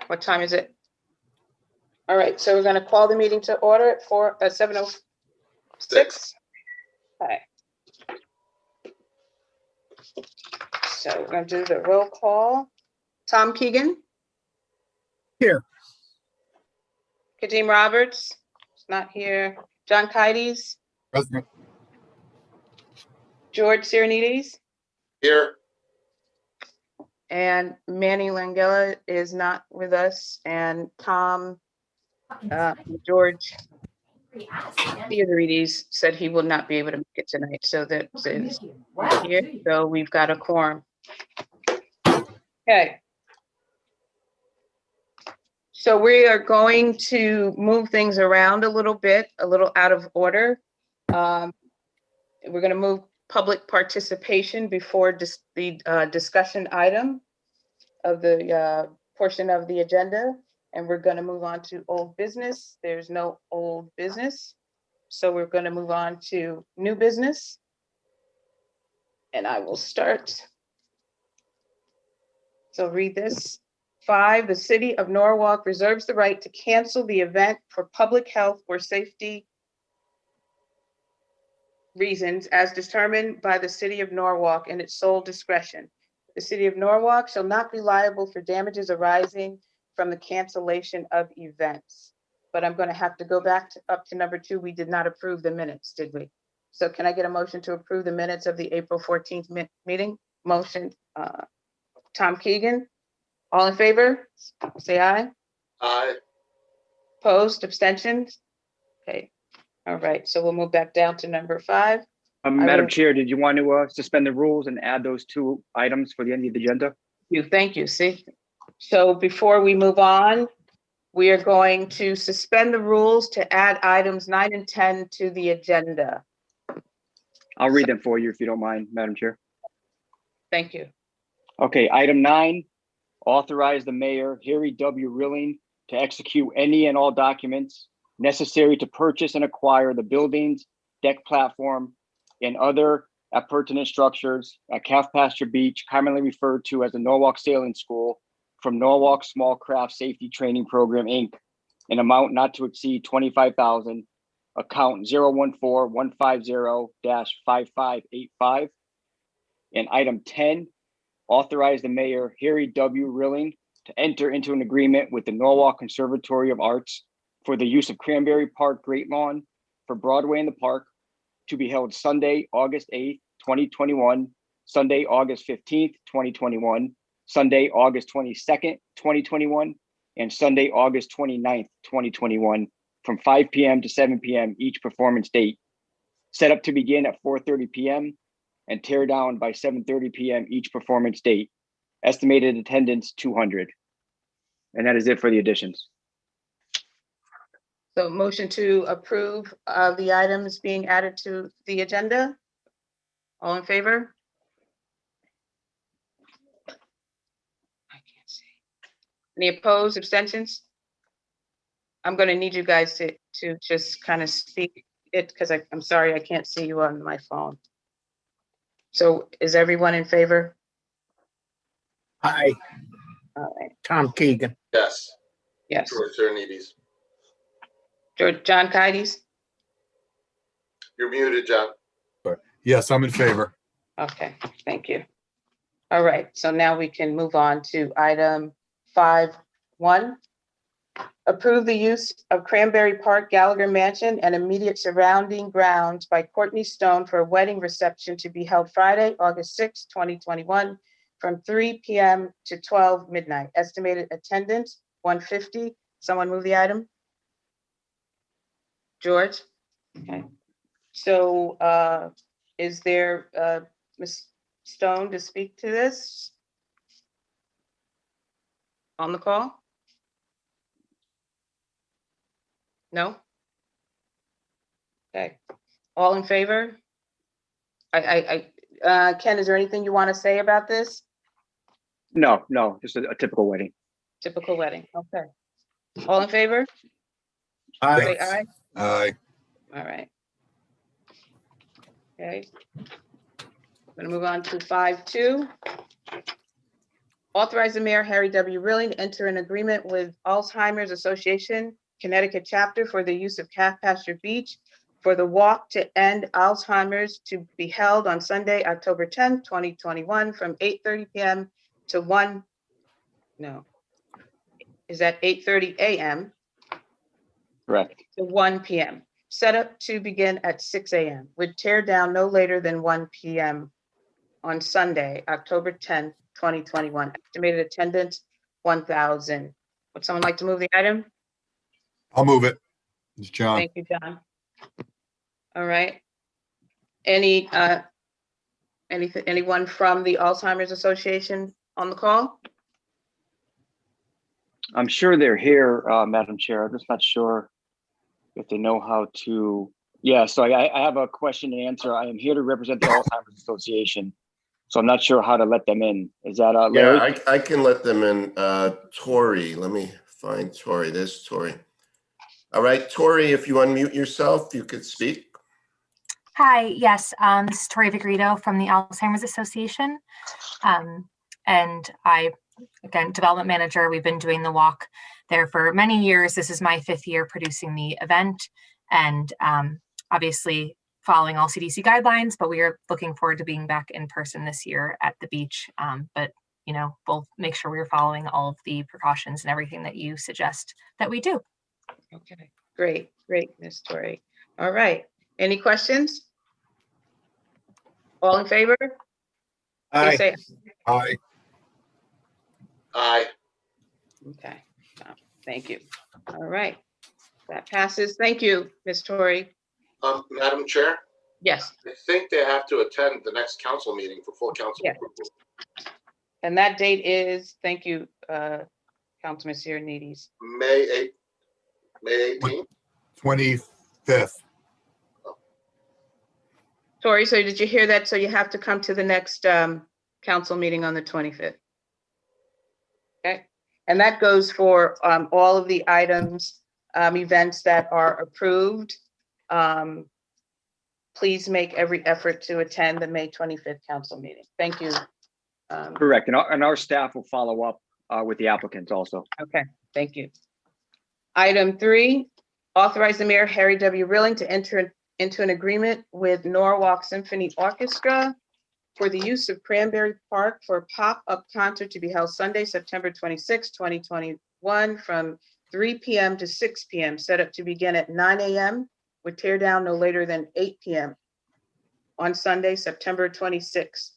What time is it? All right, so we're going to call the meeting to order at 7:06. Okay. So we're going to do the roll call. Tom Keegan? Here. Kadeem Roberts? Not here. John Kides? Present. George Sirenides? Here. And Manny Langella is not with us, and Tom, George Theodorides said he will not be able to make it tonight, so that is here, so we've got a quorum. Okay. So we are going to move things around a little bit, a little out of order. We're going to move public participation before the discussion item of the portion of the agenda, and we're going to move on to old business. There's no old business, so we're going to move on to new business, and I will start. So read this. 5, the city of Norwalk reserves the right to cancel the event for public health or safety reasons as determined by the city of Norwalk in its sole discretion. The city of Norwalk shall not be liable for damages arising from the cancellation of events. But I'm going to have to go back up to number 2. We did not approve the minutes, did we? So can I get a motion to approve the minutes of the April 14th meeting? Motion, Tom Keegan. All in favor? Say aye. Aye. Opposed, abstentions? Okay. All right, so we'll move back down to number 5. Madam Chair, did you want to suspend the rules and add those 2 items for the end of the agenda? Thank you, see? So before we move on, we are going to suspend the rules to add items 9 and 10 to the agenda. I'll read them for you if you don't mind, Madam Chair. Thank you. Okay, item 9, authorize the mayor, Harry W. Rilling, to execute any and all documents necessary to purchase and acquire the buildings, deck platform, and other appurtenant structures at Calf Pasture Beach, commonly referred to as the Norwalk Sailing School, from Norwalk Small Craft Safety Training Program, Inc., an amount not to exceed $25,000, account 014-150-5585. And item 10, authorize the mayor, Harry W. Rilling, to enter into an agreement with the Norwalk Conservatory of Arts for the use of Cranberry Park Great Lawn for Broadway in the Park, to be held Sunday, August 8th, 2021, Sunday, August 15th, 2021, Sunday, August 22nd, 2021, and Sunday, August 29th, 2021, from 5 p.m. to 7 p.m. each performance date. Set up to begin at 4:30 p.m. and tear down by 7:30 p.m. each performance date. Estimated attendance 200. And that is it for the additions. So motion to approve the items being added to the agenda. All in favor? I can't see. Any opposed, abstentions? I'm going to need you guys to just kind of speak it, because I'm sorry, I can't see you on my phone. So is everyone in favor? Aye. All right. Tom Keegan. Yes. Yes. George Sirenides. John Kides? You're muted, John. Yes, I'm in favor. Okay, thank you. All right, so now we can move on to item 5.1. Approve the use of Cranberry Park Gallagher Mansion and immediate surrounding grounds by Courtney Stone for a wedding reception to be held Friday, August 6, 2021, from 3 p.m. to 12 midnight. Estimated attendance, 150. Someone move the item? George? Okay. So is there Ms. Stone to speak to this? On the call? No? Okay. All in favor? Ken, is there anything you want to say about this? No, just a typical wedding. Typical wedding. Okay. All in favor? Aye. Say aye. Aye. All right. Okay. I'm going to move on to 5.2. Authorize the mayor, Harry W. Rilling, to enter an agreement with Alzheimer's Association Connecticut chapter for the use of Calf Pasture Beach for the Walk to End Alzheimer's to be held on Sunday, October 10th, 2021, from 8:30 p.m. to 1, no, is that 8:30 a.m. Correct. to 1 p.m. Set up to begin at 6 a.m. with tear down no later than 1 p.m. on Sunday, October 10th, 2021. Estimated attendance, 1,000. Would someone like to move the item? I'll move it. It's John. Thank you, John. All right. Anyone from the Alzheimer's Association on the call? I'm sure they're here, Madam Chair. I'm just not sure if they know how to. Yeah, so I have a question and answer. I am here to represent the Alzheimer's Association. So I'm not sure how to let them in. Is that Larry? Yeah, I can let them in. Tori, let me find Tori. There's Tori. All right, Tori, if you unmute yourself, you could speak. Hi, yes, this is Tori Vigrito from the Alzheimer's Association. And I, again, development manager, we've been doing the walk there for many years. This is my 5th year producing the event and obviously following all CDC guidelines, but we are looking forward to being back in person this year at the beach. But, you know, we'll make sure we're following all of the precautions and everything that you suggest that we do. Okay, great, Ms. Tori. All right, any questions? All in favor? Please Aye. say Aye. Aye. okay. Thank you. All right, that passes. Thank you, Ms. Tori. Madam Chair, Yes, I think they have to attend the next council meeting for full council Yeah. approval. and that date is, thank you, Councilman Sionides. May 18th. 25th. Tori, so did you hear that? So you have to come to the next council meeting on the 25th. Okay, and that goes for all of the items, events that are approved. Please make every effort to attend the May 25th council meeting. Thank you. Correct. And our staff will follow up with the applicants also. Okay, thank you. Item 3, authorize the mayor, Harry W. Rilling, to enter into an agreement with Norwalk Symphony Orchestra for the use of Cranberry Park for a pop-up concert to be held Sunday, September 26, 2021, from 3 p.m. to 6 p.m., set up to begin at 9 a.m. with tear down no later than 8 p.m. on Sunday, September 26.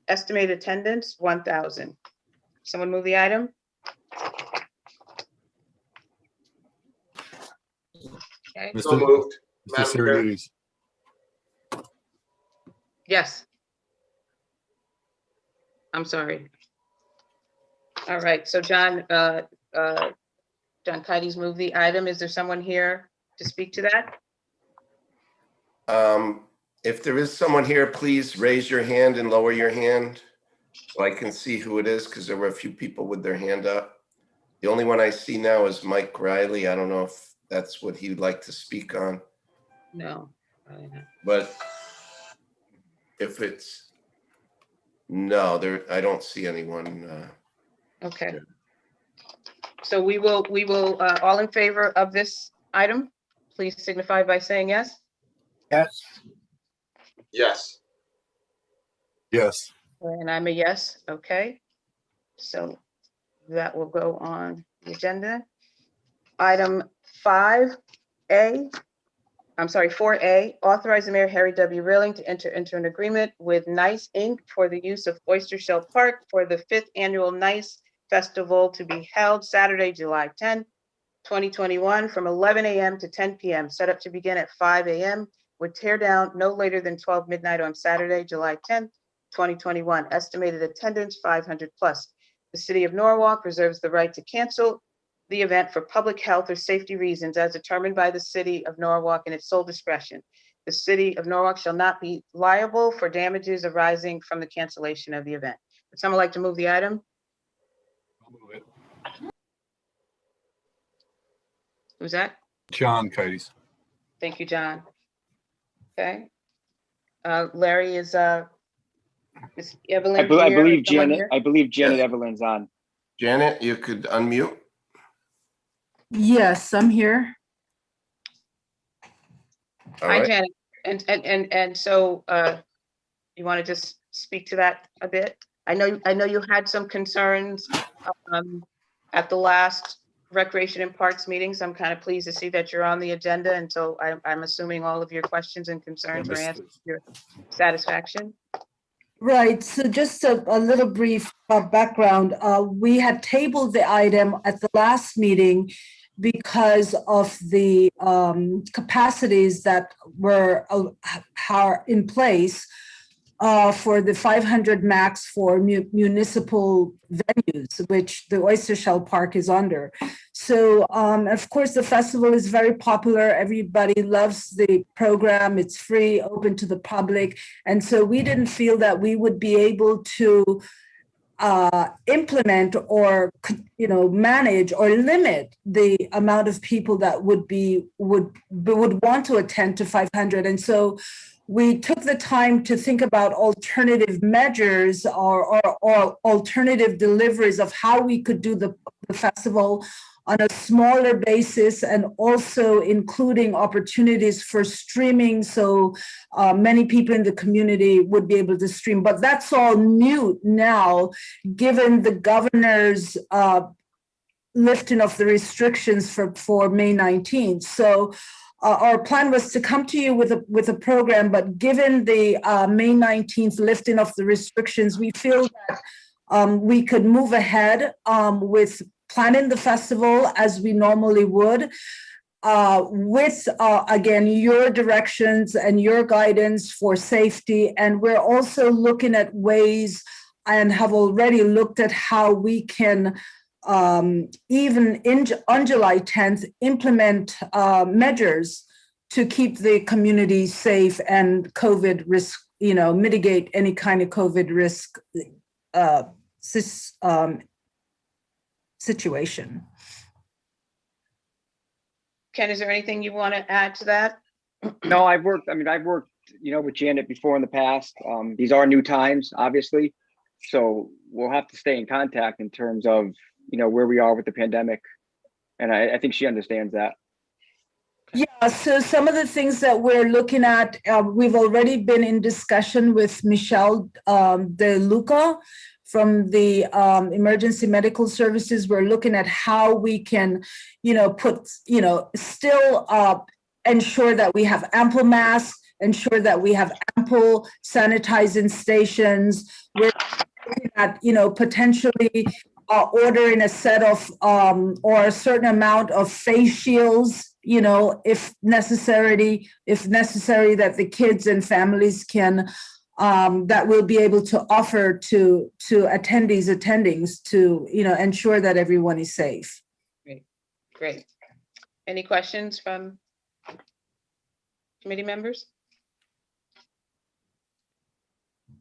Estimated attendance, 1,000. Someone move the item? Okay, So Mr. moved. Mr. Madam Chair. Sirius. yes. I'm sorry. All right, so John Kides moved the item. Is there someone here to speak to that? If there is someone here, please raise your hand and lower your hand so I can see who it is, because there were a few people with their hand up. The only one I see now is Mike Riley. I don't know if that's what he would like to speak on, No. Probably not. but if it's, no, I don't see anyone. Okay. So we will, all in favor of this item, please signify by saying yes. Yes. Yes. Yes. And I'm a yes, okay. So that will go on the agenda. Item 4A, authorize the mayor, Harry W. Rilling, to enter into an agreement with NICE Inc. for the use of Oyster Shell Park for the 5th annual NICE Festival to be held Saturday, July 10th, 2021, from 11 a.m. to 10 p.m., set up to begin at 5 a.m. with tear down no later than 12 midnight on Saturday, July 10th, 2021. Estimated attendance, 500 plus. The city of Norwalk reserves the right to cancel the event for public health or safety reasons as determined by the city of Norwalk in its sole discretion. The city of Norwalk shall not be liable for damages arising from the cancellation of the event. Would someone like to move the item? I'll move it. Who's that? John Kides. Thank you, John. Okay. Larry is Miss Evelyn? I here, believe someone Janet, here? I believe Janet Yes. Evelyn's on. Janet, you could unmute. Yes, I'm here. All Hi, right. Janet. And so you want to just speak to that a bit? I know you had some concerns um, at the last Recreation and Parks meeting, so I'm kind of pleased to see that you're on the agenda. And so I'm assuming all of your questions and concerns were answered to your satisfaction. Right, so just a little brief background. We had tabled the item at the last meeting because of the capacities that were in place for the 500 max for municipal venues, which the Oyster Shell Park is under. So, of course, the festival is very popular. Everybody loves the program. It's free, open to the public. And so we didn't feel that we would be able to implement or manage or limit the amount of people that would want to attend to 500. And so we took the time to think about alternative measures or alternative deliveries of how we could do the festival on a smaller basis, and also including opportunities for streaming, so many people in the community would be able to stream. But that's all mute now, given the governor's lifting of the restrictions for May 19th. So our plan was to come to you with a program, but given the May 19th lifting of the restrictions, we feel that we could move ahead with planning the festival as we normally would, with, again, your directions and your guidance for safety. And we're also looking at ways and have already looked at how we can, even on July 10th, implement measures to keep the community safe and COVID risk, mitigate any kind of COVID risk situation. Ken, is there anything you want to add to that? No, I've worked with Janet before in the past. These are new times, obviously. So we'll have to stay in contact in terms of, where we are with the pandemic. And I think she understands that. Yeah, so some of the things that we're looking at, we've already been in discussion with Michelle De Luca from the Emergency Medical Services. We're looking at how we can, still ensure that we have ample masks, ensure that we have ample sanitizing stations. We're looking at, potentially ordering a set of or a certain amount of face shields, if necessary, that the kids and families can, that we'll be able to offer to attendings to, ensure that everyone is safe. Great. Any questions from committee members?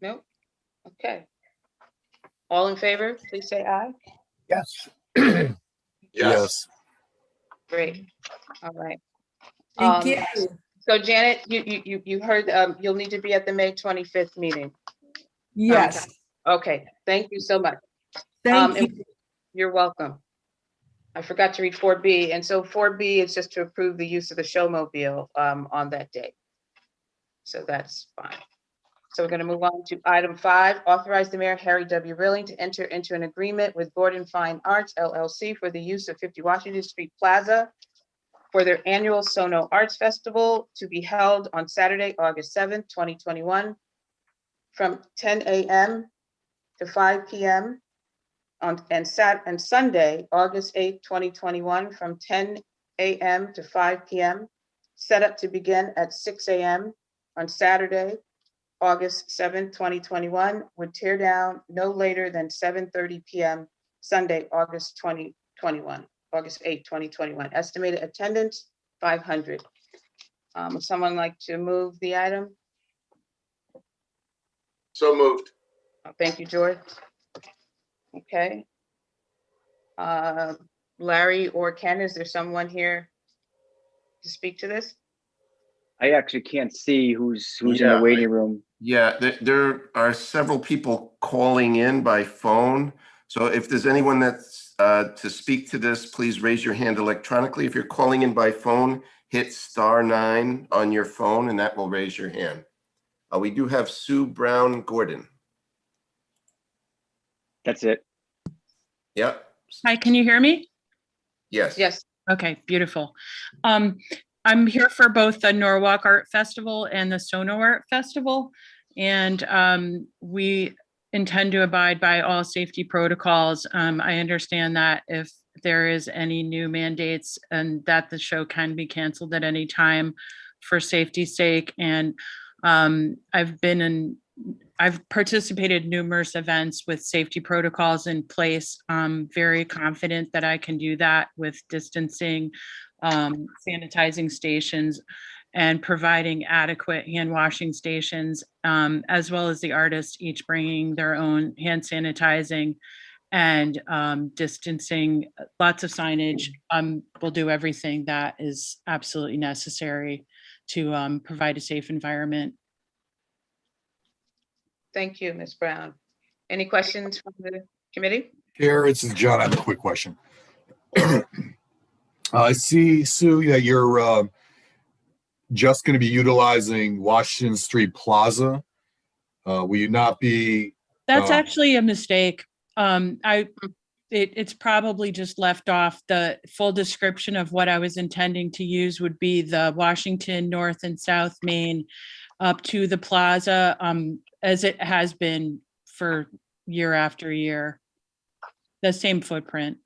No? Okay. All in favor, please say aye. Yes. Yes. Great. All right. Thank you. So Janet, you heard, you'll need to be at the May 25th meeting. Yes. Okay, thank you so much. Thank you. And you're welcome. I forgot to read 4B, and so 4B is just to approve the use of the showmobile on that day. So that's fine. So we're going to move on to item 5, authorize the mayor, Harry W. Rilling, to enter into an agreement with Gordon Fine Arts LLC for the use of 50 Washington Street Plaza for their annual Sono Arts Festival to be held on Saturday, August 7th, 2021, from 10 a.m. to 5 p.m. and Sunday, August 8th, 2021, from 10 a.m. to 5 p.m. Set up to begin at 6 a.m. on Saturday, August 7th, 2021, would tear down no later than 7:30 p.m. Sunday, August 8th, 2021. Estimated attendance, 500. Would someone like to move the item? So moved. Thank you, George. Okay. Larry or Ken, is there someone here to speak to this? I actually can't see who's in Yeah, the waiting room. Yeah, there are several people calling in by phone. So if there's anyone that's to speak to this, please raise your hand electronically. If you're calling in by phone, hit *9 on your phone and that will raise your hand. We do have Sue Brown Gordon. That's it. Yep. Hi, can you hear me? Yes. Yes, Okay, beautiful. I'm here for both the Norwalk Art Festival and the Sono Art Festival. And we intend to abide by all safety protocols. I understand that if there is any new mandates and that the show can be canceled at any time for safety's sake. And I've participated in numerous events with safety protocols in place. I'm very confident that I can do that with distancing, sanitizing stations, and providing adequate hand washing stations, as well as the artists each bringing their own hand sanitizing and distancing, lots of signage. We'll do everything that is absolutely necessary to provide a safe environment. thank you, Ms. Brown. Any questions from the committee? Chair, this is John. I have a quick question. I see, Sue, that you're just going to be utilizing Washington Street Plaza. Will you not be? That's actually a mistake. It's probably just left off. The full description of what I was intending to use would be the Washington North and South Main up to the plaza, as it has been for year after year. The same footprint.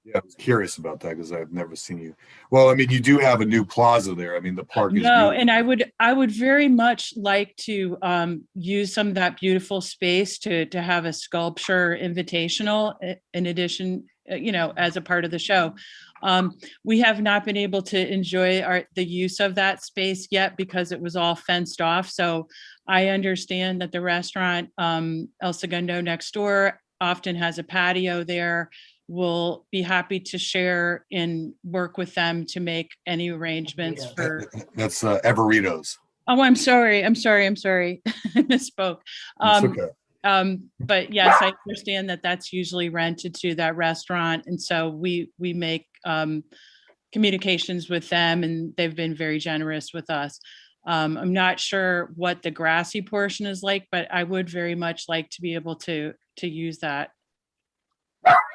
Yeah, I was curious about that because I've never seen you. Well, I mean, you do have a new plaza there. I mean, the park is No, beautiful. and I would very much like to use some of that beautiful space to have a sculpture invitational in addition, as a part of the show. We have not been able to enjoy the use of that space yet because it was all fenced off. So I understand that the restaurant El Segundo next door often has a patio there. We'll be happy to share and work with them to make any arrangements for. That's Everito's. Oh, I'm sorry. I misspoke. It's okay. But yes, I understand that that's usually rented to that restaurant. And so we make communications with them and they've been very generous with us. I'm not sure what the grassy portion is like, but I would very much like to be able to use that.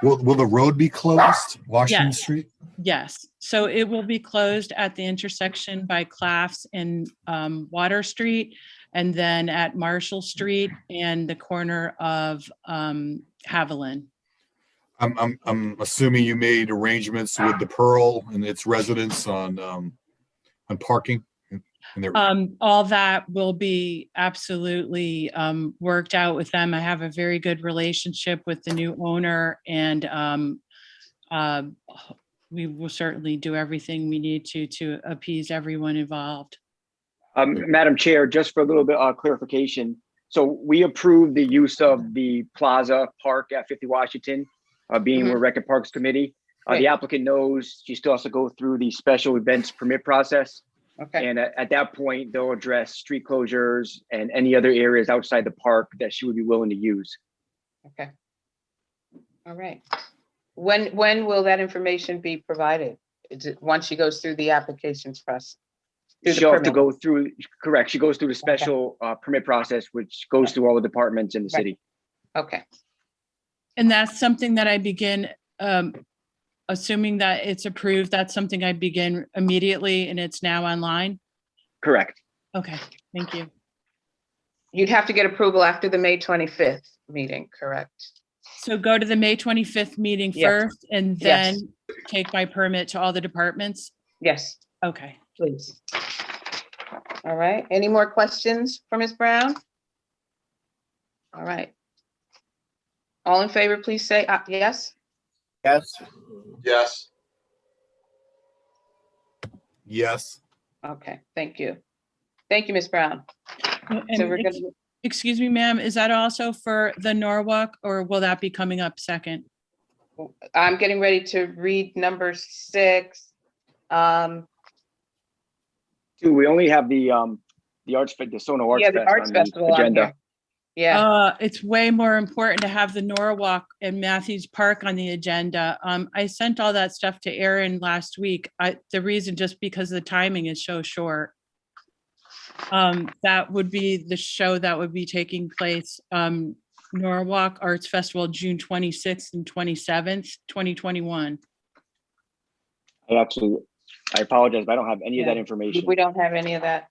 Will the road be closed, Washington Yes. Street? Yes, so it will be closed at the intersection by Claffs and Water Street, and then at Marshall Street and the corner of Haviland. I'm assuming you made arrangements with the Pearl and its residents on parking. All that will be absolutely worked out with them. I have a very good relationship with the new owner, and we will certainly do everything we need to appease everyone involved. Madam Chair, just for a little bit of clarification. So we approved the use of the Plaza Park at 50 Washington, being we're Rec and Parks Committee. The applicant knows she still has to go through the special events permit process. Okay, And at that point, they'll address street closures and any other areas outside the park that she would be willing to use. okay. All right. When will that information be provided? Is it once she goes through the applications process? She'll have to go through, correct, she goes through the special permit process, which goes through all the departments in the city. Okay, And that's something that I begin, assuming that it's approved, that's something I begin immediately and it's now online? Correct. Okay, thank you. you'd have to get approval after the May 25th meeting, correct? So go to the May 25th meeting Yes. first and Yes. then take my permit to all the departments? Yes, Okay. please. All right, any more questions for Ms. Brown? All right. All in favor, please say yes. Yes. Yes. Yes. Okay, thank you. Thank you, Ms. Brown. And So we're gonna, excuse me, ma'am, is that also for the Norwalk or will that be coming up second? I'm getting ready to read number 6. We only have the the Sono Arts Yeah, the Fest Arts on the Festival on agenda. here. Yeah, It's way more important to have the Norwalk and Matthews Park on the agenda. I sent all that stuff to Aaron last week. The reason just because the timing is so short. That would be the show that would be taking place, Norwalk Arts Festival, June 26th and 27th, 2021. I apologize, but I don't have any of that Yeah. information. we don't have any of that.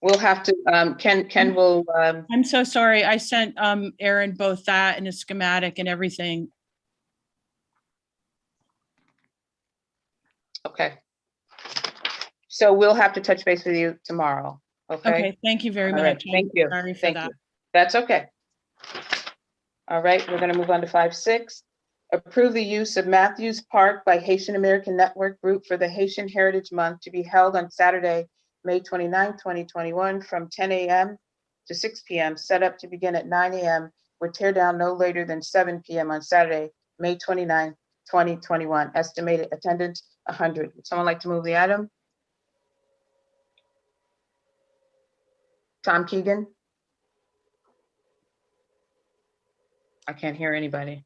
We'll have to, Ken will, I'm so sorry. I sent Aaron both that and a schematic and everything. okay. So we'll have to touch base with you tomorrow, okay? Okay, thank you very All right, much. thank you. Sorry for Thank that. you. That's okay. All right, we're gonna move on to 5.6. Approve the use of Matthews Park by Haitian American Network Group for the Haitian Heritage Month to be held on Saturday, May 29, 2021, from 10 a.m. to 6 p.m., set up to begin at 9 a.m., with tear down no later than 7 p.m. on Saturday, May 29, 2021. Estimated attendance, 100. Would someone like to move the item? Tom Keegan? I can't hear anybody.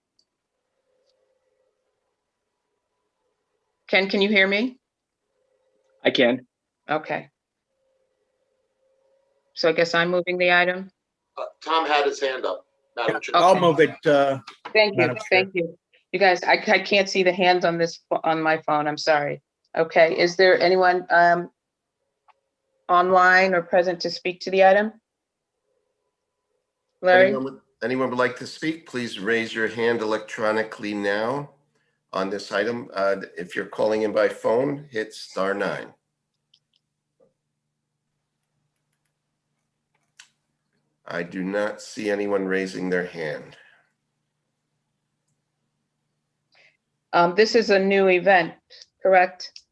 Ken, can you hear me? I can. Okay. So I guess I'm moving the item. Tom had his hand up, Madam Chair. I'll Okay. move it. Thank you, Madam Chair. thank you. You guys, I can't see the hands on this, on my phone, I'm sorry. Okay, is there anyone online or present to speak to the item? Larry? Anyone would like to speak, please raise your hand electronically now on this item. If you're calling in by phone, hit *9. I do not see anyone raising their hand. This is a new event, correct?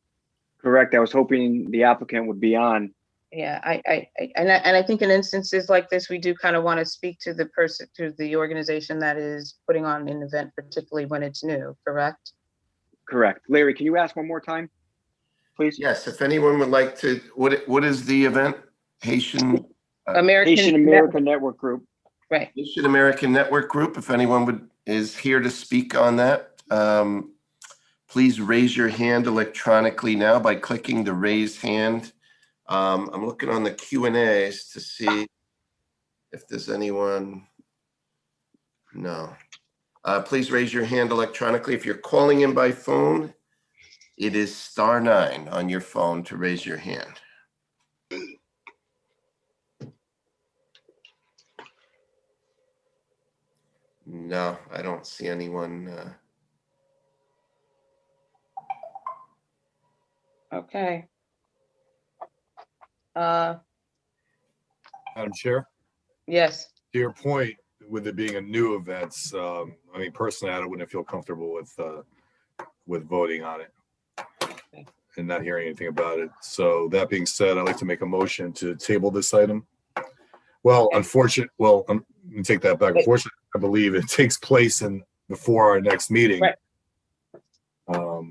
Correct. I was hoping the applicant would be on. Yeah, I think in instances like this, we do kind of want to speak to the person, to the organization that is putting on an event, particularly when it's new, correct? Correct. Larry, can you ask one more time, please? Yes, if anyone would like to, what is the event? Haitian Haitian American Network Group. Right. Haitian American Network Group. If anyone is here to speak on that, please raise your hand electronically now by clicking the raise hand. I'm looking on the Q&As to see if there's anyone. No. Please raise your hand electronically. If you're calling in by phone, it is *9 on your phone to raise your hand. No, I don't see anyone. Okay. Madam Chair, Yes, to your point, with it being a new event, I mean, personally, I wouldn't feel comfortable with voting on it and not hearing anything about it. So that being said, I'd like to make a motion to table this item. Well, let me take that back. Unfortunately, I believe it takes place before our next meeting. Right. well,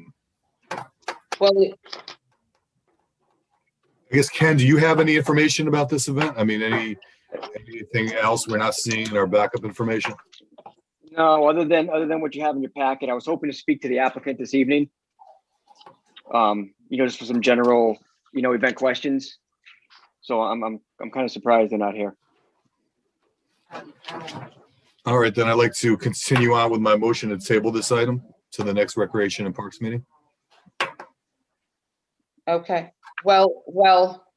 I guess, Ken, do you have any information about this event? I mean, anything else we're not seeing in our backup information? No, other than what you have in your packet, I was hoping to speak to the applicant this evening. Just for some general, event questions. So I'm kind of surprised they're not here. All right, then I'd like to continue on with my motion to table this item to the next Recreation and Parks meeting. okay. Well,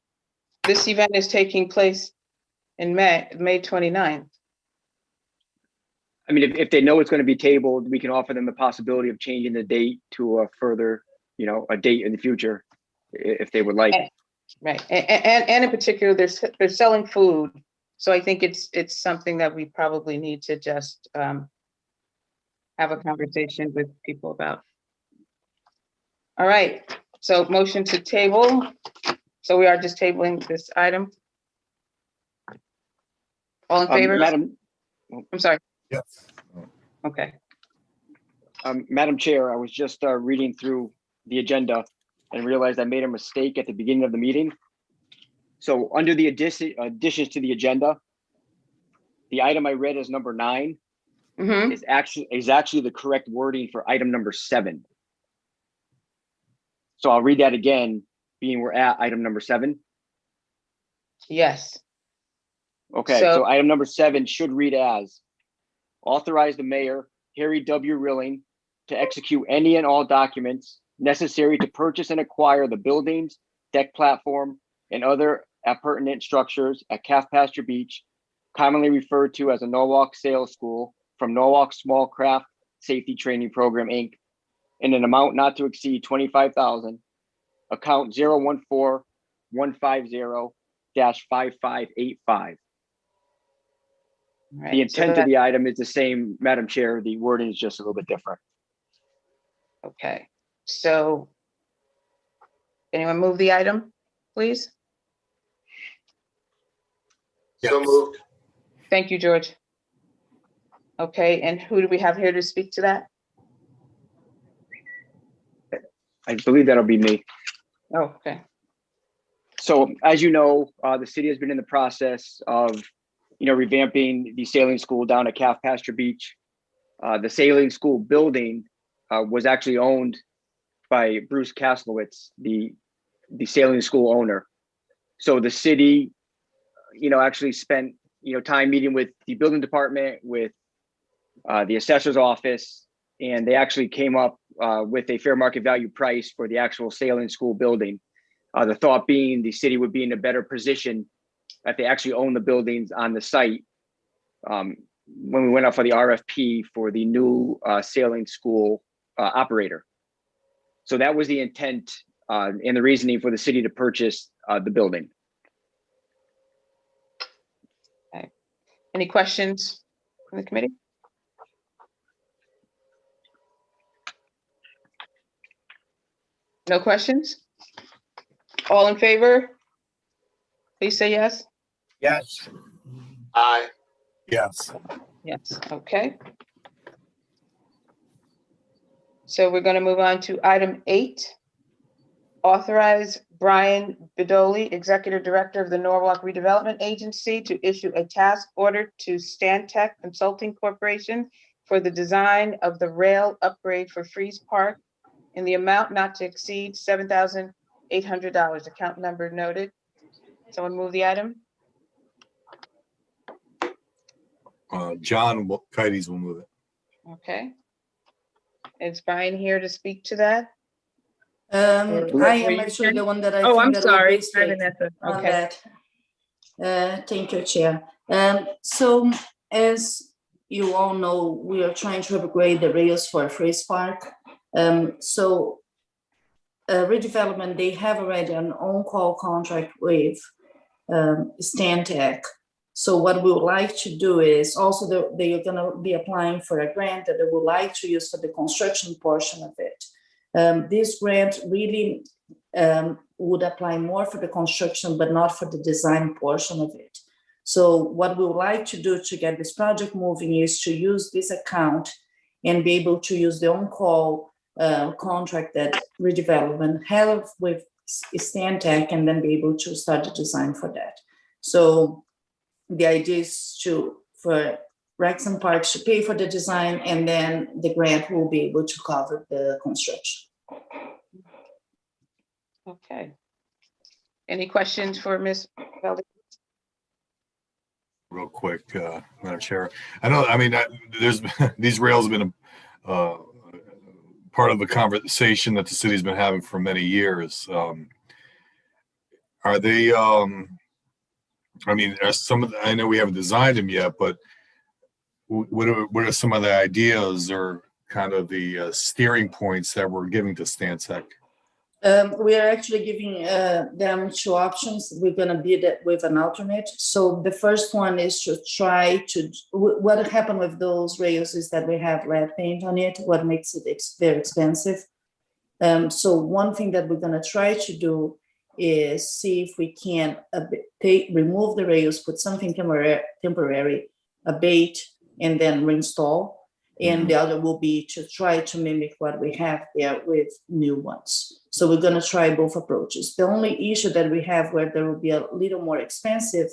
this event is taking place in May 29th. I mean, if they know it's going to be tabled, we can offer them the possibility of changing the date to a further, a date in the future, if they would like. Right, and in particular, they're selling food. So I think it's something that we probably need to just have a conversation with people about. All right, so motion to table. So we are just tabling this item. All in favor? Madam I'm sorry. Yes. Okay, Madam Chair, I was just reading through the agenda and realized I made a mistake at the beginning of the meeting. So under the additions to the agenda, the item I read as number 9 Mm-hmm. is actually the correct wording for item number 7. So I'll read that again, being we're at item number 7. Yes. Okay, So- so item number 7 should read as authorize the mayor, Harry W. Rilling, to execute any and all documents necessary to purchase and acquire the buildings, deck platform, and other appurtenant structures at Calf Pasture Beach, commonly referred to as a Norwalk Sales School, from Norwalk Small Craft Safety Training Program, Inc., in an amount not to exceed $25,000, account 014-150-5585. Right, The so intent that- of the item is the same, Madam Chair. The wording is just a little bit different. Okay, so anyone move the item, please? So moved. Thank you, George. Okay, and who do we have here to speak to that? I believe that'll be me. Oh, okay. So as you know, the city has been in the process of, revamping the sailing school down at Calf Pasture Beach. The sailing school building was actually owned by Bruce Kaslowitz, the sailing school owner. So the city, actually spent, time meeting with the building department, with the assessor's office, and they actually came up with a fair market value price for the actual sailing school building. The thought being the city would be in a better position if they actually own the buildings on the site when we went out for the RFP for the new sailing school operator. So that was the intent and the reasoning for the city to purchase the building. Any questions from the committee? No questions? All in favor? Please say yes. Yes. Aye. Yes. Yes, okay. So we're going to move on to item 8. Authorize Brian Bedoli, Executive Director of the Norwalk Redevelopment Agency, to issue a task order to Stantec Consulting Corporation for the design of the rail upgrade for Freeze Park in the amount not to exceed $7,800. Account number noted. Someone move the item? John Kites will move it. Okay. Is Brian here to speak to that? I Were am you actually here? the one that I Oh, think I'm that will sorry. be Hi, strict Vanessa. on Okay. that. Thank you, Chair. So as you all know, we are trying to upgrade the rails for Freeze Park. So redevelopment, they have already an on-call contract with Stantec. So what we would like to do is also they are going to be applying for a grant that they would like to use for the construction portion of it. This grant really would apply more for the construction, but not for the design portion of it. So what we would like to do to get this project moving is to use this account and be able to use the on-call contract that redevelopment have with Stantec, and then be able to start the design for that. So the idea is for Rexham Parks to pay for the design, and then the grant will be able to cover the construction. Okay. Any questions for Ms. Valdez? Real quick, Madam Chair. There's these rails have been part of the conversation that the city's been having for many years. Are they? I know we haven't designed them yet, but what are some of the ideas or kind of the steering points that we're giving to Stantec? We are actually giving them 2 options. We're going to bid it with an alternate. So the first one is to try to, what happened with those rails is that we have lead paint on it, what makes it very expensive. So one thing that we're going to try to do is see if we can remove the rails, put something temporary, abate, and then reinstall. And the other will be to try to mimic what we have there with new ones. So we're gonna try both approaches. The only issue that we have where there will be a little more expensive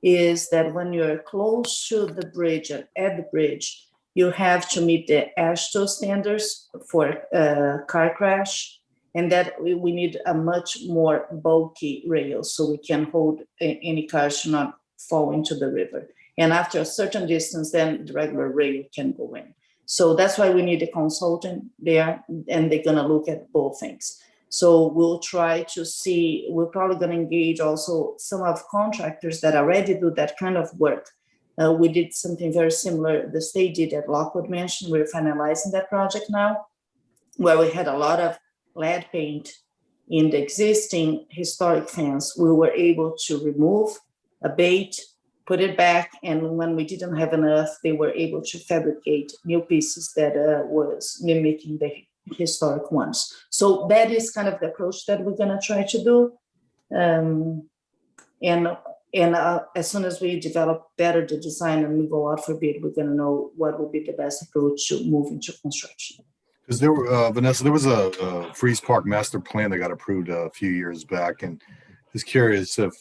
is that when you're close to the bridge and at the bridge, you have to meet the AASHTO standards for car crash. And that we need a much more bulky rail so we can hold any cars to not fall into the river. And after a certain distance, then the regular rail can go in. So that's why we need a consultant there, and they're gonna look at both things. So we'll try to see, we're probably gonna engage also some of contractors that already do that kind of work. We did something very similar, the state did at Lockwood Mansion. We're finalizing that project now, where we had a lot of lead paint in the existing historic fence. We were able to remove, abate, put it back, and when we didn't have enough, they were able to fabricate new pieces that was mimicking the historic ones. So that is kind of the approach that we're gonna try to do. As soon as we develop better the design and we go out for bid, we're gonna know what will be the best approach to move into construction. Because there were, Vanessa, there was a Freeze Park master plan that got approved a few years back, and just curious if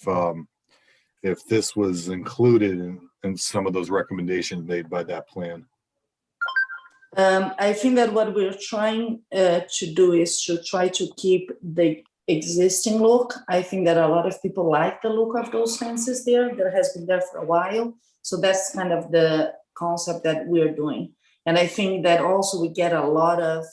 this was included in some of those recommendations made by that plan. I think that what we're trying to do is to try to keep the existing look. I think that a lot of people like the look of those fences there. That has been there for a while. So that's kind of the concept that we're doing. And I think that also we get a lot of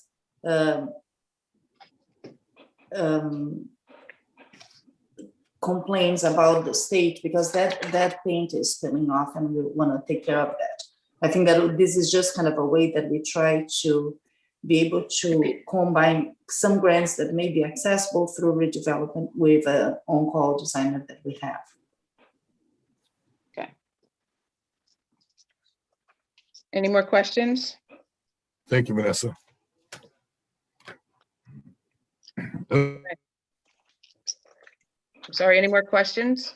complaints about the state because that paint is coming off and we want to take care of that. I think that this is just kind of a way that we try to be able to combine some grants that may be accessible through redevelopment with an on-call designer that we have. Okay. Any more questions? Thank you, Vanessa. I'm sorry, any more questions?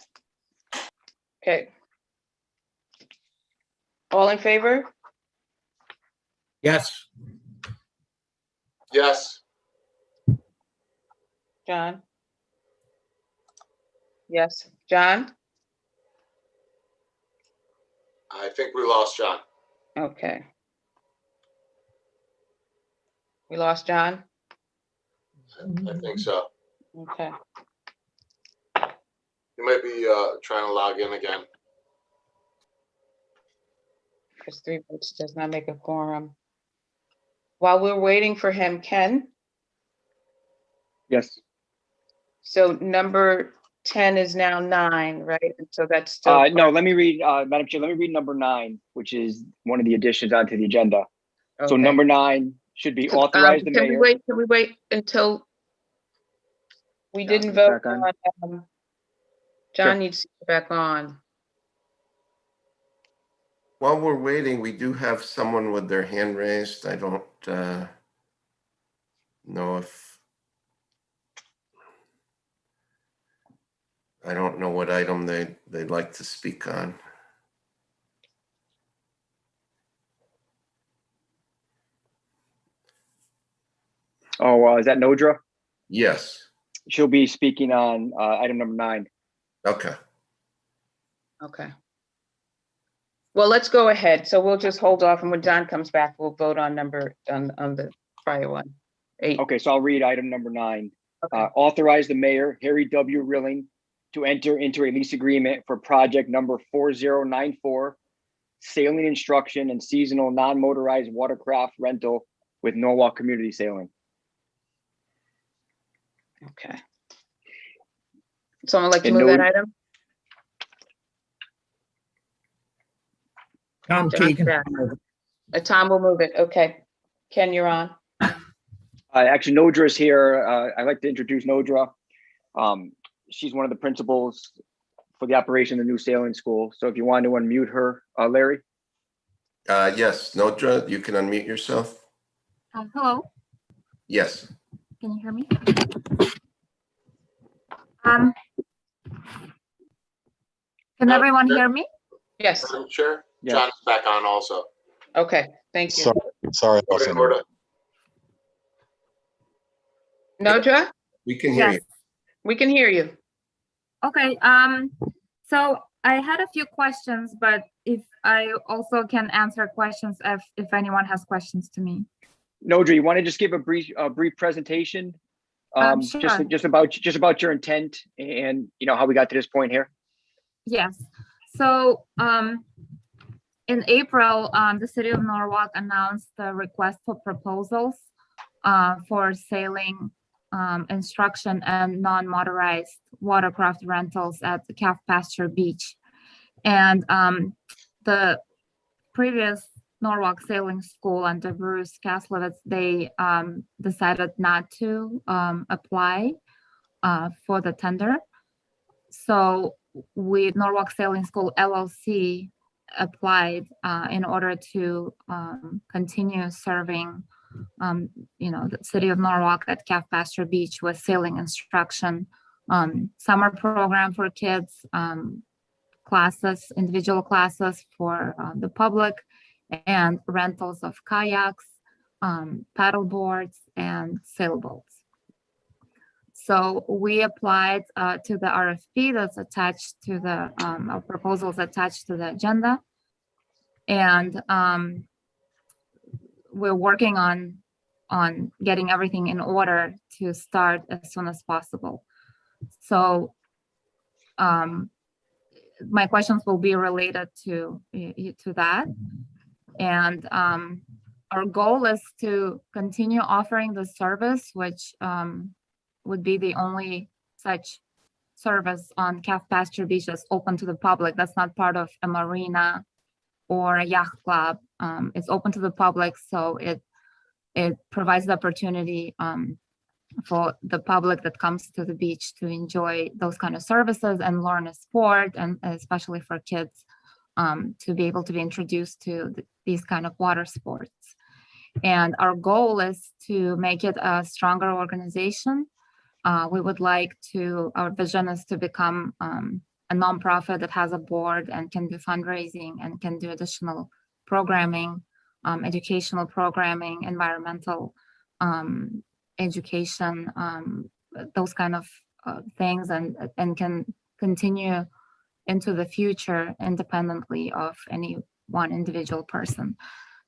Okay. All in favor? Yes. Yes. John? Yes, John? I think we lost John. Okay. We lost John? I think so. Okay. You might be trying to log in again. Because 3 votes does not make a quorum. While we're waiting for him, Ken, Yes. so number 10 is now 9, right? And so that's still. No, let me read, Madam Chair, let me read number 9, which is one of the additions onto the agenda. So Okay. number 9 should be authorize the Can mayor. we wait until we John, didn't get vote back on. on, John needs to get back on. While we're waiting, we do have someone with their hand raised. I don't know if, I don't know what item they'd like to speak on. Oh, is that Nodra? Yes. She'll be speaking on item number 9. Okay. Okay. Well, let's go ahead. So we'll just hold off, and when John comes back, we'll vote on the prior one, 8. Okay, so I'll read item number 9. Okay. Authorize the mayor, Harry W. Rilling, to enter into a lease agreement for project number 4094, sailing instruction and seasonal non-motorized watercraft rental with Norwalk Community Sailing. Okay. Someone like to And move that no- item? Tom John, Keegan. yeah. Tom will move it. Okay. Ken, you're on. Actually, Nodra is here. I'd like to introduce Nodra. She's one of the principals for the operation of the new sailing school. So if you want to unmute her, Larry. Yes, Nodra, you can unmute yourself. Hello, Yes. can you hear me? Can everyone hear me? Yes. Madam Chair, Yes. John is back on also. Okay. Thank you. So Sorry. I Point lost of you. order. Nodra, We can hear you. Yes. we can hear you. Okay, so I had a few questions, but if I also can answer questions if anyone has questions to me. Nodra, you want to just give a brief presentation? Sure. Just about your intent and, you know, how we got to this point here? Yes. So in April, the city of Norwalk announced the request for proposals for sailing instruction and non-motorized watercraft rentals at the Calf Pasture Beach. And the previous Norwalk Sailing School under Bruce Kaslowitz, they decided not to apply for the tender. So Norwalk Sailing School LLC applied in order to continue serving the city of Norwalk at Calf Pasture Beach with sailing instruction, summer program for kids, classes, individual classes for the public, and rentals of kayaks, paddle boards, and sailboats. So we applied to the RFP that's attached to the our proposals attached to the agenda, and we're working on getting everything in order to start as soon as possible. So my questions will be related to that, and our goal is to continue offering the service, which would be the only such service on Calf Pasture Beach that's open to the public. That's not part of a marina or a yacht club. It's open to the public, so it provides the opportunity for the public that comes to the beach to enjoy those kind of services and learn a sport, and especially for kids to be able to be introduced to these kind of water sports. And our goal is to make it a stronger organization. We would like to, our vision is to become a nonprofit that has a board and can do fundraising and can do additional programming, educational programming, environmental education, those kind of things, and can continue into the future independently of any one individual person.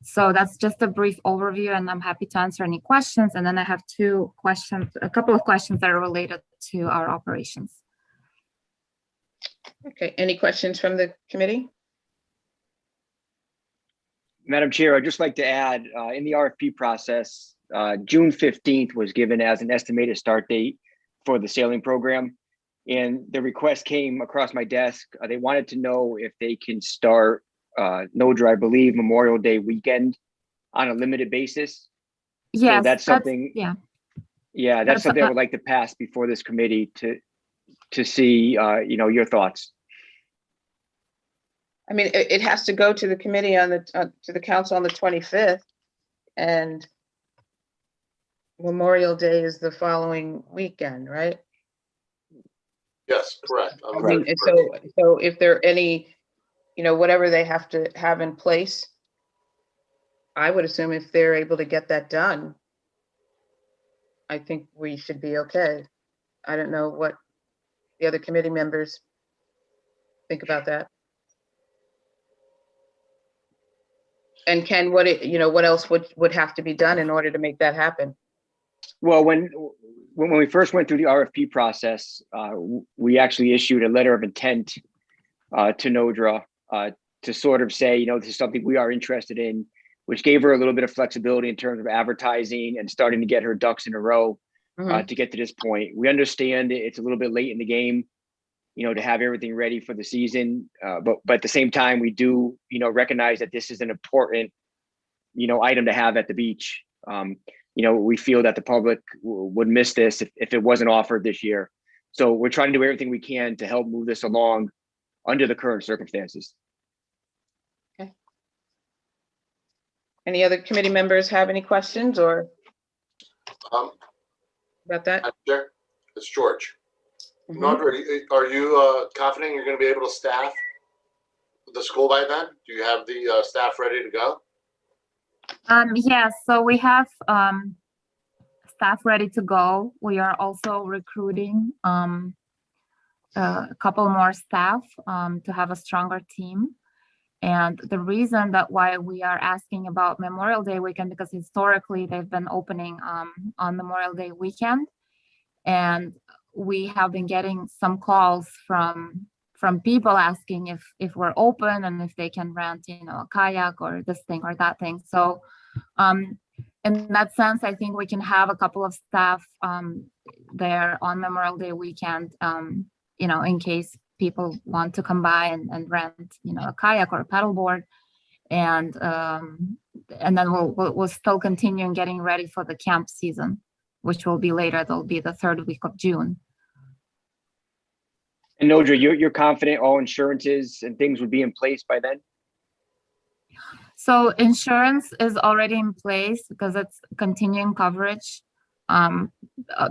So that's just a brief overview, and I'm happy to answer any questions. And then I have a couple of questions that are related to our operations. Okay, any questions from the committee? Madam Chair, I'd just like to add, in the RFP process, June 15th was given as an estimated start date for the sailing program. And the request came across my desk. They wanted to know if they can start Nodra, I believe, Memorial Day weekend on a limited basis. Yes, so that's something. Yeah, that's something I would like to pass before this committee to see, your thoughts. I mean, it has to go to the committee to the council on the 25th, and Memorial Day is the following weekend, right? Yes, correct. I mean, so if there are any, whatever they have to have in place, I would assume if they're able to get that done, I think we should be okay. I don't know what the other committee members think about that. And Ken, what else would have to be done in order to make that happen? Well, when we first went through the RFP process, we actually issued a letter of intent to Nodra to sort of say, this is something we are interested in, which gave her a little bit of flexibility in terms of advertising and starting to get her ducks in a row to get to this point. We understand it's a little bit late in the game, to have everything ready for the season. But at the same time, we do, recognize that this is an important, item to have at the beach. We feel that the public would miss this if it wasn't offered this year. So we're trying to do everything we can to help move this along under the current circumstances. Okay. Any other committee members have any questions or about that? Chair, it's George. Nodra, are you confident you're going to be able to staff the school by then? Do you have the staff ready to go? Yes, so we have staff ready to go. We are also recruiting a couple more staff to have a stronger team. And the reason that why we are asking about Memorial Day weekend, because historically they've been opening on Memorial Day weekend. And we have been getting some calls from people asking if we're open and if they can rent, a kayak or this thing or that thing. So in that sense, I think we can have a couple of staff there on Memorial Day weekend, in case people want to come by and rent, a kayak or a paddleboard. And then we'll still continue getting ready for the camp season, which will be later. That'll be the third week of June. And Nodra, you're confident all insurances and things would be in place by then? So insurance is already in place because it's continuing coverage.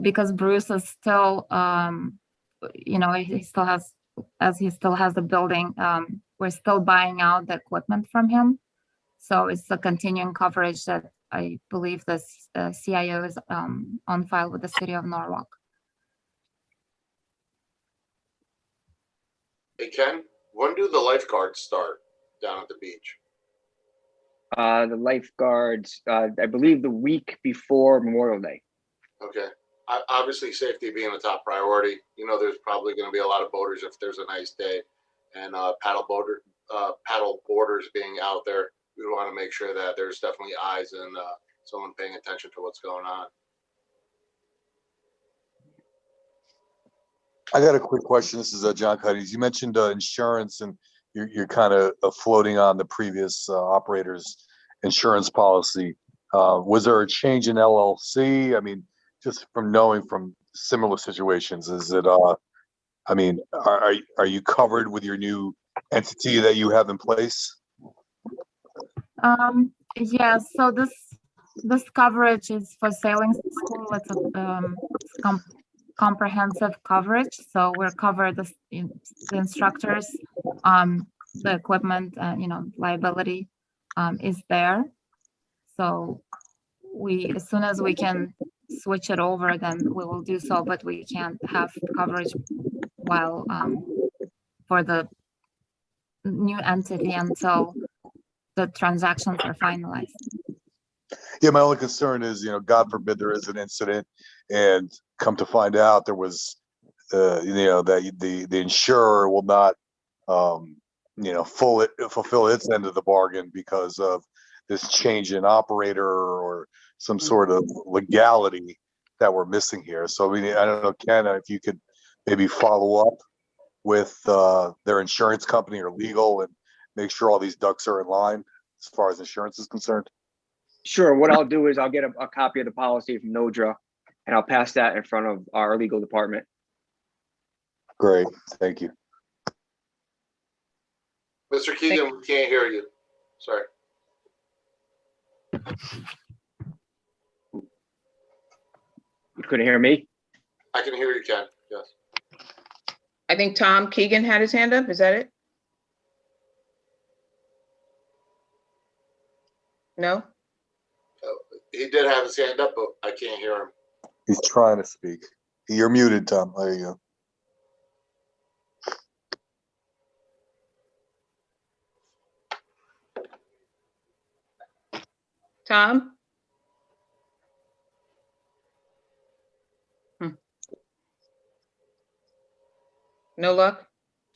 Because Bruce is still, he still has the building. We're still buying out the equipment from him. So it's a continuing coverage that I believe the CIO is on file with the city of Norwalk. Hey, Ken, when do the lifeguards start down at the beach? The lifeguards, I believe the week before Memorial Day. Okay. Obviously, safety being a top priority. There's probably going to be a lot of boaters if there's a nice day, and paddle boarders being out there. We want to make sure that there's definitely eyes and someone paying attention to what's going on. I got a quick question. This is John Cuddies. You mentioned insurance, and you're kind of floating on the previous operator's insurance policy. Was there a change in LLC? I mean, just from knowing from similar situations, is it? I mean, are you covered with your new entity that you have in place? Yeah. So this coverage is for sailing school. It's a comprehensive coverage. So we're covered the instructors, the equipment, liability is there. So as soon as we can switch it over, then we will do so, but we can't have coverage while for the new entity until the transactions are finalized. Yeah, my only concern is, God forbid there is an incident and come to find out there was, that the insurer will not, fulfill its end of the bargain because of this change in operator or some sort of legality that we're missing here. So, I mean, I don't know, Ken, if you could maybe follow up with their insurance company or legal and make sure all these ducks are in line as far as insurance is concerned. Sure. What I'll do is I'll get a copy of the policy from Nodra, and I'll pass that in front of our legal department. Great. Thank you. Mr. Keegan, we can't hear you. Sorry. You couldn't hear me? I can hear you, Ken. Yes. I think Tom Keegan had his hand up. Is that it? No? He did have his hand up, but I can't hear him. He's trying to speak. You're muted, Tom. There you go. Tom? No luck?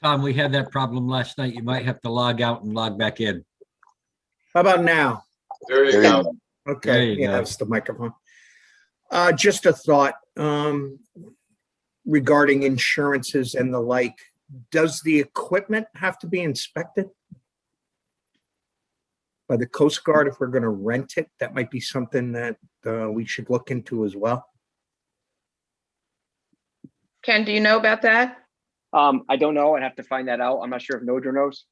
Tom, we had that problem last night. You might have to log out and log back in. How about now? There you go. Okay, There you yeah, go. that's the microphone. Just a thought regarding insurances and the like. Does the equipment have to be inspected by the Coast Guard if we're going to rent it? That might be something that we should look into as well. Ken, do you know about that? I don't know. I'd have to find that out. I'm not sure if Nodra knows.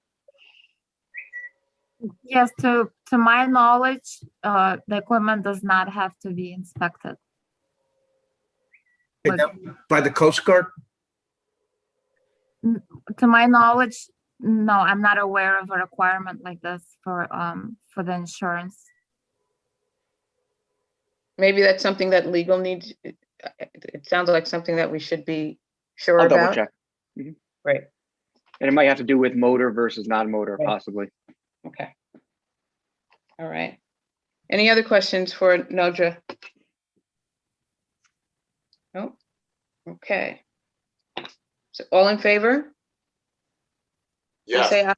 Yes, to my knowledge, the equipment does not have to be inspected. By the Coast Guard? To my knowledge, no, I'm not aware of a requirement like this for the insurance. Maybe that's something that legal needs, it sounds like something that we should be sure I'll double about. check. Right, And it might have to do with motor versus non-motor, Right. possibly. okay. All right. Any other questions for Noja? Nope. Okay. So all in favor? Please Yes. say aye.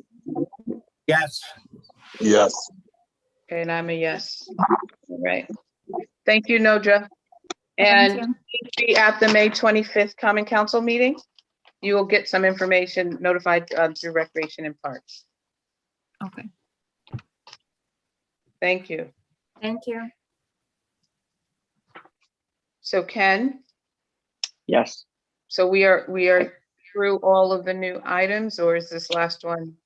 Yes. Yes. Okay, and I'm a yes. All right. Thank you, Noja. Thank And you. be at the May 25th Common Council meeting. You will get some information notified through Recreation and Parks. Okay, Thank you. thank you. So Ken, Yes. so we are through all of the new items, or is this last one?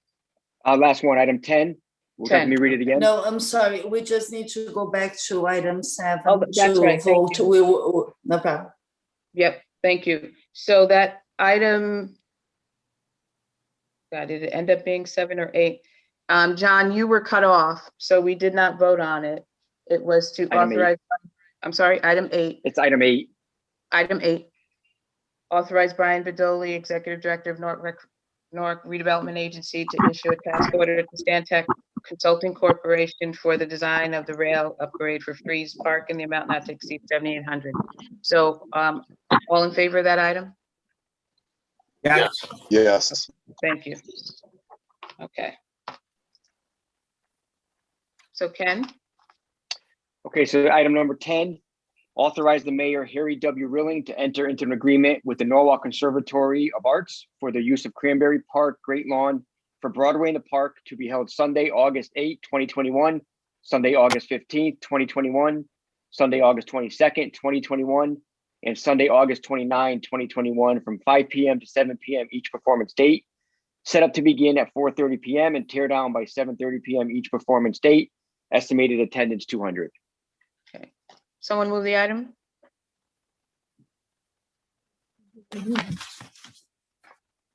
Last one, item 10. Would you like 10. me to read it again? No, I'm sorry, we just need to go back to item 7 Oh, that's to right, thank vote. you. No problem. Yep, thank you. So that item, God, did it end up being 7 or 8? John, you were cut off, so we did not vote on it. It was to Item 8. authorize, I'm sorry, item 8. It's item 8. Item 8. Authorize Brian Bedoli, Executive Director of Newark Redevelopment Agency, to issue a task order to Stantec Consulting Corporation for the design of the rail upgrade for Freeze Park in the amount not to exceed $7,800. So, all in favor of that item? Yes. Yes. Thank you. Okay. So Ken, Okay, so item number 10, authorize the mayor, Harry W. Rilling, to enter into an agreement with the Norwalk Conservatory of Arts for the use of Cranberry Park Great Lawn for Broadway in the Park to be held Sunday, August 8, 2021, Sunday, August 15th, 2021, Sunday, August 22nd, 2021, and Sunday, August 29, 2021, from 5 p.m. to 7 p.m. each performance date. Set up to begin at 4:30 p.m. and tear down by 7:30 p.m. each performance date. Estimated attendance 200. someone move the item?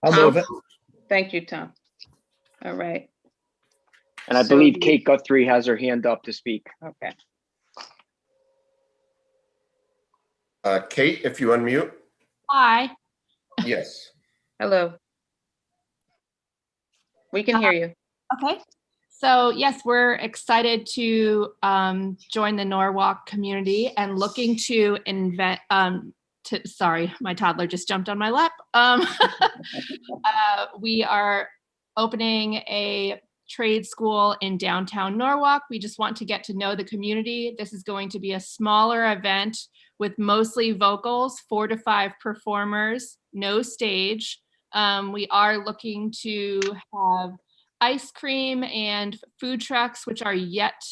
I'll move it. Thank you, Tom. All right, And I So believe the- Kate Guthrie has her hand up to speak. okay. Kate, if you unmute, Hi. yes. Hello. We can hear you. Okay. So yes, we're excited to join the Norwalk community and looking to invent. Sorry, my toddler just jumped on my lap. We are opening a trade school in downtown Norwalk. We just want to get to know the community. This is going to be a smaller event with mostly vocals, 4 to 5 performers, no stage. We are looking to have ice cream and food trucks, which are yet,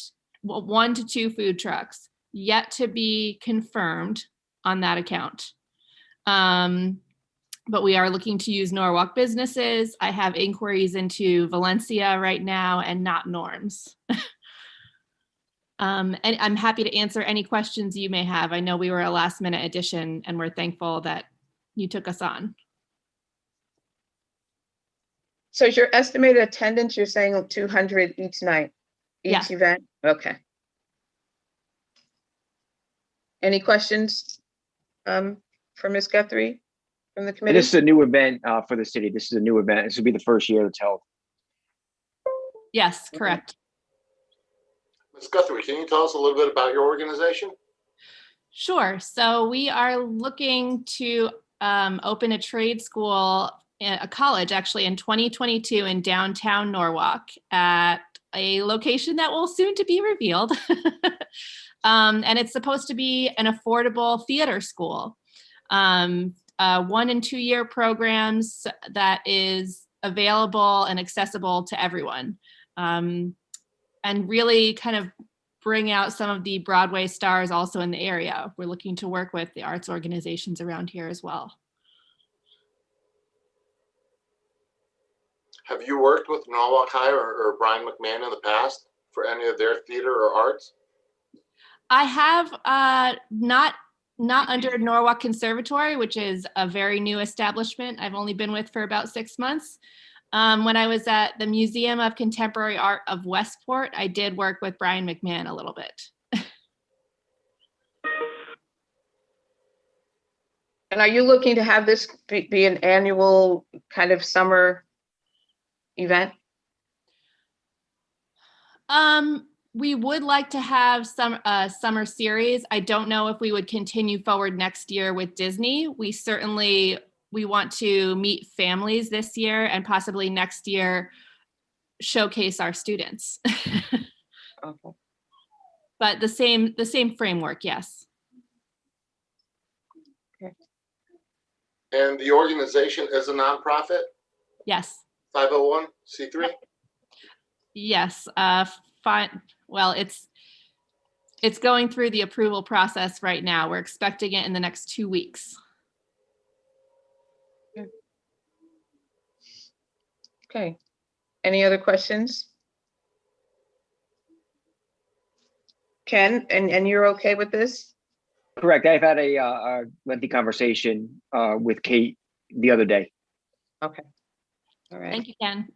1 to 2 food trucks, yet to be confirmed on that account. But we are looking to use Norwalk businesses. I have inquiries into Valencia right now and not Norms. And I'm happy to answer any questions you may have. I know we were a last minute addition and we're thankful that you took us on. So is your estimated attendance, you're saying 200 each night, Yes. each event? Okay. Any questions for Ms. Guthrie from the And committee? this is a new event for the city. This is a new event. This will be the first year it's held. Yes, correct. Ms. Guthrie, can you tell us a little bit about your organization? Sure. So we are looking to open a trade school, a college actually, in 2022 in downtown Norwalk at a location that will soon to be revealed. And it's supposed to be an affordable theater school. 1 and 2 year programs that is available and accessible to everyone. And really kind of bring out some of the Broadway stars also in the area. We're looking to work with the arts organizations around here as well. Have you worked with Norwalk High or Brian McMahon in the past for any of their theater or arts? I have not under Norwalk Conservatory, which is a very new establishment I've only been with for about 6 months. When I was at the Museum of Contemporary Art of Westport, I did work with Brian McMahon a little bit. And are you looking to have this be an annual kind of summer event? We would like to have some summer series. I don't know if we would continue forward next year with Disney. We want to meet families this year and possibly next year showcase our students. Okay. But the same framework, yes. And the organization is a nonprofit, Yes. 501c3? Yes. Fine. Well, it's going through the approval process right now. We're expecting it in the next 2 weeks. Okay. Any other questions? Ken, and you're okay with this? Correct. I've had a lengthy conversation with Kate the other day. Okay. All right. Thank you, Ken.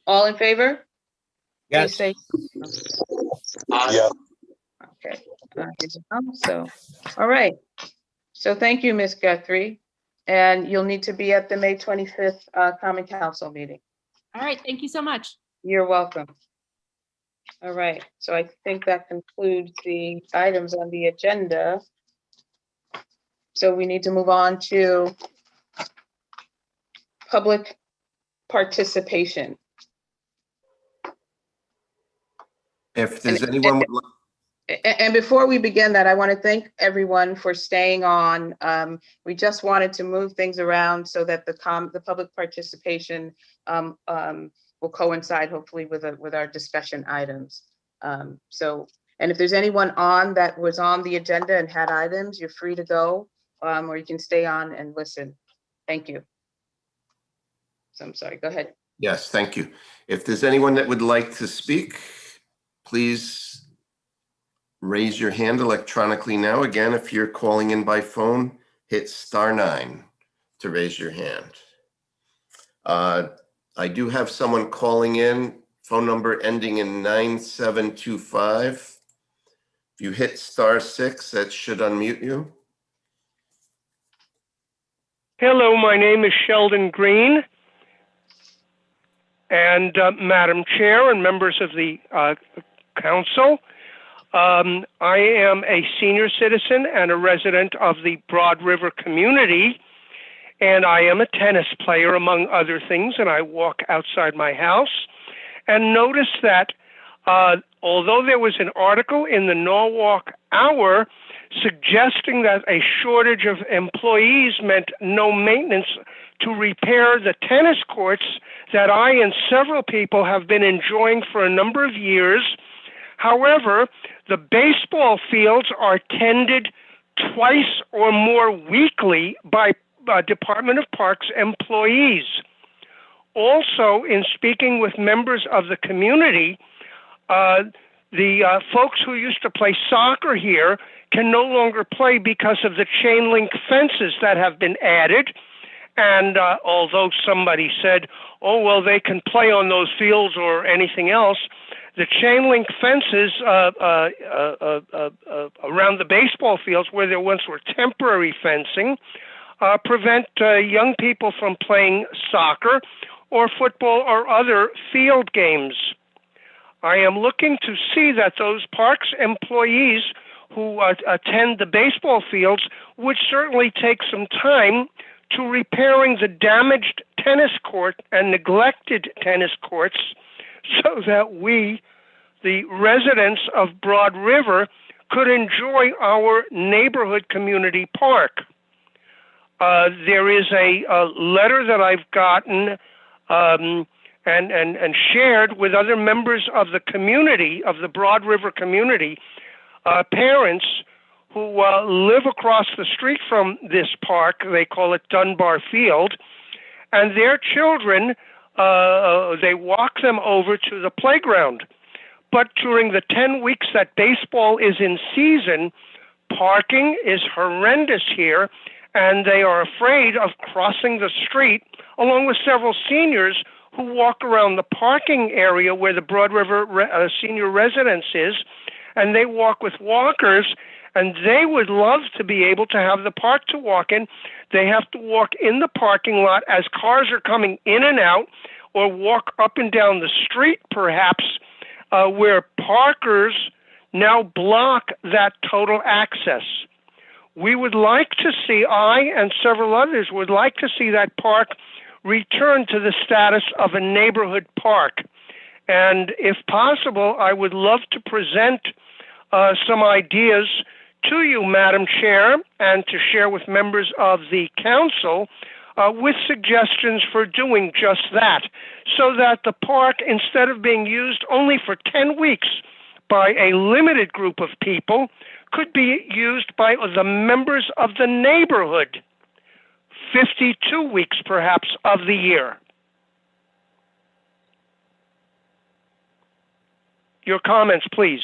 All in favor? Yes. Please say. Yeah. Okay. So, all right. So thank you, Ms. Guthrie. And you'll need to be at the May 25th Common Council meeting. All right. Thank you so much. You're welcome. All right. So I think that concludes the items on the agenda. So we need to move on to public participation. If there's anyone would like. And before we begin that, I want to thank everyone for staying on. We just wanted to move things around so that the public participation will coincide hopefully with our discussion items. And if there's anyone on that was on the agenda and had items, you're free to go, or you can stay on and listen. Thank you. So I'm sorry, go ahead. Yes, thank you. If there's anyone that would like to speak, please raise your hand electronically now. Again, if you're calling in by phone, hit *9 to raise your hand. I do have someone calling in, phone number ending in 9725. If you hit *6, that should unmute you. Hello, my name is Sheldon Green. And Madam Chair and members of the council, I am a senior citizen and a resident of the Broad River community, and I am a tennis player, among other things, and I walk outside my house and notice that although there was an article in the Norwalk Hour suggesting that a shortage of employees meant no maintenance to repair the tennis courts that I and several people have been enjoying for a number of years. However, the baseball fields are tended twice or more weekly by Department of Parks employees. Also, in speaking with members of the community, the folks who used to play soccer here can no longer play because of the chain link fences that have been added. And although somebody said, oh, well, they can play on those fields or anything else, the chain link fences around the baseball fields where there once were temporary fencing prevent young people from playing soccer or football or other field games. I am looking to see that those parks employees who attend the baseball fields would certainly take some time to repairing the damaged tennis court and neglected tennis courts so that we, the residents of Broad River, could enjoy our neighborhood community park. There is a letter that I've gotten and shared with other members of the community, of the Broad River community, parents who live across the street from this park. They call it Dunbar Field, and their children, they walk them over to the playground. But during the 10 weeks that baseball is in season, parking is horrendous here, and they are afraid of crossing the street, along with several seniors who walk around the parking area where the Broad River senior residence is, and they walk with walkers, and they would love to be able to have the park to walk in. They have to walk in the parking lot as cars are coming in and out, or walk up and down the street, perhaps, where parkers now block that total access. We would like to see, I and several others would like to see that park return to the status of a neighborhood park. And if possible, I would love to present some ideas to you, Madam Chair, and to share with members of the council with suggestions for doing just that, so that the park, instead of being used only for 10 weeks by a limited group of people, could be used by the members of the neighborhood 52 weeks perhaps of the year. Your comments, please.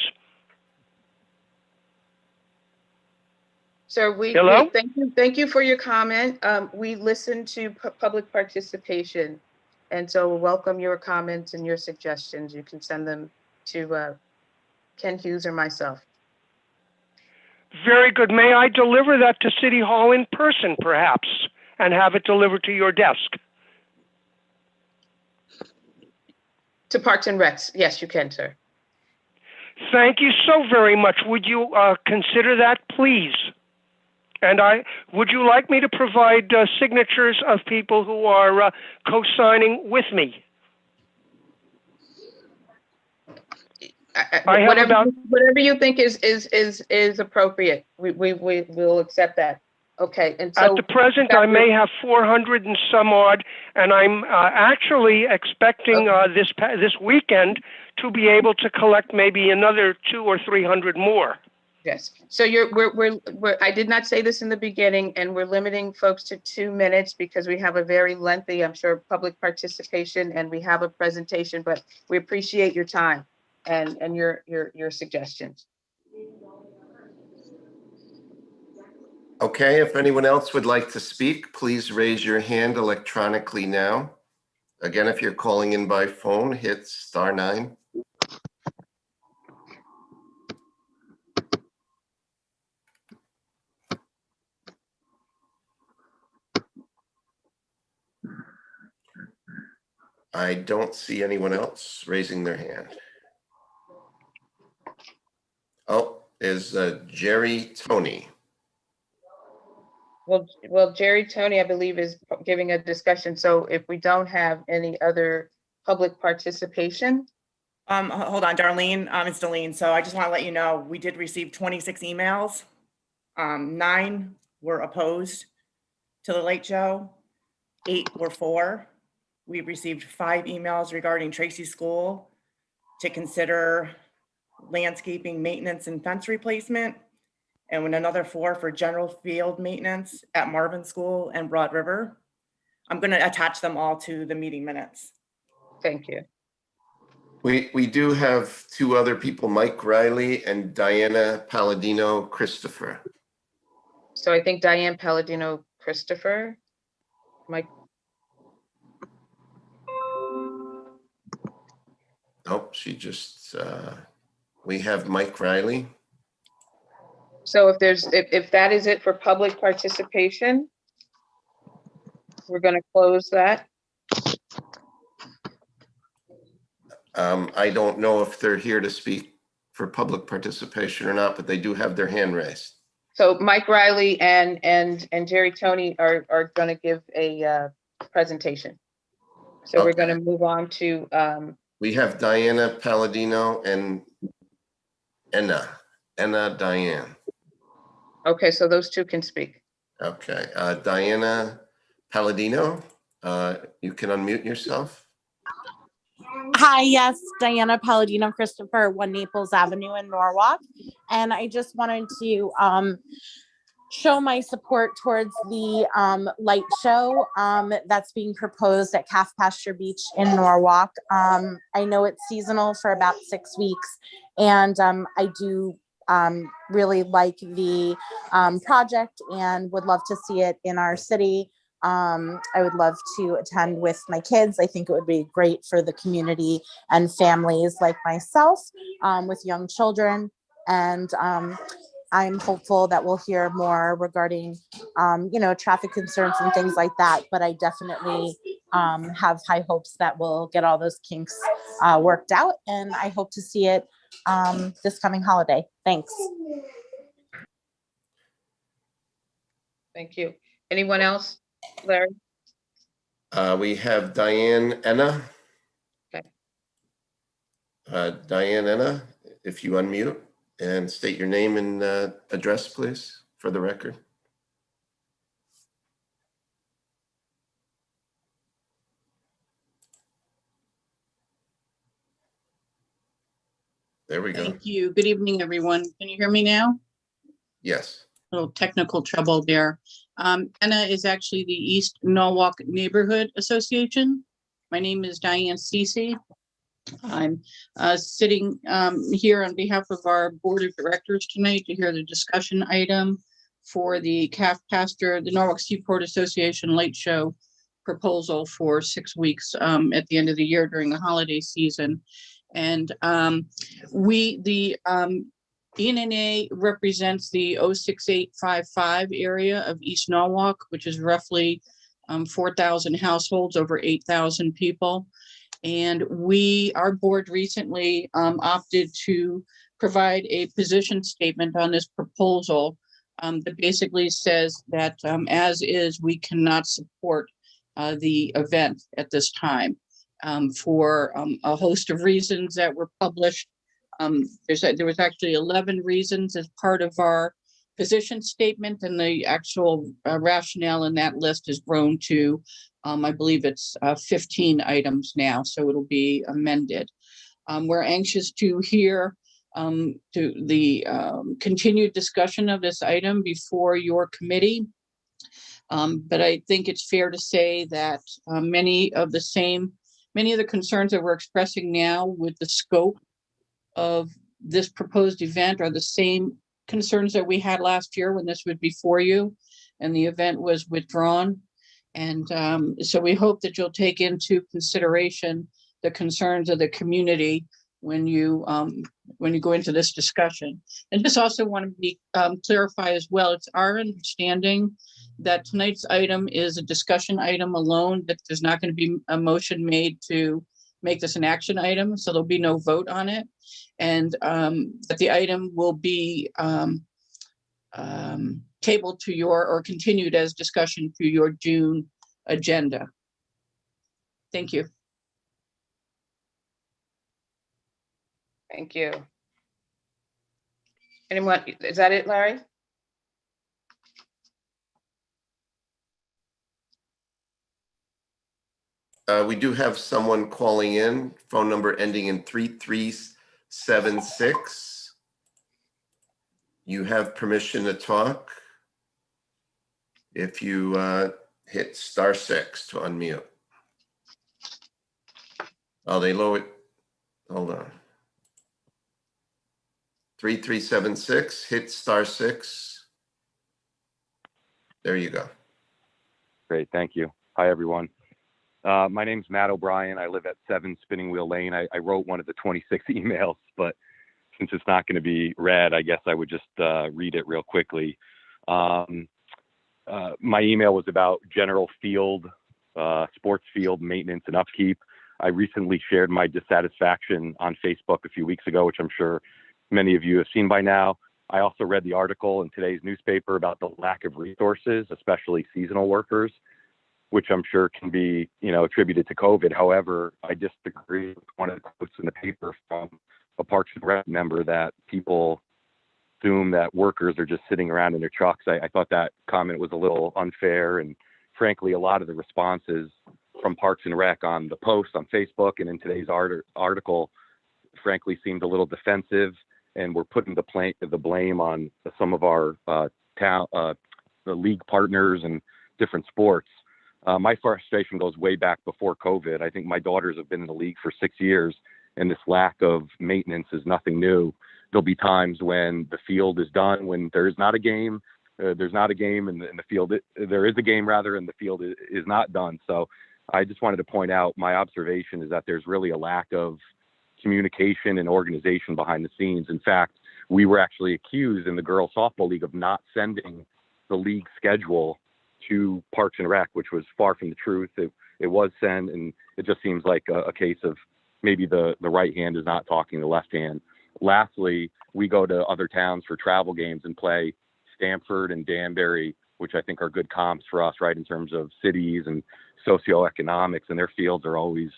Sir, Hello? thank you for your comment. We listen to public participation, and so welcome your comments and your suggestions. You can send them to Ken Hughes or myself. Very good. May I deliver that to City Hall in person, perhaps, and have it delivered to your desk? To Parks and Recs, yes, you can, sir. Thank you so very much. Would you consider that, please? And would you like me to provide signatures of people who are co-signing with me? Whatever you think is appropriate, we will accept that. Okay, and so at the present, I may have 400 and some odd, and I'm actually expecting this weekend to be able to collect maybe another 200 or 300 more. Yes. So I did not say this in the beginning, and we're limiting folks to 2 minutes because we have a very lengthy, I'm sure, public participation, and we have a presentation, but we appreciate your time and your suggestions. Okay, if anyone else would like to speak, please raise your hand electronically now. Again, if you're calling in by phone, hit *9. I don't see anyone else raising their hand. Oh, is Jerry Tony. Well, Jerry Tony, I believe, is giving a discussion. So if we don't have any other public participation. Hold on, Darlene, it's Darlene. So I just want to let you know, we did receive 26 emails. 9 were opposed to the late show. 8 were for. We received 5 emails regarding Tracy School to consider landscaping, maintenance, and fence replacement, and another 4 for general field maintenance at Marvin School and Broad River. I'm going to attach them all to the meeting minutes. Thank you. We do have 2 other people, Mike Riley and Diana Palladino Christopher. So I think Diane Palladino Christopher. Mike. Nope, she just, we have Mike Riley. So if that is it for public participation, we're going to close that. I don't know if they're here to speak for public participation or not, but they do have their hand raised. So Mike Riley and Jerry Tony are going to give a presentation. So we're going to move on to. We have Diana Palladino and Enna Diane. Okay, so those 2 can speak. Okay, Diana Palladino, you can unmute yourself. Hi, yes, Diana Palladino Christopher, 1 Naples Avenue in Norwalk. And I just wanted to show my support towards the light show that's being proposed at Calf Pasture Beach in Norwalk. I know it's seasonal for about 6 weeks, and I do really like the project and would love to see it in our city. I would love to attend with my kids. I think it would be great for the community and families like myself with young children. And I'm hopeful that we'll hear more regarding, traffic concerns and things like that. But I definitely have high hopes that we'll get all those kinks worked out. And I hope to see it this coming holiday. Thanks. Thank you. Anyone else? Larry? We have Diane Enna. Okay. Diane Enna, if you unmute and state your name and address, please, for the record. There we go. Thank you. Good evening, everyone. Can you hear me now? Yes. A little technical trouble there. Anna is actually the East Norwalk Neighborhood Association. My name is Diane Cece. I'm sitting here on behalf of our board of directors tonight to hear the discussion item for the Calf Pasture, the Norwalk Seaport Association Late Show proposal for 6 weeks at the end of the year during the holiday season. And ENNA represents the 06855 area of East Norwalk, which is roughly 4,000 households, over 8,000 people. And our board recently opted to provide a position statement on this proposal that basically says that as is, we cannot support the event at this time for a host of reasons that were published. There was actually 11 reasons as part of our position statement, and the actual rationale in that list has grown to, I believe it's 15 items now, so it'll be amended. We're anxious to hear to the continued discussion of this item before your committee. But I think it's fair to say that many of the concerns that we're expressing now with the scope of this proposed event are the same concerns that we had last year when this was before you and the event was withdrawn. And so we hope that you'll take into consideration the concerns of the community when you go into this discussion. And just also want to be clarify as well, it's our understanding that tonight's item is a discussion item alone, that there's not going to be a motion made to make this an action item, so there'll be no vote on it. And that the item will be tabled to or continued as discussion to your June agenda. Thank you. Thank you. Anyone, is that it, Larry? We do have someone calling in, phone number ending in 3376. You have permission to talk. If you hit *6 to unmute. Oh, they lowered. Hold on. 3376, hit *6. There you go. Great, thank you. Hi, everyone. My name's Matt O'Brien. I live at 7 Spinning Wheel Lane. I wrote one of the 26 emails, but since it's not going to be read, I guess I would just read it real quickly. My email was about general field, sports field maintenance and upkeep. I recently shared my dissatisfaction on Facebook a few weeks ago, which I'm sure many of you have seen by now. I also read the article in today's newspaper about the lack of resources, especially seasonal workers, which I'm sure can be, attributed to COVID. However, I disagree with one of the quotes in the paper from a Parks and Rec member that people assume that workers are just sitting around in their trucks. I thought that comment was a little unfair, and frankly, a lot of the responses from Parks and Rec on the post on Facebook and in today's article, frankly, seemed a little defensive, and we're putting the blame on some of our the league partners and different sports. My frustration goes way back before COVID. I think my daughters have been in the league for 6 years, and this lack of maintenance is nothing new. There'll be times when the field is done, when there's not a game, there's not a game, and the field, there is a game rather, and the field is not done. So I just wanted to point out, my observation is that there's really a lack of communication and organization behind the scenes. In fact, we were actually accused in the girls softball league of not sending the league schedule to Parks and Rec, which was far from the truth. It was sent, and it just seems like a case of maybe the right hand is not talking to the left hand. Lastly, we go to other towns for travel games and play Stamford and Danbury, which I think are good comps for us, right, in terms of cities and socioeconomics, and their fields are always,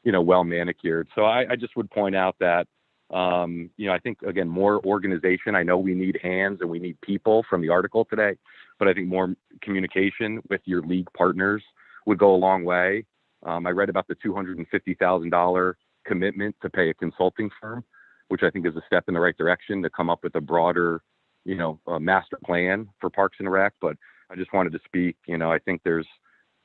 well manicured. So I just would point out that, I think, again, more organization. I know we need hands and we need people from the article today, but I think more communication with your league partners would go a long way. I read about the $250,000 commitment to pay a consulting firm, which I think is a step in the right direction to come up with a broader, master plan for Parks and Rec. But I just wanted to speak, I think there's,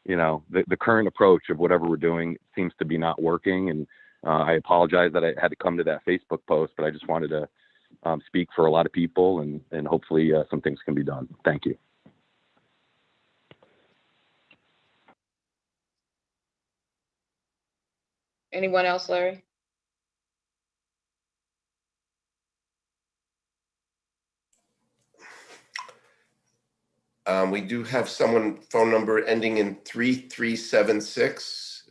the current approach of whatever we're doing seems to be not working. And I apologize that I had to come to that Facebook post, but I just wanted to speak for a lot of people, and hopefully some things can be done. Thank you. Anyone else, Larry? We do have someone, phone number ending in 3376.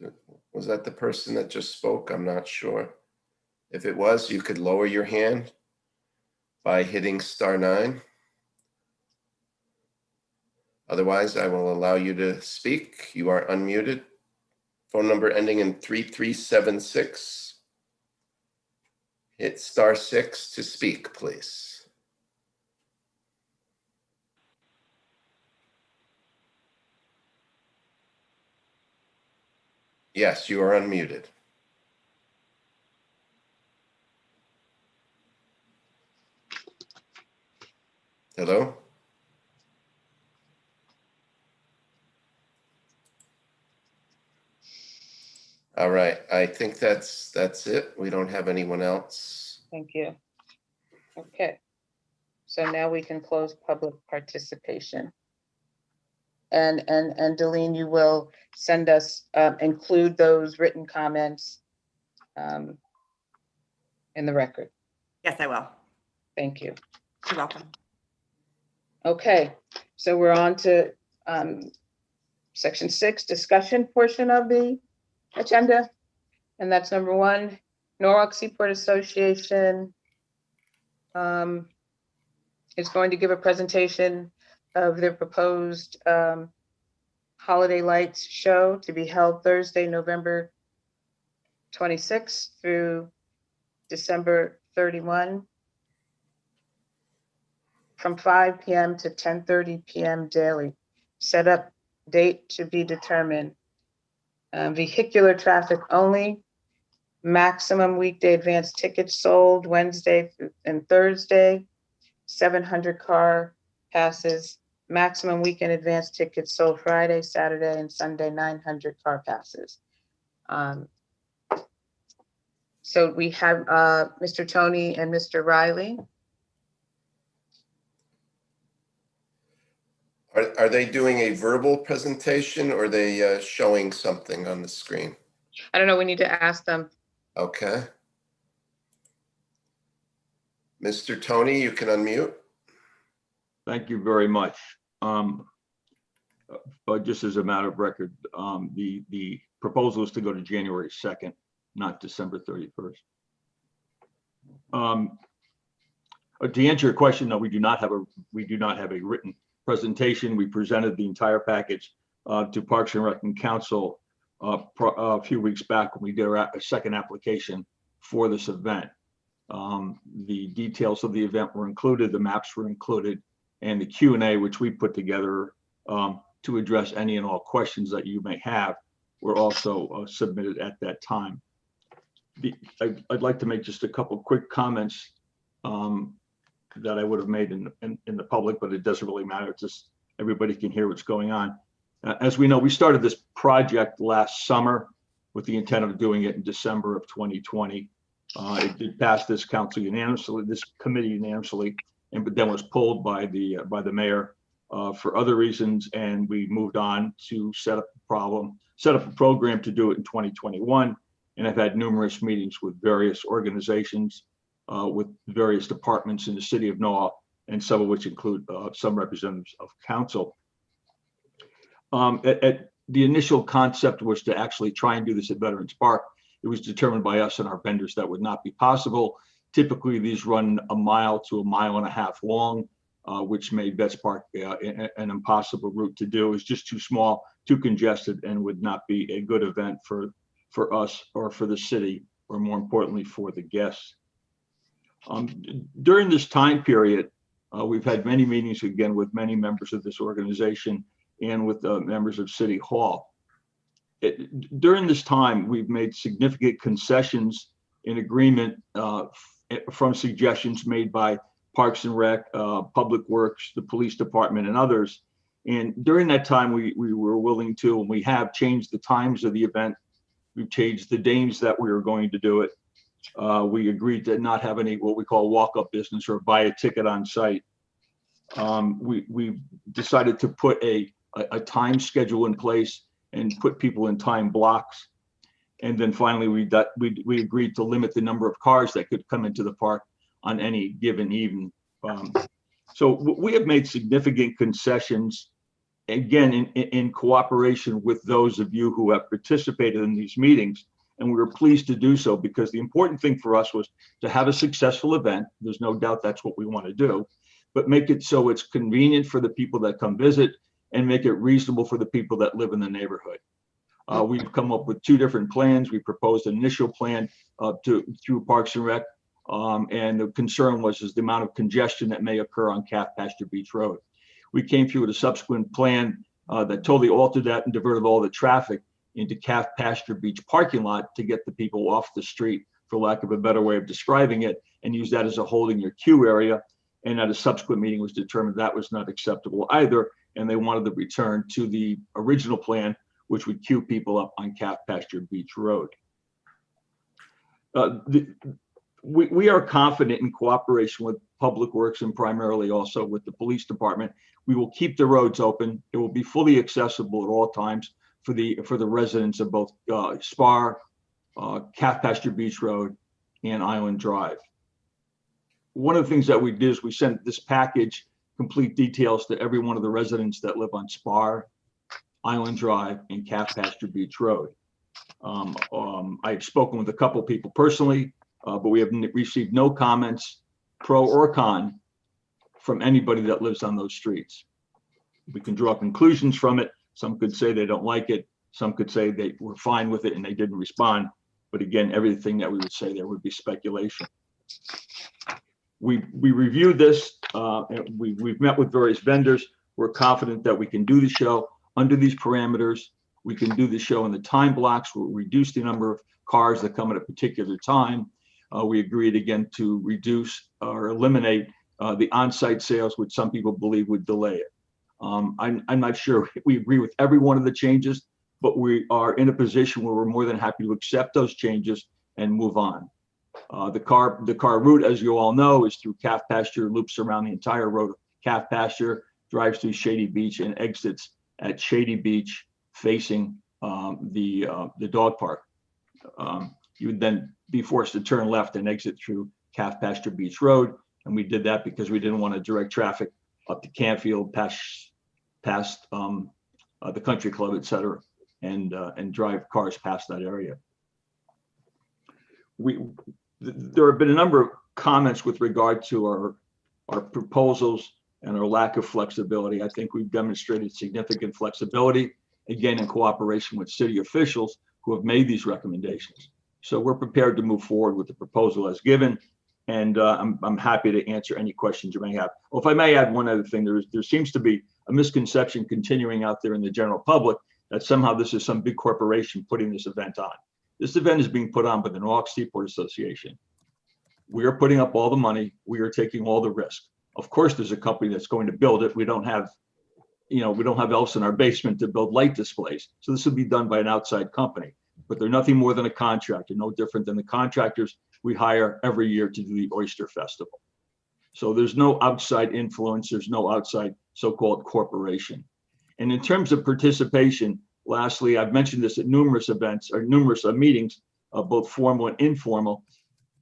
Was that the person that just spoke? I'm not sure. If it was, you could lower your hand by hitting *9. Otherwise, I will allow you to speak. You are unmuted. Phone number ending in 3376. Hit *6 to speak, please. Yes, you are unmuted. Hello? All right, I think that's it. We don't have anyone else. Thank you. Okay. So now we can close public participation. And Delene, you will send us, include those written comments in the record. Yes, I will. Thank you. You're welcome. Okay, so we're on to section 6, discussion portion of the agenda. And that's number 1, Norwalk Seaport Association is going to give a presentation of their proposed Holiday Lights show to be held Thursday, November 26th through December 31 from 5 p.m. to 10:30 p.m. daily. Setup date to be determined. Vehicular traffic only. Maximum weekday advance tickets sold Wednesday and Thursday. 700 car passes. Maximum weekend advance tickets sold Friday, Saturday, and Sunday, 900 car passes. So we have Mr. Tony and Mr. Riley. Are they doing a verbal presentation, or are they showing something on the screen? I don't know, we need to ask them. Okay. Mr. Tony, you can unmute. Thank you very much. But just as a matter of record, the proposal is to go to January 2nd, not December 31st. To answer your question, no, we do not have a written presentation. We presented the entire package to Parks and Rec and Council a few weeks back when we did our second application for this event. The details of the event were included, the maps were included, and the Q&A, which we put together to address any and all questions that you may have, were also submitted at that time. I'd like to make just a couple quick comments that I would have made in the public, but it doesn't really matter. It's just everybody can hear what's going on. As we know, we started this project last summer with the intent of doing it in December of 2020. It did pass this council unanimously, this committee unanimously, but then was pulled by the mayor for other reasons, and we moved on to set up a program to do it in 2021. And I've had numerous meetings with various organizations with various departments in the city of Norwalk, and some of which include some representatives of council. The initial concept was to actually try and do this at Veterans Park. It was determined by us and our vendors that would not be possible. Typically, these run a mile to a mile and a half long, which made Vets Park an impossible route to do. It was just too small, too congested, and would not be a good event for us or for the city, or more importantly, for the guests. During this time period, we've had many meetings again with many members of this organization and with members of City Hall. During this time, we've made significant concessions in agreement from suggestions made by Parks and Rec, Public Works, the Police Department, and others. And during that time, we were willing to, and we have changed the times of the event. We've changed the days that we were going to do it. We agreed to not have any what we call walk-up business or buy a ticket on site. We decided to put a time schedule in place and put people in time blocks. And then finally, we agreed to limit the number of cars that could come into the park on any given evening. So we have made significant concessions, again, in cooperation with those of you who have participated in these meetings. And we were pleased to do so because the important thing for us was to have a successful event. There's no doubt that's what we want to do, but make it so it's convenient for the people that come visit and make it reasonable for the people that live in the neighborhood. We've come up with two different plans. We proposed an initial plan through Parks and Rec, and the concern was the amount of congestion that may occur on Calf Pasture Beach Road. We came through with a subsequent plan that totally altered that and diverted all the traffic into Calf Pasture Beach parking lot to get the people off the street, for lack of a better way of describing it, and use that as a holding or queue area. And at a subsequent meeting was determined that was not acceptable either, and they wanted to return to the original plan, which would queue people up on Calf Pasture Beach Road. We are confident in cooperation with Public Works and primarily also with the Police Department. We will keep the roads open. It will be fully accessible at all times for the residents of both Spar, Calf Pasture Beach Road, and Island Drive. One of the things that we did is we sent this package, complete details, to every one of the residents that live on Spar, Island Drive, and Calf Pasture Beach Road. I've spoken with a couple people personally, but we have received no comments, pro or con, from anybody that lives on those streets. We can draw conclusions from it. Some could say they don't like it. Some could say they were fine with it and they didn't respond. But again, everything that we would say there would be speculation. We reviewed this. And we've met with various vendors. We're confident that we can do the show under these parameters. We can do the show in the time blocks. We'll reduce the number of cars that come at a particular time. We agreed again to reduce or eliminate the on-site sales, which some people believe would delay it. I'm not sure we agree with every one of the changes, but we are in a position where we're more than happy to accept those changes and move on. The car route, as you all know, is through Calf Pasture, loops around the entire road of Calf Pasture, drives through Shady Beach, and exits at Shady Beach facing the dog park. You would then be forced to turn left and exit through Calf Pasture Beach Road. And we did that because we didn't want to direct traffic up to Canfield, past the country club, et cetera, and drive cars past that area. There have been a number of comments with regard to our proposals and our lack of flexibility. I think we've demonstrated significant flexibility, again, in cooperation with city officials who have made these recommendations. So we're prepared to move forward with the proposal as given, and I'm happy to answer any questions you may have. Well, if I may add one other thing, there seems to be a misconception continuing out there in the general public that somehow this is some big corporation putting this event on. This event is being put on by the Norwalk Seaport Association. We are putting up all the money. We are taking all the risk. Of course, there's a company that's going to build it. We don't have elves in our basement to build light displays. So this will be done by an outside company, but they're nothing more than a contractor, no different than the contractors we hire every year to do the Oyster Festival. So there's no outside influence. There's no outside so-called corporation. And in terms of participation, lastly, I've mentioned this at numerous events or numerous meetings, both formal and informal.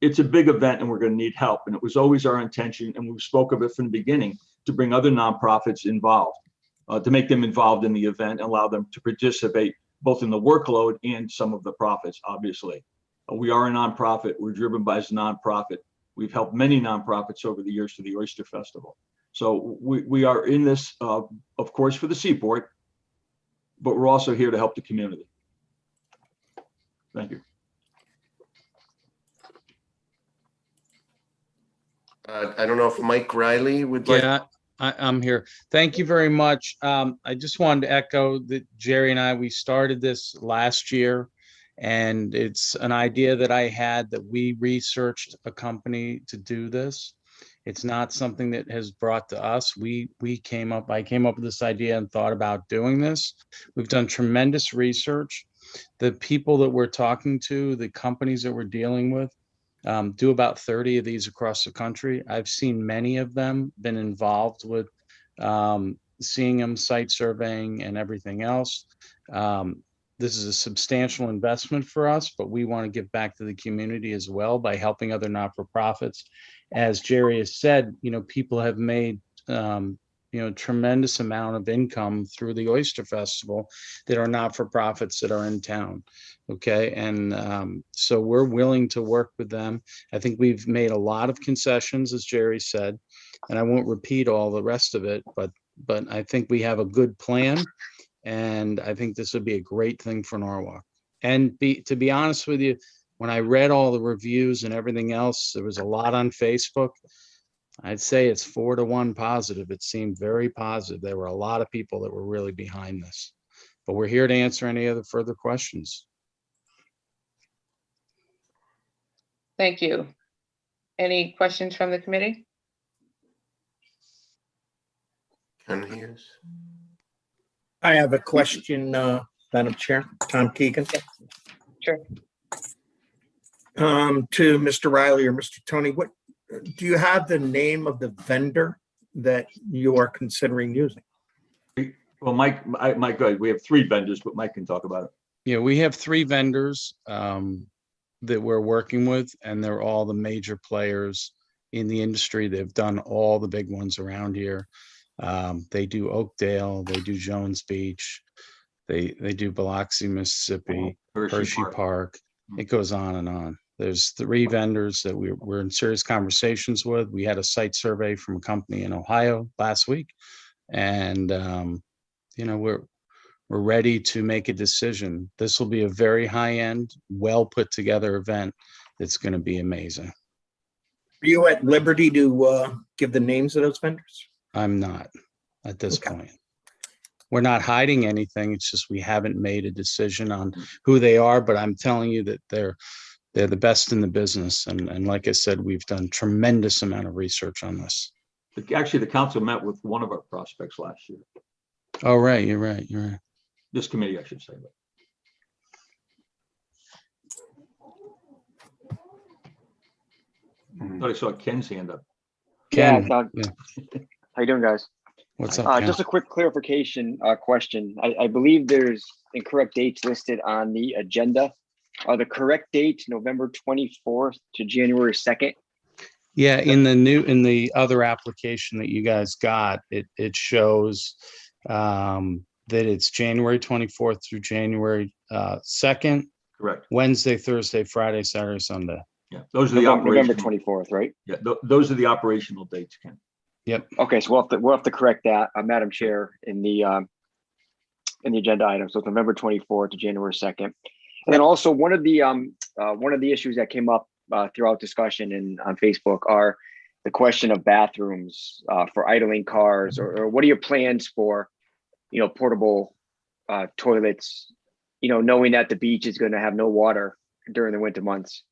it's a big event and we're going to need help. And it was always our intention, and we spoke of it from the beginning, to bring other nonprofits involved, to make them involved in the event, and allow them to participate both in the workload and some of the profits, obviously. We are a nonprofit. We're driven by a nonprofit. We've helped many nonprofits over the years to the Oyster Festival. So we are in this, of course, for the Seaport, but we're also here to help the community. Thank you. I don't know if Mike Riley would like. Yeah, I'm here. Thank you very much. I just wanted to echo that Jerry and I, we started this last year, and it's an idea that I had that we researched a company to do this. It's not something that has brought to us. I came up with this idea and thought about doing this. We've done tremendous research. The people that we're talking to, the companies that we're dealing with, do about 30 of these across the country. I've seen many of them, been involved with seeing them, site surveying and everything else. This is a substantial investment for us, but we want to give back to the community as well by helping other not-for-profits. As Jerry has said, people have made tremendous amount of income through the Oyster Festival that are not-for-profits that are in town. Okay. And so we're willing to work with them. I think we've made a lot of concessions, as Jerry said, and I won't repeat all the rest of it, but I think we have a good plan, and I think this would be a great thing for Norwalk. And to be honest with you, when I read all the reviews and everything else, there was a lot on Facebook. I'd say it's 4-1 positive. It seemed very positive. There were a lot of people that were really behind this, but we're here to answer any other further questions. Thank you. Any questions from the committee? Ken Hughes. I have a question, Madam Chair, Tom Keegan. Sure. To Mr. Riley or Mr. Tony, what do you have the name of the vendor that you are considering using? Well, Mike, go ahead. We have 3 vendors, but Mike can talk about it. Yeah, we have 3 vendors that we're working with, and they're all the major players in the industry. They've done all the big ones around here. They do Oakdale, they do Jones Beach, they do Biloxi, Mississippi, Hershey Park. It goes on and on. There's 3 vendors that we're in serious conversations with. We had a site survey from a company in Ohio last week, and we're ready to make a decision. This will be a very high-end, well put together event that's going to be amazing. Are you at liberty to give the names of those vendors? I'm not at this point. We're not hiding anything. It's just we haven't made a decision on who they are, but I'm telling you that they're the best in the business. And like I said, we've done tremendous amount of research on this. Actually, the council met with one of our prospects last year. Oh, right. You're right. This committee, I should say. I thought I saw Ken's hand up. Ken, How you doing, guys? What's up, Ken? Just a quick clarification question. I believe there's incorrect dates listed on the agenda. Are the correct dates November 24th to January 2nd? Yeah, in the other application that you guys got, it shows that it's January 24th through January 2nd. Correct. Wednesday, Thursday, Friday, Saturday, Sunday. Yeah, those are the November operational. 24th, right? Yeah, those are the operational dates, Ken. Yep. Okay, so we'll have to correct that, Madam Chair, in the agenda item. So it's November 24th to January 2nd. And then also one of the issues that came up throughout discussion and on Facebook are the question of bathrooms for idling cars, or what are your plans for, portable toilets, knowing that the beach is going to have no water during the winter months.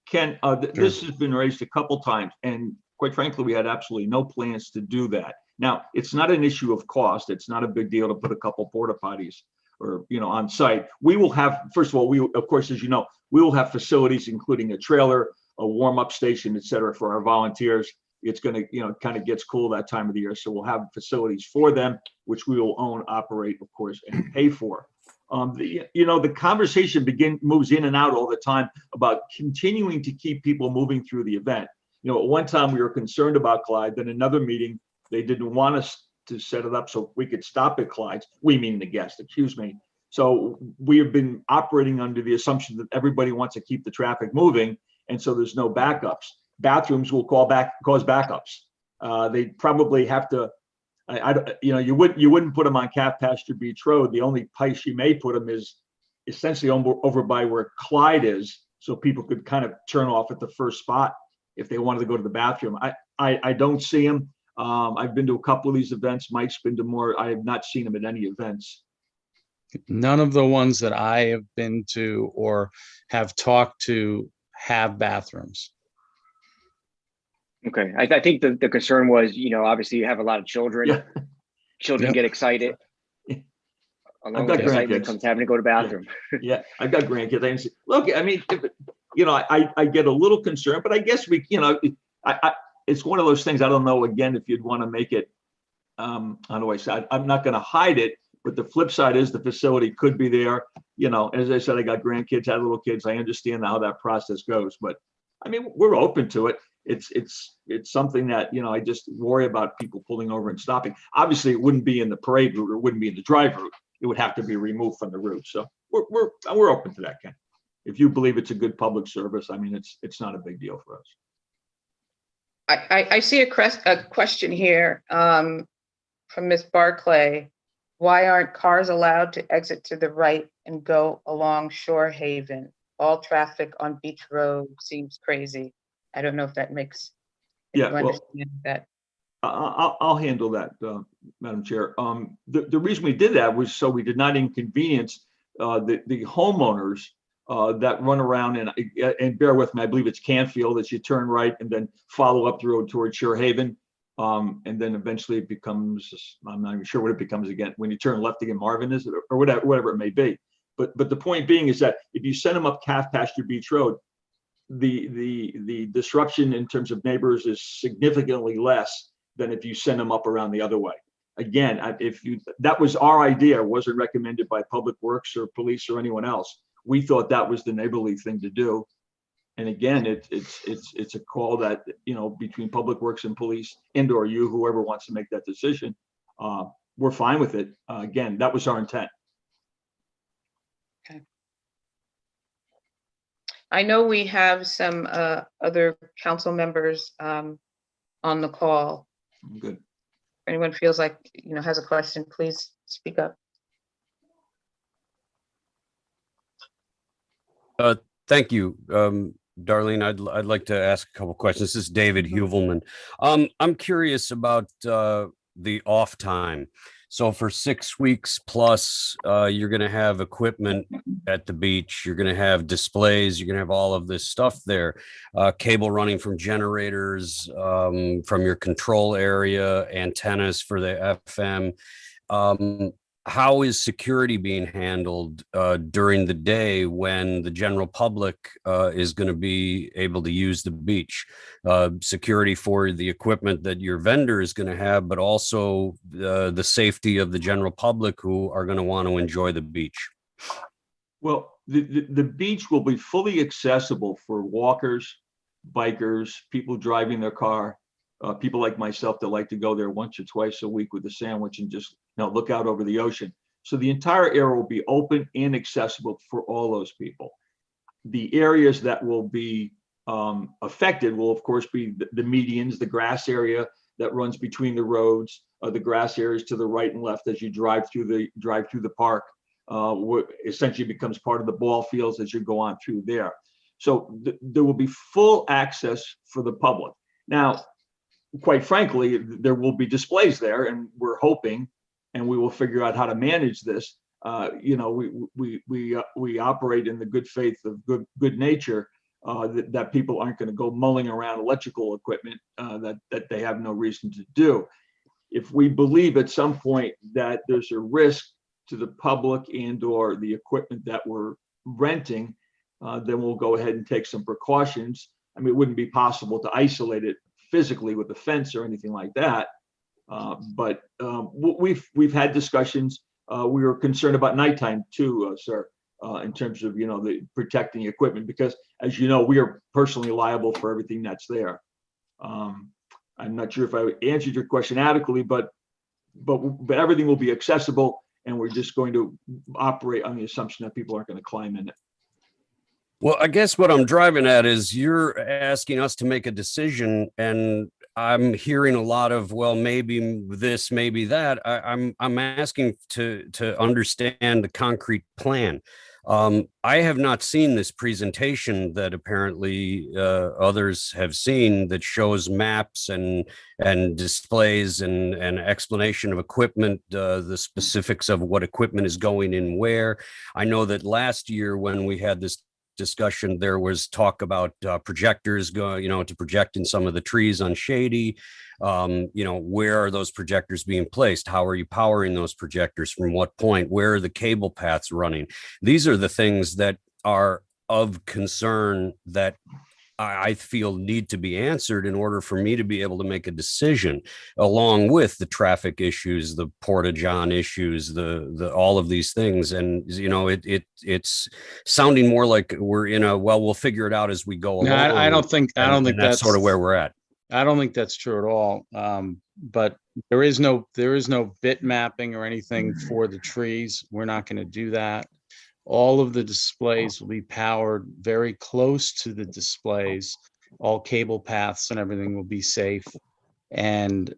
Ken, this has been raised a couple times, and quite frankly, we had absolutely no plans to do that. Now, it's not an issue of cost. It's not a big deal to put a couple porta potties or, on site. We will have, first of all, of course, as you know, we will have facilities, including a trailer, a warm-up station, et cetera, for our volunteers. It's going to, kind of gets cool that time of the year. So we'll have facilities for them, which we will own, operate, of course, and pay for. The conversation moves in and out all the time about continuing to keep people moving through the event. At one time we were concerned about Clyde, then another meeting, they didn't want us to set it up so we could stop at Clyde's. We meaning the guest, excuse me. So we have been operating under the assumption that everybody wants to keep the traffic moving, and so there's no backups. Bathrooms will cause backups. They probably have to. You wouldn't put them on Calf Pasture Beach Road. The only place you may put them is essentially over by where Clyde is, so people could kind of turn off at the first spot if they wanted to go to the bathroom. I don't see them. I've been to a couple of these events. Mike's been to more. I have not seen them at any events. None of the ones that I have been to or have talked to have bathrooms. Okay, I think the concern was, obviously you have a lot of children. Yeah. Children get excited. I've got grandkids. Comes having to go to the bathroom. Yeah, I've got grandkids. Look, I mean, I get a little concerned, but I guess it's one of those things. I don't know, again, if you'd want to make it, how do I say, I'm not going to hide it, but the flip side is the facility could be there. As I said, I got grandkids, had little kids. I understand how that process goes, but I mean, we're open to it. It's something that, I just worry about people pulling over and stopping. Obviously, it wouldn't be in the parade route or wouldn't be in the drive route. It would have to be removed from the route. So we're open to that, Ken. If you believe it's a good public service, I mean, it's not a big deal for us. I see a question here from Ms. Barclay. Why aren't cars allowed to exit to the right and go along Shore Haven? All traffic on Beach Road seems crazy. I don't know if that makes you understand that. I'll handle that, Madam Chair. The reason we did that was so we did not inconvenience the homeowners that run around and bear with me, I believe it's Canfield, as you turn right and then follow up the road towards Shore Haven. And then eventually it becomes, I'm not even sure what it becomes again, when you turn left again, Marvin is it, or whatever it may be. But the point being is that if you send them up Calf Pasture Beach Road, the disruption in terms of neighbors is significantly less than if you send them up around the other way. Again, that was our idea, wasn't recommended by Public Works or police or anyone else. We thought that was the neighborly thing to do. And again, it's a call that, between Public Works and police and/or you, whoever wants to make that decision, we're fine with it. Again, that was our intent. Okay. I know we have some other council members on the call. Good. If anyone feels like, has a question, please speak up. Thank you. Darlene, I'd like to ask a couple questions. This is David Huvelman. I'm curious about the off time. So for 6 weeks plus, you're going to have equipment at the beach. You're going to have displays. You're going to have all of this stuff there. Cable running from generators, from your control area, antennas for the FM. How is security being handled during the day when the general public is going to be able to use the beach? Security for the equipment that your vendor is going to have, but also the safety of the general public who are going to want to enjoy the beach. Well, the beach will be fully accessible for walkers, bikers, people driving their car, people like myself that like to go there once or twice a week with a sandwich and just look out over the ocean. So the entire area will be open and accessible for all those people. The areas that will be affected will, of course, be the medians, the grass area that runs between the roads, the grass areas to the right and left as you drive through the park, essentially becomes part of the ball fields as you go on through there. So there will be full access for the public. Now, quite frankly, there will be displays there, and we're hoping, and we will figure out how to manage this. We operate in the good faith of good nature, that people aren't going to go mulling around electrical equipment that they have no reason to do. If we believe at some point that there's a risk to the public and/or the equipment that we're renting, then we'll go ahead and take some precautions. I mean, it wouldn't be possible to isolate it physically with a fence or anything like that. But we've had discussions. we were concerned about nighttime too, sir, in terms of, the protecting equipment, because as you know, we are personally liable for everything that's there. I'm not sure if I answered your question adequately, but everything will be accessible, and we're just going to operate on the assumption that people aren't going to climb in it. Well, I guess what I'm driving at is you're asking us to make a decision, and I'm hearing a lot of, well, maybe this, maybe that. I'm asking to understand the concrete plan. I have not seen this presentation that apparently others have seen that shows maps and displays and explanation of equipment, the specifics of what equipment is going in where. I know that last year when we had this discussion, there was talk about projectors going, to project in some of the trees on Shady. Where are those projectors being placed? How are you powering those projectors? From what point? Where are the cable paths running? These are the things that are of concern that I feel need to be answered in order for me to be able to make a decision, along with the traffic issues, the Porta-John issues, the all of these things. And it's sounding more like we're in a, well, we'll figure it out as we go along. No, I don't think that's sort of where we're at. I don't think that's true at all. But there is no bit mapping or anything for the trees. We're not going to do that. All of the displays will be powered very close to the displays. All cable paths and everything will be safe, and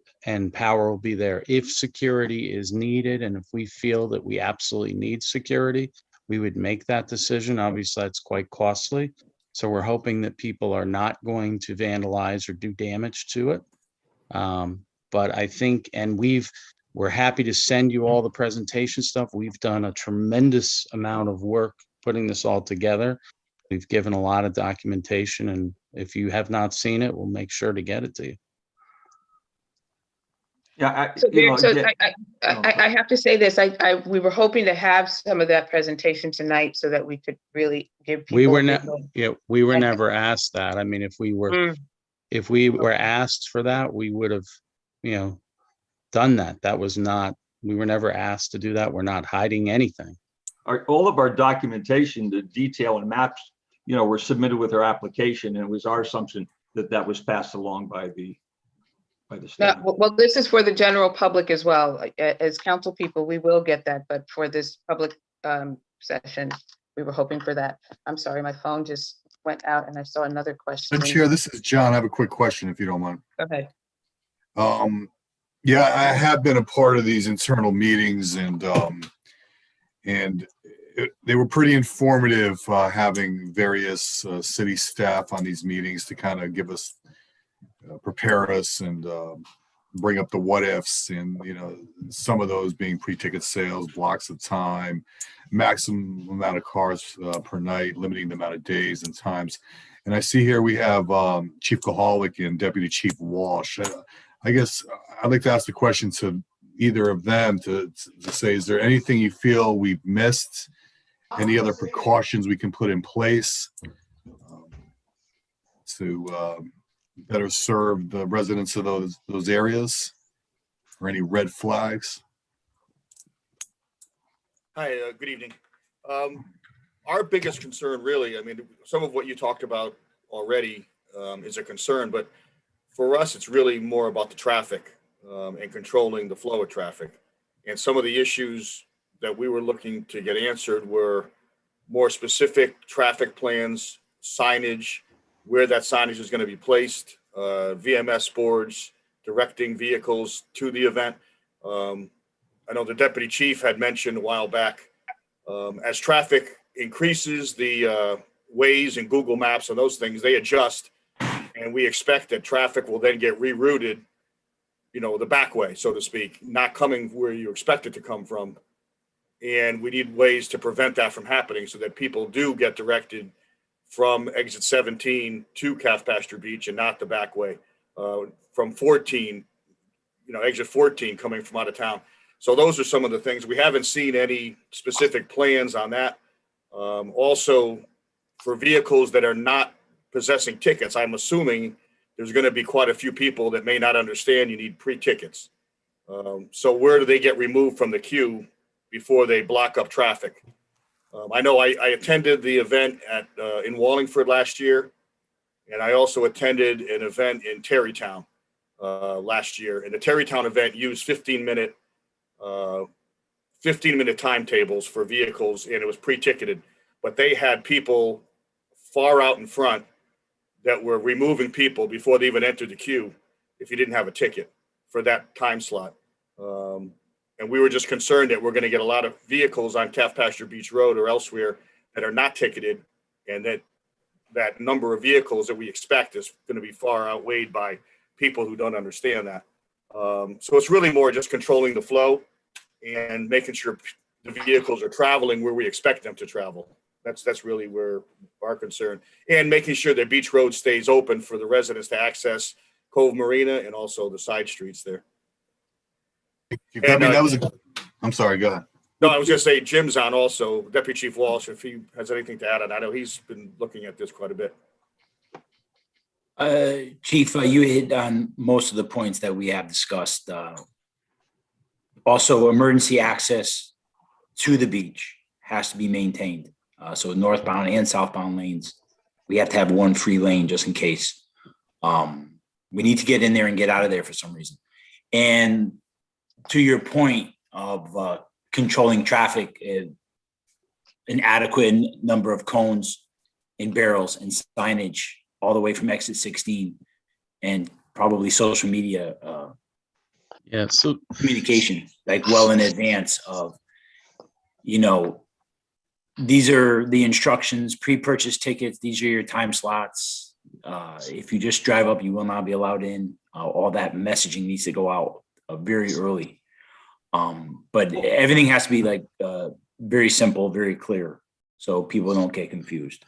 power will be there. If security is needed, and if we feel that we absolutely need security, we would make that decision. Obviously, that's quite costly. So we're hoping that people are not going to vandalize or do damage to it. But I think, and we're happy to send you all the presentation stuff. We've done a tremendous amount of work putting this all together. We've given a lot of documentation, and if you have not seen it, we'll make sure to get it to you. Yeah, I have to say this. We were hoping to have some of that presentation tonight so that we could really give people. We were never asked that. I mean, if we were asked for that, we would have, done that. We were never asked to do that. We're not hiding anything. All of our documentation, the detail and maps, were submitted with our application, and it was our assumption that was passed along by the staff. Well, this is for the general public as well. As council people, we will get that, but for this public session, we were hoping for that. I'm sorry, my phone just went out and I saw another question. Madam Chair, this is John. I have a quick question, if you don't mind. Go ahead. Yeah, I have been a part of these internal meetings, and they were pretty informative, having various city staff on these meetings to kind of give us, prepare us, and bring up the what ifs, and some of those being pre-ticket sales, blocks of time, maximum amount of cars per night, limiting the amount of days and times. And I see here we have Chief Kahalik and Deputy Chief Walsh. I guess I'd like to ask the question to either of them to say, is there anything you feel we've missed? Any other precautions we can put in place to better serve the residents of those areas? Or any red flags? Hi, good evening. Our biggest concern really, some of what you talked about already is a concern, but for us, it's really more about the traffic and controlling the flow of traffic. And some of the issues that we were looking to get answered were more specific traffic plans, signage, where that signage is going to be placed, VMS boards, directing vehicles to the event. I know the deputy chief had mentioned a while back, as traffic increases, the Waze and Google Maps and those things, they adjust. And we expect that traffic will then get rerouted, the back way, so to speak, not coming where you expect it to come from. And we need ways to prevent that from happening so that people do get directed from exit 17 to Calf Pasture Beach and not the back way, from 14, exit 14 coming from out of town. So those are some of the things. We haven't seen any specific plans on that. Also, for vehicles that are not possessing tickets, I'm assuming there's going to be quite a few people that may not understand you need pre-tickets. So where do they get removed from the queue before they block up traffic. I know I attended the event in Wallingford last year, and I also attended an event in Terrytown last year. And the Terrytown event used 15-minute timetables for vehicles, and it was pre-ticketed. But they had people far out in front that were removing people before they even entered the queue if you didn't have a ticket for that time slot. And we were just concerned that we're going to get a lot of vehicles on Calf Pasture Beach Road or elsewhere that are not ticketed, and that number of vehicles that we expect is going to be far outweighed by people who don't understand that. So it's really more just controlling the flow and making sure the vehicles are traveling where we expect them to travel. That's really where our concern, and making sure that Beach Road stays open for the residents to access Cove Marina and also the side streets there. I'm sorry, go ahead. No, I was gonna say Jim's on also, Deputy Chief Walsh, if he has anything to add on. I know he's been looking at this quite a bit. Chief, you hit on most of the points that we have discussed. Also, emergency access to the beach has to be maintained. So northbound and southbound lanes, we have to have one free lane just in case. We need to get in there and get out of there for some reason. And to your point of controlling traffic, an adequate number of cones and barrels and signage all the way from exit 16, and probably social media So communication, like well in advance of, these are the instructions, pre-purchase tickets, these are your time slots. If you just drive up, you will not be allowed in. All that messaging needs to go out very early. But everything has to be very simple, very clear, so people don't get confused.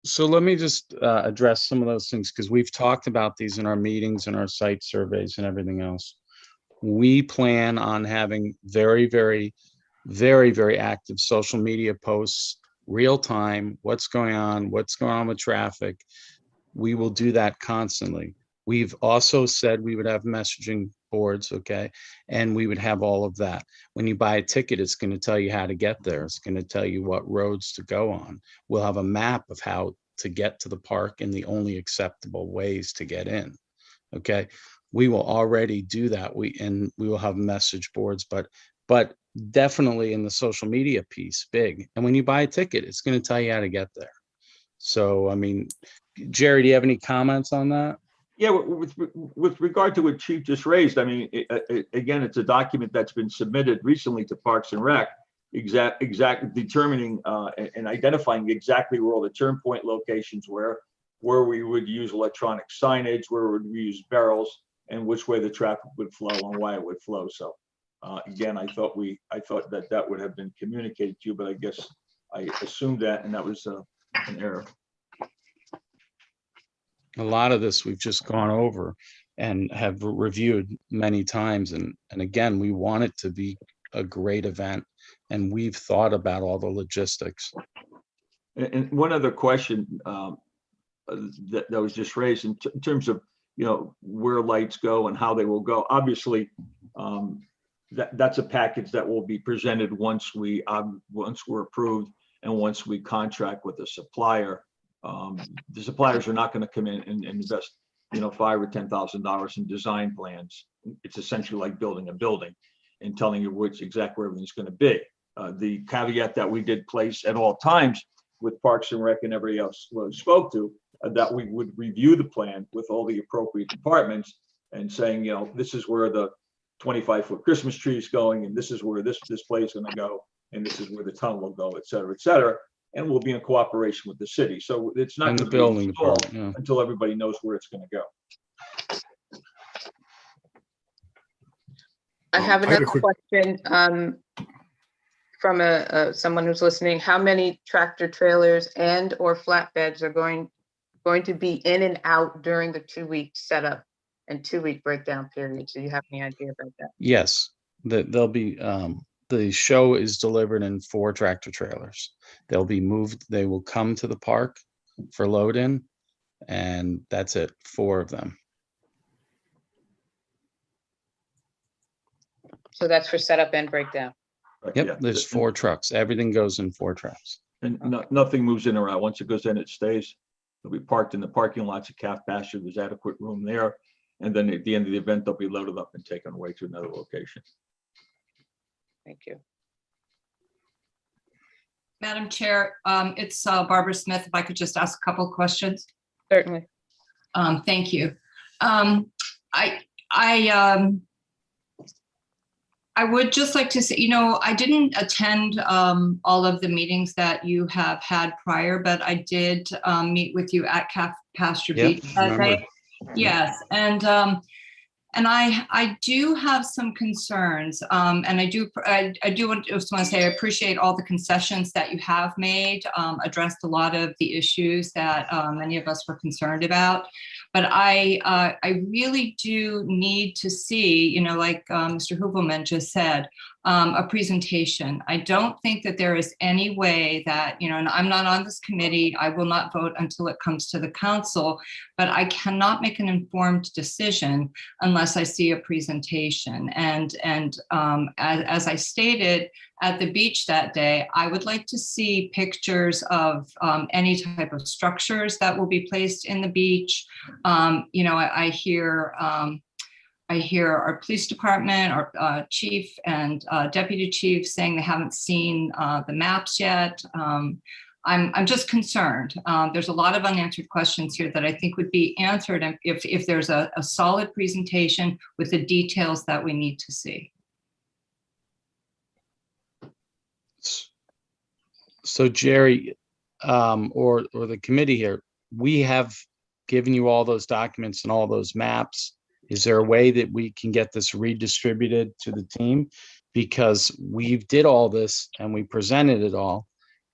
So let me just address some of those things, because we've talked about these in our meetings and our site surveys and everything else. We plan on having very, very, very, very active social media posts, real time, what's going on with traffic. We will do that constantly. We've also said we would have messaging boards, okay? And we would have all of that. When you buy a ticket, it's going to tell you how to get there. It's going to tell you what roads to go on. We'll have a map of how to get to the park and the only acceptable ways to get in, okay? We will already do that. We will have message boards, but definitely in the social media piece, big. And when you buy a ticket, it's going to tell you how to get there. So, I mean, Jerry, do you have any comments on that? Yeah, with regard to what Chief just raised, I mean, again, it's a document that's been submitted recently to Parks and Rec, exactly determining and identifying exactly where all the turn point locations were, where we would use electronic signage, where we would use barrels, and which way the traffic would flow and why it would flow. So, again, I thought that would have been communicated to you, but I guess I assumed that, and that was an error. A lot of this we've just gone over and have reviewed many times. And again, we want it to be a great event, and we've thought about all the logistics. And one other question that was just raised in terms of, where lights go and how they will go. Obviously, that's a package that will be presented once we're approved and once we contract with the supplier. The suppliers are not going to come in and invest, $5,000 or $10,000 in design plans. It's essentially like building a building and telling you exactly where everything's going to be. The caveat that we did place at all times with Parks and Rec and everybody else spoke to, that we would review the plan with all the appropriate departments and saying, this is where the 25-foot Christmas tree is going, and this is where this display is going to go, and this is where the tunnel will go, et cetera, et cetera. And we'll be in cooperation with the city. So it's not And the going to building be installed department, yeah. until everybody knows where it's going to go. I have another question from someone who's listening. How many tractor trailers and or flatbeds are going to be in and out during the 2-week setup and 2-week breakdown period? Do you have any idea about that? Yes, there'll be, the show is delivered in 4 tractor trailers. They'll be moved. They will come to the park for load in, and that's it, 4 of them. So that's for setup and breakdown. Yeah, Yep, there's 4 trucks. Everything goes in 4 trucks. And nothing moves in or out. Once it goes in, it stays. It'll be parked in the parking lots of calf pasture. There's adequate room there. And then at the end of the event, they'll be loaded up and taken away to another location. Thank you. Madam Chair, it's Barbara Smith. If I could just ask a couple of questions. Certainly. Thank you. I would just like to say, I didn't attend all of the meetings that you have had prior, but I did meet with you at Calf Pasture Yep, Beach that remember. day. Yes, and I do have some concerns, and I do want to say I appreciate all the concessions that you have made, addressed a lot of the issues that many of us were concerned about. But I really do need to see, like Mr. Hubelman just said, a presentation. I don't think that there is any way that, and I'm not on this committee, I will not vote until it comes to the council, but I cannot make an informed decision unless I see a presentation. And as I stated at the beach that day, I would like to see pictures of any type of structures that will be placed in the beach. I hear our police department, our chief and deputy chief saying they haven't seen the maps yet. I'm just concerned. There's a lot of unanswered questions here that I think would be answered if there's a solid presentation with the details that we need to see. So Jerry, or the committee here, we have given you all those documents and all those maps. Is there a way that we can get this redistributed to the team? Because we did all this and we presented it all,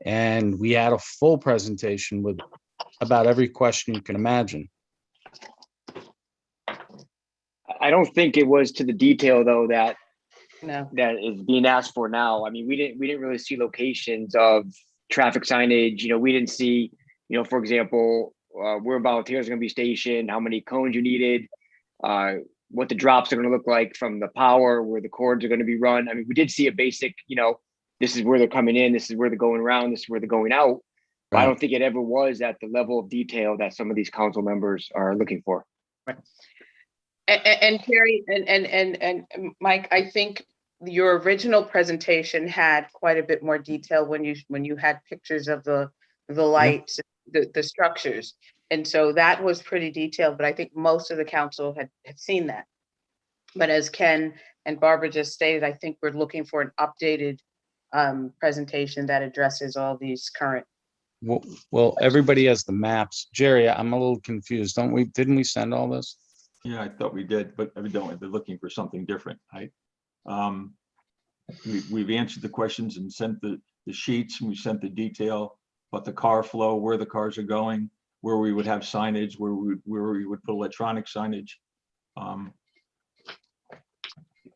and we had a full presentation with about every question you can imagine. I don't think it was to the detail though that No. that is being asked for now. I mean, we didn't really see locations of traffic signage. We didn't see, for example, where volunteers are going to be stationed, how many cones you needed, what the drops are going to look like from the power, where the cords are going to be run. I mean, we did see a basic, this is where they're coming in, this is where they're going around, this is where they're going out. But I don't think it ever was at the level of detail that some of these council members are looking for. Right. And Terry and Mike, I think your original presentation had quite a bit more detail when you had pictures of the lights, the structures. And so that was pretty detailed, but I think most of the council had seen that. But as Ken and Barbara just stated, I think we're looking for an updated presentation that addresses all these current. Well, everybody has the maps. Jerry, I'm a little confused. Didn't we send all this? Yeah, I thought we did, but evidently they're looking for something different, right? We've answered the questions and sent the sheets, and we sent the detail, but the car flow, where the cars are going, where we would have signage, where we would put electronic signage.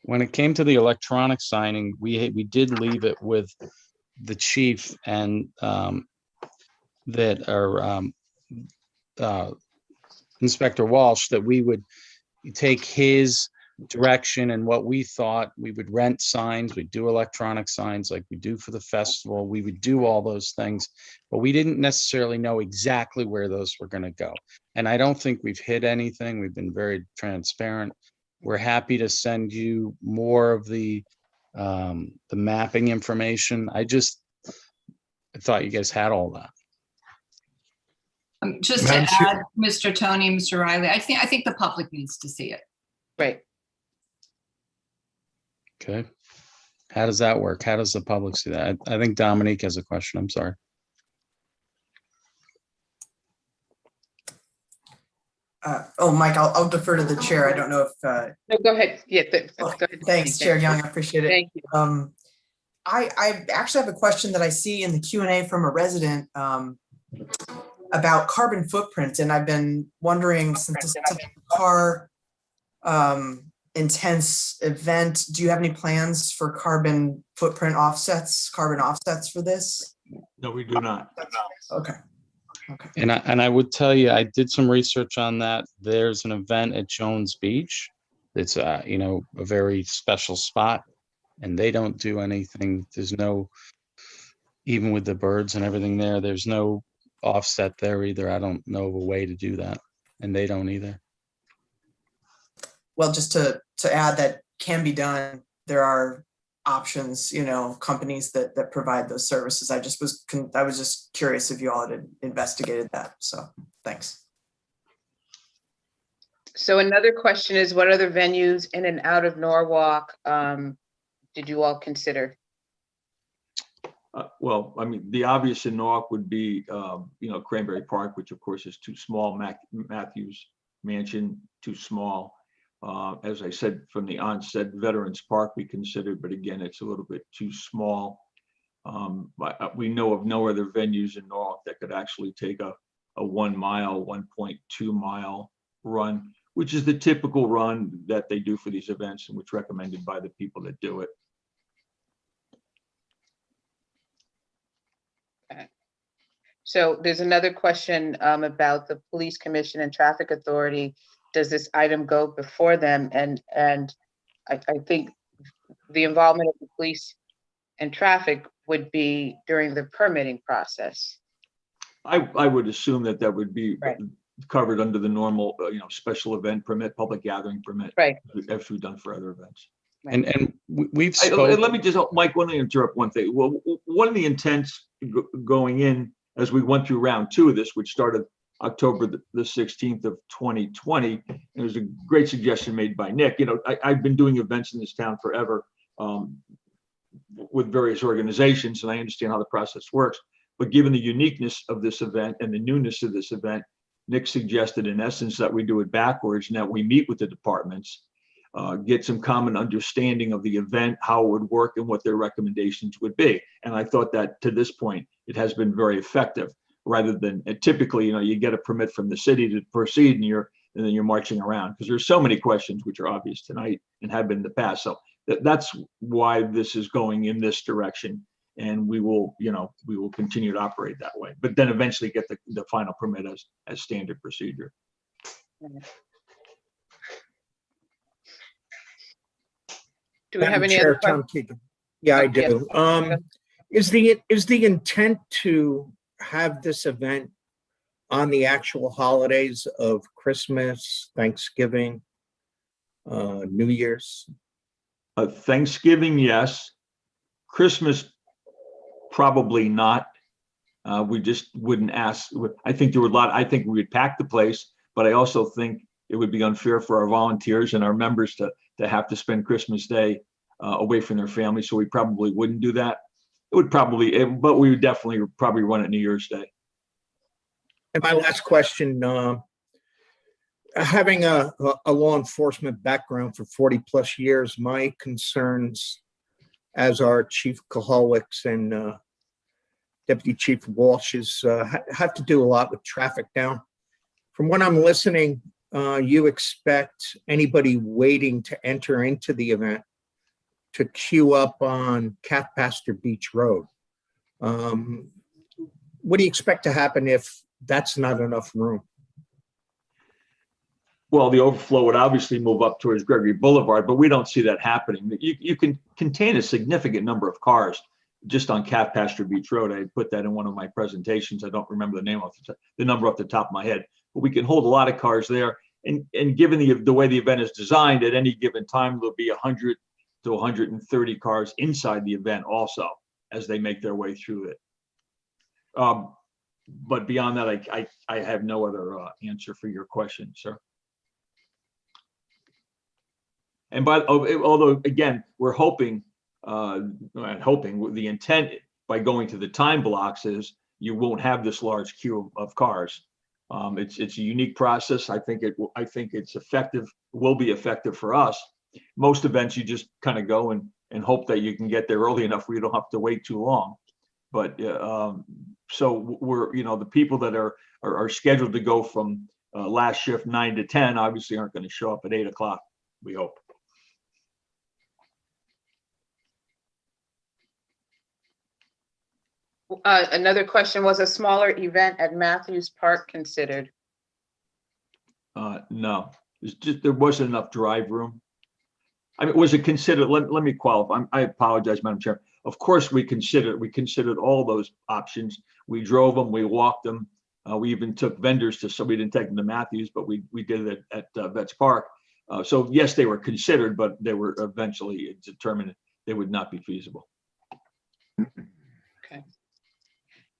When it came to the electronic signing, we did leave it with the chief and that our Inspector Walsh, that we would take his direction and what we thought. We would rent signs, we'd do electronic signs like we do for the festival. We would do all those things, but we didn't necessarily know exactly where those were going to go. And I don't think we've hid anything. We've been very transparent. We're happy to send you more of the mapping information. I thought you guys had all that. Just to add, Mr. Tony, Mr. Riley, I think the public needs to see it. Right. Okay. How does that work? How does the public see that? I think Dominique has a question. I'm sorry. Mike, I'll defer to the chair. I don't know if. No, go ahead. Yeah. Go ahead. Thanks, Chair Young. I appreciate it. Thank you. I actually have a question that I see in the Q&A from a resident about carbon footprint, and I've been wondering, since this is such a car intense event, do you have any plans for carbon offsets for this? No, we do not. Okay. And I would tell you, I did some research on that. There's an event at Jones Beach. It's a very special spot. and they don't do anything. There's no, even with the birds and everything there, there's no offset there either. I don't know of a way to do that, and they don't either. Well, just to add, that can be done. There are options, companies that provide those services. I was just curious if you all had investigated that. So thanks. So another question is, what other venues in and out of Norwalk did you all consider? Well, I mean, the obvious in Norwalk would be, Cranberry Park, which of course is too small. Matthews Mansion, too small. As I said from the onset, Veterans Park we considered, but again, it's a little bit too small. But we know of no other venues in Norwalk that could actually take a 1 mile, 1.2 mile run, which is the typical run that they do for these events and which recommended by the people that do it. So there's another question about the Police Commission and Traffic Authority. Does this item go before them? And I think the involvement of the police and traffic would be during the permitting process. I would assume that would be Right. covered under the normal, special event permit, public gathering permit. Right. As we've done for other events. And we've And spoken. let me just, Mike, let me interrupt one thing. Well, one of the intents going in as we went through round 2 of this, which started October the 16th of 2020, and it was a great suggestion made by Nick. I've been doing events in this town forever with various organizations, and I understand how the process works. But given the uniqueness of this event and the newness of this event, Nick suggested in essence that we do it backwards and that we meet with the departments, get some common understanding of the event, how it would work and what their recommendations would be. And I thought that to this point, it has been very effective rather than typically, you get a permit from the city to proceed and then you're marching around, because there's so many questions which are obvious tonight and have been in the past. So that's why this is going in this direction. And we will continue to operate that way, but then eventually get the final permit as standard procedure. Do we have Madam any Chair, other Tom questions? Keegan. Yeah, I Yes. do. Is the intent to have this event on the actual holidays of Christmas, Thanksgiving, New Year's? Thanksgiving, yes. Christmas, probably not. We just wouldn't ask. I think I think we would pack the place, but I also think it would be unfair for our volunteers and our members to have to spend Christmas Day away from their family. So we probably wouldn't do that. But we would definitely probably run it New Year's Day. And my last question, having a law enforcement background for 40 plus years, my concerns as our Chief Koholics and Deputy Chief Walsh have to do a lot with traffic now. From what I'm listening, you expect anybody waiting to enter into the event to queue up on Kathpasture Beach Road. What do you expect to happen if that's not enough room? Well, the overflow would obviously move up towards Gregory Boulevard, but we don't see that happening. You can contain a significant number of cars just on Kathpasture Beach Road. I put that in one of my presentations. I don't remember the number off the top of my head, but we can hold a lot of cars there. And given the way the event is designed, at any given time, there'll be 100 to 130 cars inside the event also as they make their way through it. But beyond that, I have no other answer for your question, sir. And although again, we're hoping, the intent by going to the time blocks is you won't have this large queue of cars. It's a unique process. I think it's effective, will be effective for us. Most events, you just kind of go and hope that you can get there early enough where you don't have to wait too long. But so we're, the people that are scheduled to go from last shift 9 to 10 obviously aren't going to show up at 8 o'clock, we hope. Another question, was a smaller event at Matthews Park considered? No, there wasn't enough drive room. I mean, was it considered, let me qualify. I apologize, Madam Chair. Of course, we considered all those options. We drove them, we walked them. We even took vendors so we didn't take them to Matthews, but we did it at Vets Park. So yes, they were considered, but they were eventually determined they would not be feasible. Okay.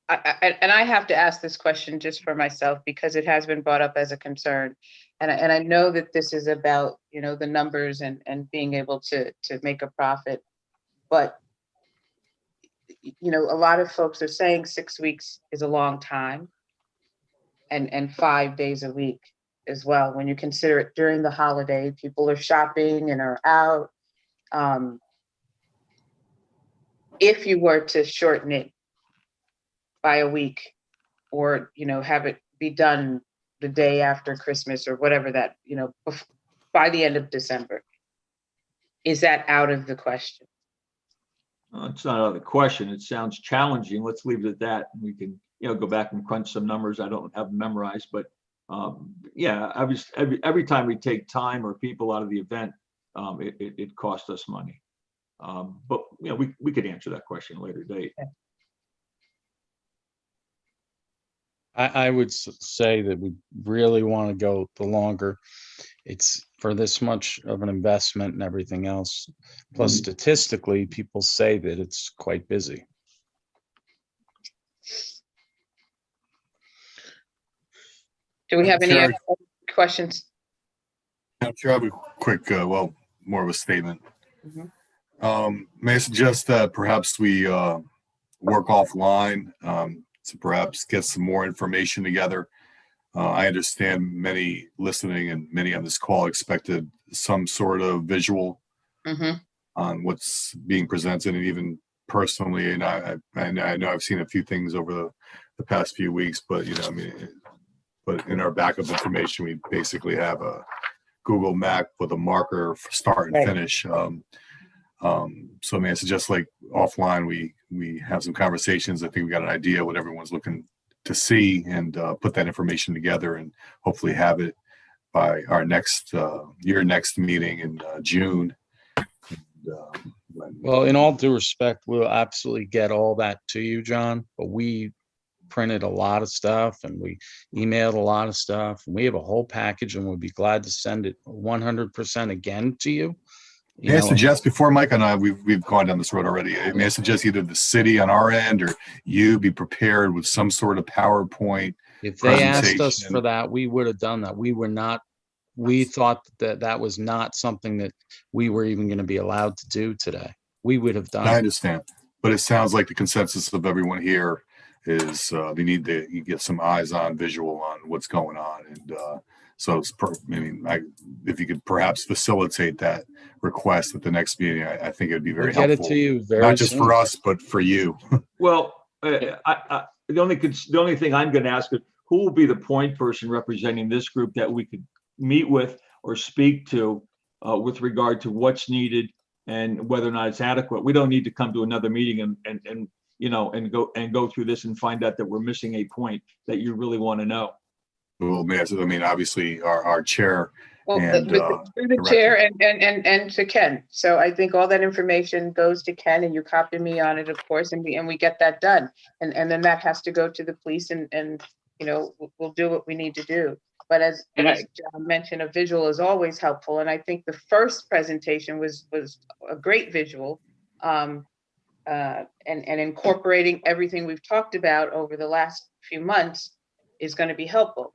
And I have to ask this question just for myself because it has been brought up as a concern. And I know that this is about, you know, the numbers and being able to make a profit. But, you know, a lot of folks are saying 6 weeks is a long time and 5 days a week as well. When you consider it during the holiday, people are shopping and are out. If you were to shorten it by a week or, you know, have it be done the day after Christmas or whatever that, you know, by the end of December, is that out of the question? It's not out of the question. It sounds challenging. Let's leave it at that. We can, you know, go back and crunch some numbers. I don't have them memorized, but yeah, every time we take time or people out of the event, it costs us money. But you know, we could answer that question at a later date. I would say that we really want to go the longer. It's for this much of an investment and everything else. Plus, statistically, people say that it's quite busy. Do we have any Sure. other questions? I'm sure I have a quick, well, more of a statement. Mhm. May I suggest that perhaps we work offline to perhaps get some more information together? I understand many listening and many on this call expected some sort of visual Mhm. on what's being presented, and even personally, and I know I've seen a few things over the past few weeks, but you know, I mean, but in our backup information, we basically have a Google Map with a marker for start and Right. finish. So may I suggest like offline, we have some conversations. I think we got an idea what everyone's looking to see and put that information together and hopefully have it by our next meeting in June. Well, in all due respect, we'll absolutely get all that to you, John, but we printed a lot of stuff and we emailed a lot of stuff. And we have a whole package and we'll be glad to send it 100% again to you. May I suggest before Mike and I, we've gone down this road already. May I suggest either the city on our end or you be prepared with some sort of PowerPoint If they asked us presentation. for that, we would have done that. We thought that was not something that we were even going to be allowed to do today. We would have done I it. understand, but it sounds like the consensus of everyone here is they need to get some eyes on visual on what's going on. And so it's, if you could perhaps facilitate that request at the next meeting, I think it'd be very We'll get helpful. it to you very Not just soon. for us, but for you. Well, the only thing I'm going to ask is who will be the point person representing this group that we could meet with or speak to with regard to what's needed and whether or not it's adequate. We don't need to come to another meeting and you know and go through this and find out that we're missing a point that you really want to know. Well, I mean, obviously our chair Well, and through the chair and to Ken. So I think all that information goes to Ken and you copy me on it, of course, and we get that done. And then that has to go to the police and you know, we'll do what we need to do. But as John mentioned, a visual is always helpful. And I think the first presentation was a great visual. And incorporating everything we've talked about over the last few months is going to be helpful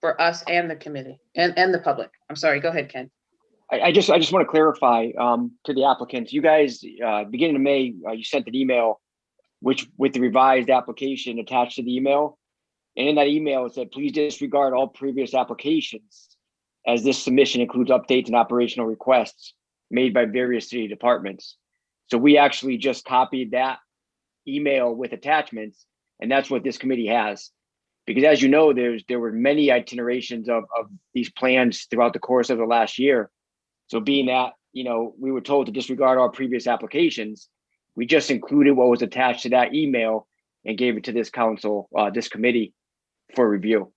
for us and the committee and the public. I'm sorry, go ahead, Ken. I just want to clarify to the applicants, you guys, beginning of May, you sent an email which with the revised application attached to the email. And in that email, it said, please disregard all previous applications as this submission includes updates and operational requests made by various city departments. So we actually just copied that email with attachments, and that's what this committee has. Because as you know, there were many itinerations of these plans throughout the course of the last year. So being that, you know, we were told to disregard our previous applications, we just included what was attached to that email and gave it to this council, this committee for review.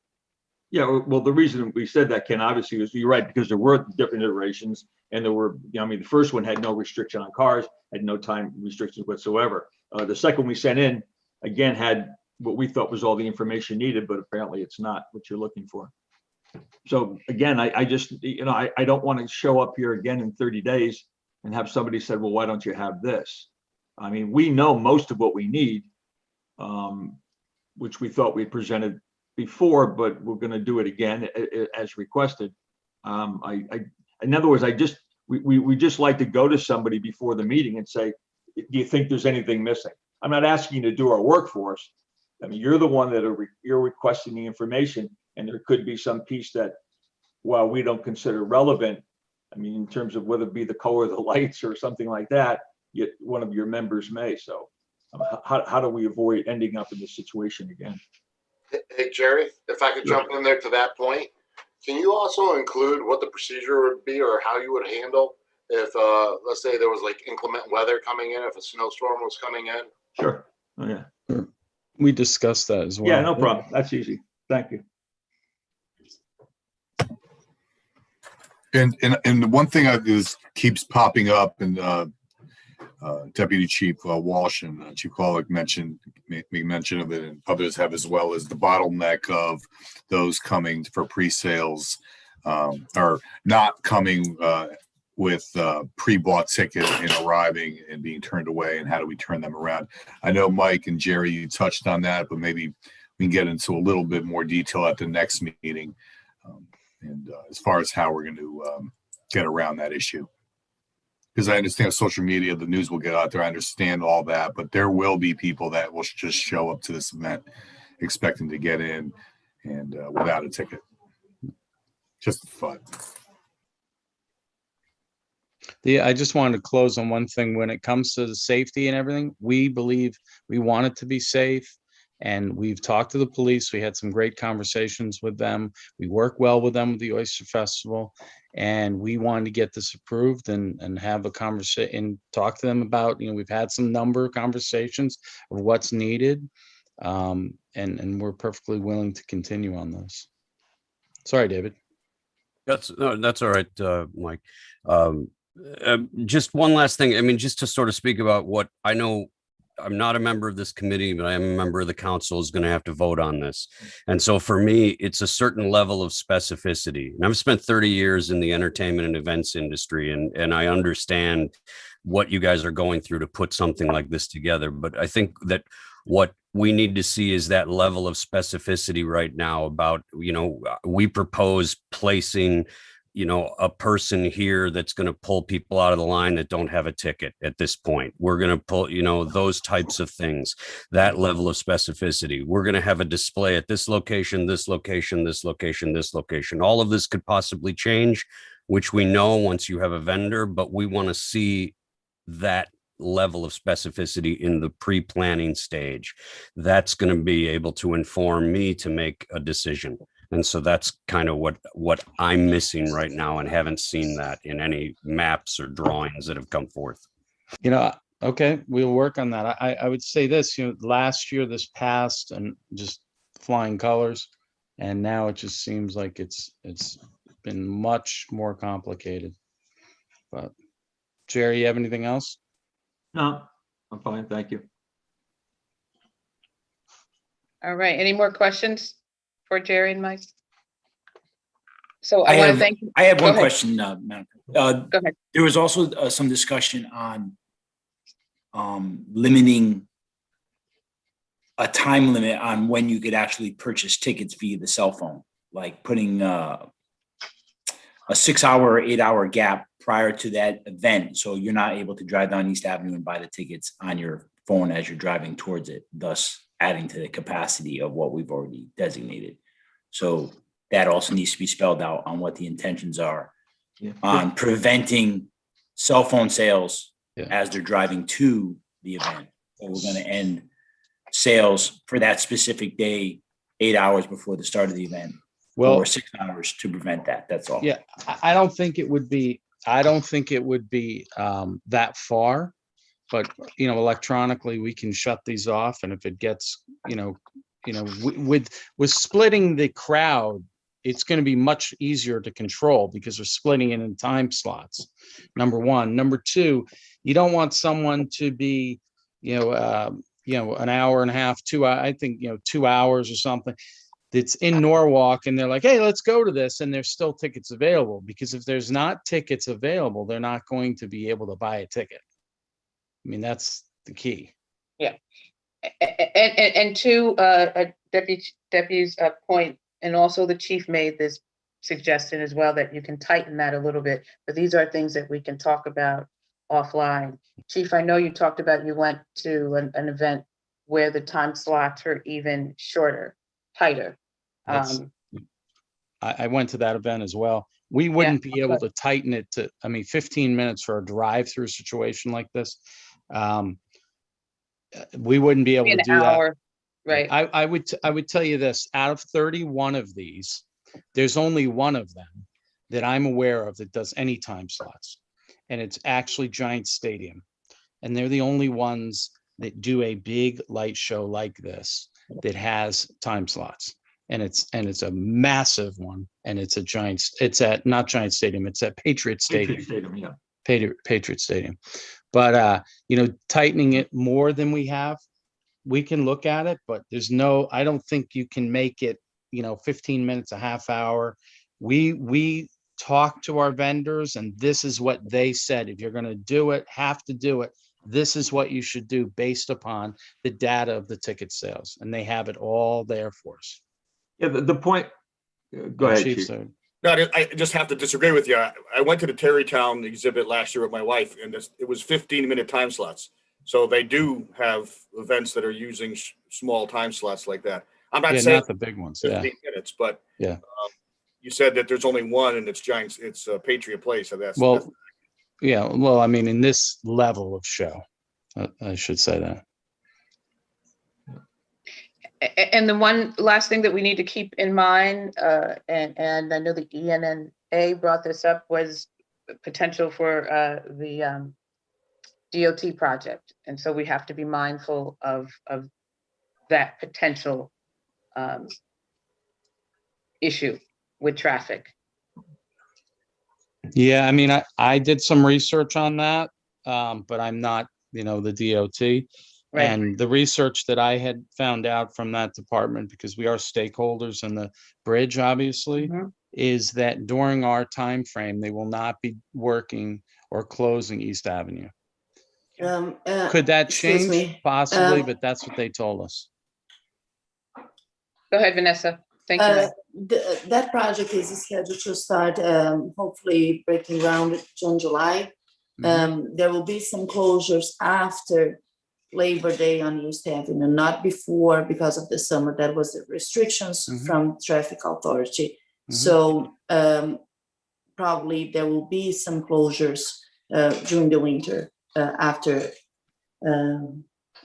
Yeah, well, the reason we said that, Ken, obviously, is you're right, because there were different iterations and there were, I mean, the first one had no restriction on cars, had no time restrictions whatsoever. The second we sent in, again, had what we thought was all the information needed, but apparently it's not what you're looking for. So again, I just, I don't want to show up here again in 30 days and have somebody said, well, why don't you have this? I mean, we know most of what we need, which we thought we presented before, but we're going to do it again as requested. In other words, we just like to go to somebody before the meeting and say, do you think there's anything missing? I'm not asking you to do our work for us. I mean, you're the one you're requesting the information, and there could be some piece that, while we don't consider relevant, I mean, in terms of whether it be the color of the lights or something like that, yet one of your members may. So how do we avoid ending up in this situation again? Hey, Jerry, if I could jump in there to that point, can you also include what the procedure would be or how you would handle if, let's say there was like inclement weather coming in, if a snowstorm was coming in? Sure. Oh, yeah. Sure. We discussed that as well. Yeah, no problem. That's easy. Thank you. And the one thing keeps popping up, and Deputy Chief Walsh and Chief Kohalik make mention of it, and others have as well, as the bottleneck of those coming for pre-sales or not coming with pre-bought ticket and arriving and being turned away, and how do we turn them around? I know Mike and Jerry, you touched on that, but maybe we can get into a little bit more detail at the next meeting. And as far as how we're going to get around that issue. Because I understand social media, the news will get out there. I understand all that, but there will be people that will just show up to this event expecting to get in and without a ticket. Just fun. I just wanted to close on one thing. When it comes to the safety and everything, we believe we want it to be safe. And we've talked to the police. We had some great conversations with them. We work well with them with the Oyster Festival. And we wanted to get this approved and have a conversation and talk to them about, we've had some number of conversations of what's needed. And we're perfectly willing to continue on this. Sorry, David. That's all right, Mike. Just one last thing. I mean, just to sort of speak about what I know. I'm not a member of this committee, but I am a member of the council, is going to have to vote on this. And so for me, it's a certain level of specificity. And I've spent 30 years in the entertainment and events industry, and I understand what you guys are going through to put something like this together. But I think that what we need to see is that level of specificity right now about, we propose placing a person here that's going to pull people out of the line that don't have a ticket at this point. We're going to pull, those types of things, that level of specificity. We're going to have a display at this location, this location, this location, this location. All of this could possibly change, which we know once you have a vendor, but we want to see that level of specificity in the pre-planning stage. That's going to be able to inform me to make a decision. And so that's kind of what I'm missing right now, and haven't seen that in any maps or drawings that have come forth. Okay, we'll work on that. I would say this, last year, this passed and just flying colors. And now it just seems like it's been much more complicated. But Jerry, you have anything else? No, I'm fine. Thank you. All right. Any more questions for Jerry and Mike? So I want to thank you. I have Go one ahead. question, Madam. Go ahead. There was also some discussion on limiting a time limit on when you could actually purchase tickets via the cell phone, like putting a 6-hour or 8-hour gap prior to that event. So you're not able to drive down East Avenue and buy the tickets on your phone as you're driving towards it, thus adding to the capacity of what we've already designated. So that also needs to be spelled out on what the intentions are on preventing cell phone sales as they're driving to the event. So we're going to end sales for that specific day 8 hours before the start of the event, or 6 hours to prevent that. That's all. Yeah, I don't think it would be that far. But, electronically, we can shut these off. And if it gets, with splitting the crowd, it's going to be much easier to control because they're splitting it in time slots. Number one. Number two, you don't want someone to be, an hour and a half, 2 hours, I think, 2 hours or something that's in Norwalk and they're like, hey, let's go to this. And there's still tickets available, because if there's not tickets available, they're not going to be able to buy a ticket. I mean, that's the key. Yeah. And to Deputy's point, and also the chief made this suggestion as well, that you can tighten that a little bit, but these are things that we can talk about offline. Chief, I know you talked about, you went to an event where the time slots are even shorter, tighter. I went to that event as well. We wouldn't be able to tighten it to, 15 minutes for a drive-through situation like this. We wouldn't be able to do that. Right. I would tell you this, out of 31 of these, there's only one of them that I'm aware of that does any time slots. And it's actually Giant Stadium. And they're the only ones that do a big light show like this that has time slots. And it's a massive one. And it's not Giant Stadium, it's at Patriot Stadium. Patriot Stadium. But tightening it more than we have, we can look at it, but I don't think you can make it, 15 minutes, a half hour. We talk to our vendors, and this is what they said. If you're going to do it, have to do it, this is what you should do based upon the data of the ticket sales. And they have it all there for us. Yeah, the point, go ahead, Chief. No, I just have to disagree with you. I went to the Terrytown exhibit last year with my wife, and it was 15-minute time slots. So they do have events that are using small time slots like that. I'm not saying not the big ones. 15 minutes, but yeah. You said that there's only one, and it's Giants. It's Patriot Place. So that's in this level of show, I should say that. And the one last thing that we need to keep in mind, and I know the ENNA brought this up, was potential for the DOT project. And so we have to be mindful of that potential issue with traffic. Yeah, I did some research on that, but I'm not, the DOT. Right. And the research that I had found out from that department, because we are stakeholders in the bridge, obviously, is that during our time frame, they will not be working or closing East Avenue. Could that change? Possibly, but that's what they told us. Go ahead, Vanessa. Thank you. That project is scheduled to start, hopefully breaking ground June, July. There will be some closures after Labor Day on East Avenue, not before, because of the summer. That was the restrictions from traffic authority. So probably there will be some closures during the winter after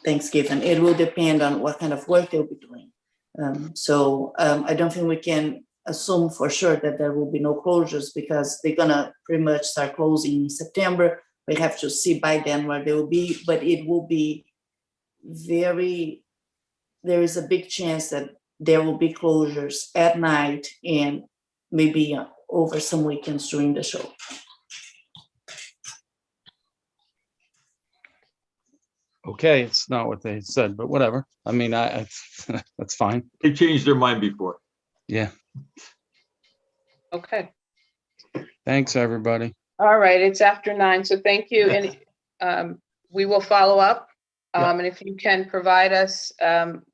Thanksgiving. It will depend on what kind of work they'll be doing. I don't think we can assume for sure that there will be no closures, because they're gonna pretty much start closing in September. We have to see by then where they will be, but it will be there is a big chance that there will be closures at night and maybe over some weekends during the show. Okay, it's not what they said, but whatever. I that's fine. They changed their mind before. Yeah. Okay. Thanks, everybody. All right, it's after 9, so thank you. And we will follow up. And if you can provide us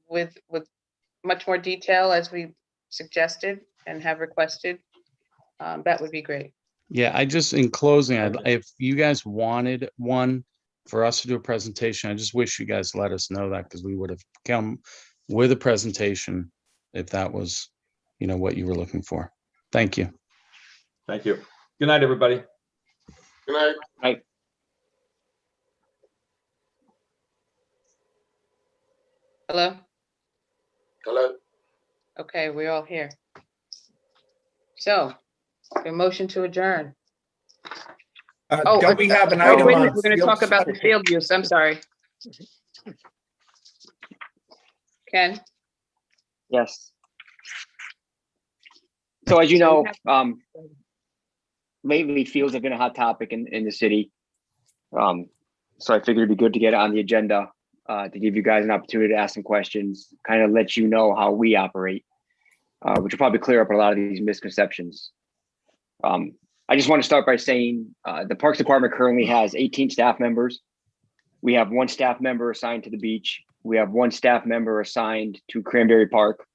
with much more detail as we suggested and have requested, that would be great. Yeah, in closing, if you guys wanted one for us to do a presentation, I just wish you guys let us know that, because we would have come with a presentation if that was, what you were looking for. Thank you. Thank you. Good night, everybody. Good night. Night. Hello? Hello. Okay, we're all here. So, a motion to adjourn. Don't we have an wait item a on minute, we're going to field talk about the service? field use. I'm sorry. Ken? Yes. So as you So know, we have- lately fields have been a hot topic in the city. So I figured it'd be good to get it on the agenda, to give you guys an opportunity to ask some questions, kind of let you know how we operate, which will probably clear up a lot of these misconceptions. I just want to start by saying the Parks Department currently has 18 staff members. We have 1 staff member assigned to the beach. We have 1 staff member assigned to Cranberry Park.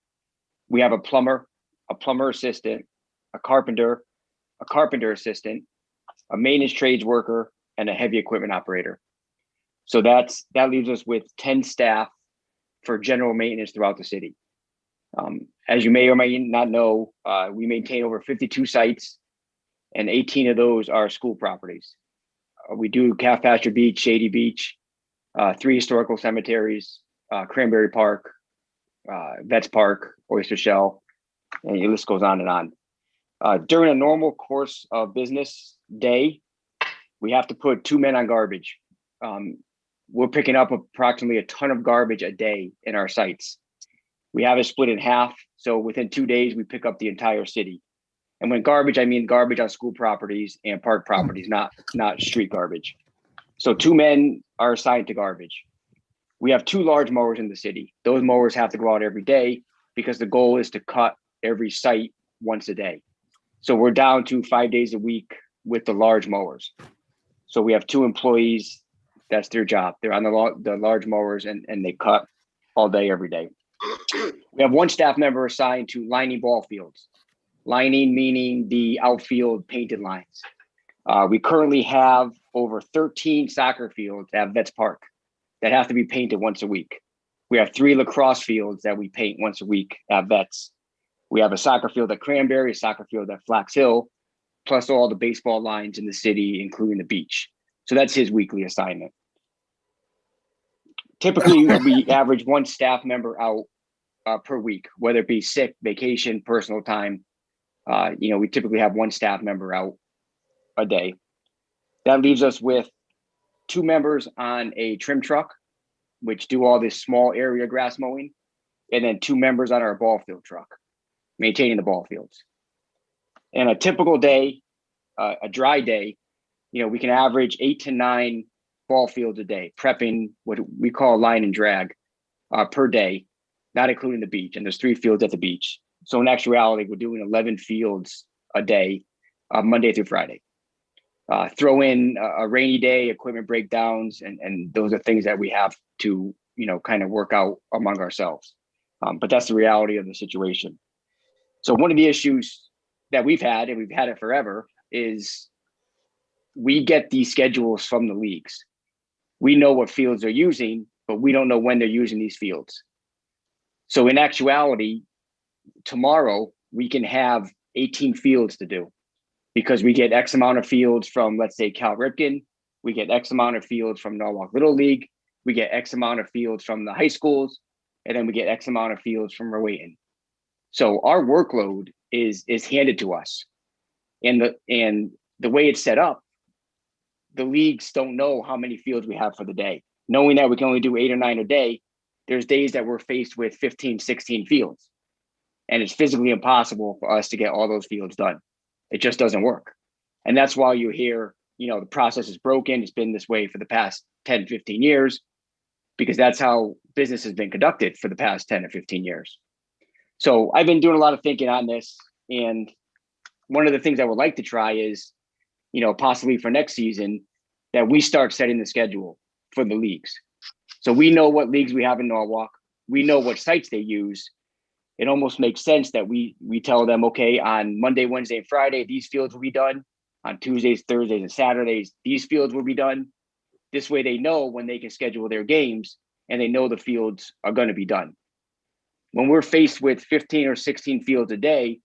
We have a plumber assistant, a carpenter assistant, a maintenance trades worker, and a heavy equipment operator. So that leaves us with 10 staff for general maintenance throughout the city. As you may or may not know, we maintain over 52 sites, and 18 of those are school properties. We do Calf Pasture Beach, Shady Beach, 3 historical cemeteries, Cranberry Park, Vets Park, Oyster Shell, and the list goes on and on. During a normal course of business day, we have to put 2 men on garbage. We're picking up approximately a ton of garbage a day in our sites. We have it split in half. So within 2 days, we pick up the entire city. And when garbage, I mean garbage on school properties and park properties, not street garbage. So 2 men are assigned to garbage. We have 2 large mowers in the city. Those mowers have to go out every day because the goal is to cut every site once a day. So we're down to 5 days a week with the large mowers. So we have 2 employees. That's their job. They're on the large mowers and they cut all day, every day. We have 1 staff member assigned to lining ball fields. Lining meaning the outfield painted lines. We currently have over 13 soccer fields at Vets Park that have to be painted once a week. We have 3 lacrosse fields that we paint once a week at Vets. We have a soccer field at Cranberry, a soccer field at Flax Hill, plus all the baseball lines in the city, including the beach. So that's his weekly assignment. Typically, we average 1 staff member out per week, whether it be sick, vacation, personal time. We typically have 1 staff member out a day. That leaves us with 2 members on a trim truck, which do all this small area grass mowing, and then 2 members on our ball field truck, maintaining the ball fields. And a typical day, a dry day, we can average 8 to 9 ball fields a day, prepping what we call line and drag per day, not including the beach. And there's 3 fields at the beach. So in actuality, we're doing 11 fields a day, Monday through Friday. Throw in a rainy day, equipment breakdowns, and those are things that we have to, kind of work out among ourselves. But that's the reality of the situation. So one of the issues that we've had, and we've had it forever, is we get these schedules from the leagues. We know what fields they're using, but we don't know when they're using these fields. So in actuality, tomorrow we can have 18 fields to do because we get X amount of fields from, let's say, Cal Ripken. We get X amount of fields from Norwalk Little League. We get X amount of fields from the high schools. And then we get X amount of fields from Rowayton. So our workload is handed to us. And the way it's set up, the leagues don't know how many fields we have for the day. Knowing that we can only do 8 or 9 a day, there's days that we're faced with 15, 16 fields. And it's physically impossible for us to get all those fields done. It just doesn't work. And that's why you hear, the process is broken. It's been this way for the past 10, 15 years, because that's how business has been conducted for the past 10 or 15 years. So I've been doing a lot of thinking on this. And one of the things I would like to try is, possibly for next season, that we start setting the schedule for the leagues. So we know what leagues we have in Norwalk. We know what sites they use. It almost makes sense that we tell them, okay, on Monday, Wednesday, and Friday, these fields will be done. On Tuesdays, Thursdays, and Saturdays, these fields will be done. This way they know when they can schedule their games and they know the fields are going to be done. When we're faced with 15 or 16 fields a day,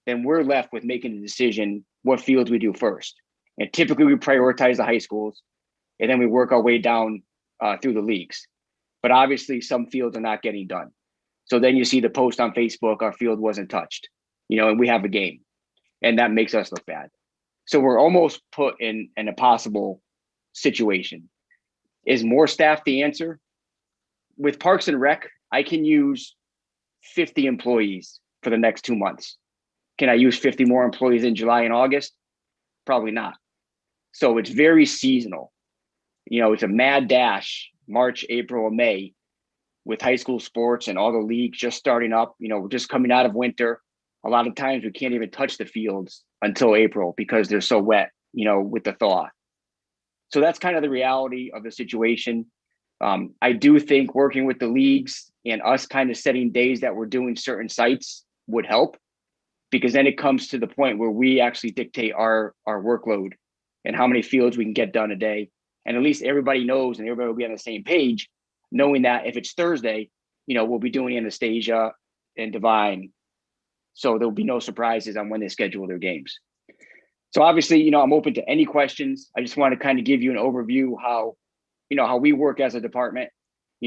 then we're left with making the decision what fields we do first. And typically we prioritize the high schools and then we work our way down through the leagues. But obviously some fields are not getting done. So then you see the post on Facebook, our field wasn't touched, and we have a game, and that makes us look bad. So we're almost put in an impossible situation. Is more staff the answer? With Parks and Rec, I can use 50 employees for the next 2 months Can I use 50 more employees in July and August? Probably not. So it's very seasonal. It's a mad dash, March, April, and May, with high school sports and all the leagues just starting up. We're just coming out of winter. A lot of times we can't even touch the fields until April because they're so wet, with the thaw. So that's kind of the reality of the situation. I do think working with the leagues and us kind of setting days that we're doing certain sites would help, because then it comes to the point where we actually dictate our workload and how many fields we can get done a day. And at least everybody knows and everybody will be on the same page, knowing that if it's Thursday, we'll be doing Anastasia and Divine. So there'll be no surprises on when they schedule their games. So obviously, I'm open to any questions. I just want to kind of give you an overview how we work as a department,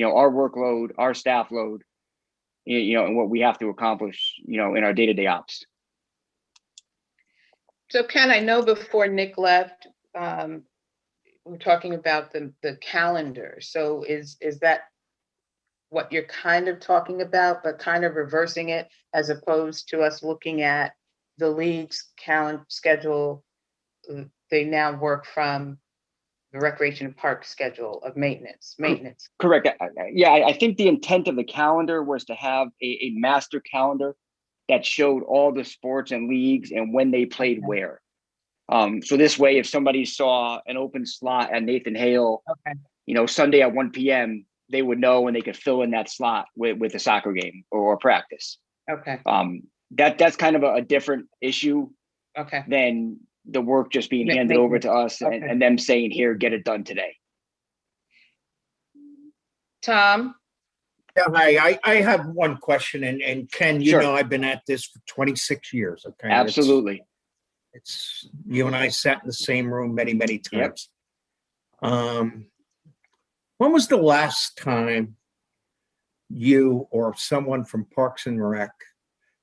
our workload, our staff load, and what we have to accomplish, in our day-to-day ops. So Ken, I know before Nick left, we're talking about the calendar. So is that what you're kind of talking about, but kind of reversing it as opposed to us looking at the league's calendar schedule? They now work from the Recreation and Park schedule of maintenance. Correct. Yeah, I think the intent of the calendar was to have a master calendar that showed all the sports and leagues and when they played where. So this way, if somebody saw an open slot at Nathan Hale, Sunday at 1 p.m., they would know when they could fill in that slot with a soccer game or practice. Okay. That's kind of a different issue than the work just being handed over to us and them saying, here, get it done today. Tom? Yeah, hi, I have one question, and Ken, Sure. I've been at this for 26 years, okay? Absolutely. It's you and I sat in the same room many, many times. When was the last time you or someone from Parks and Rec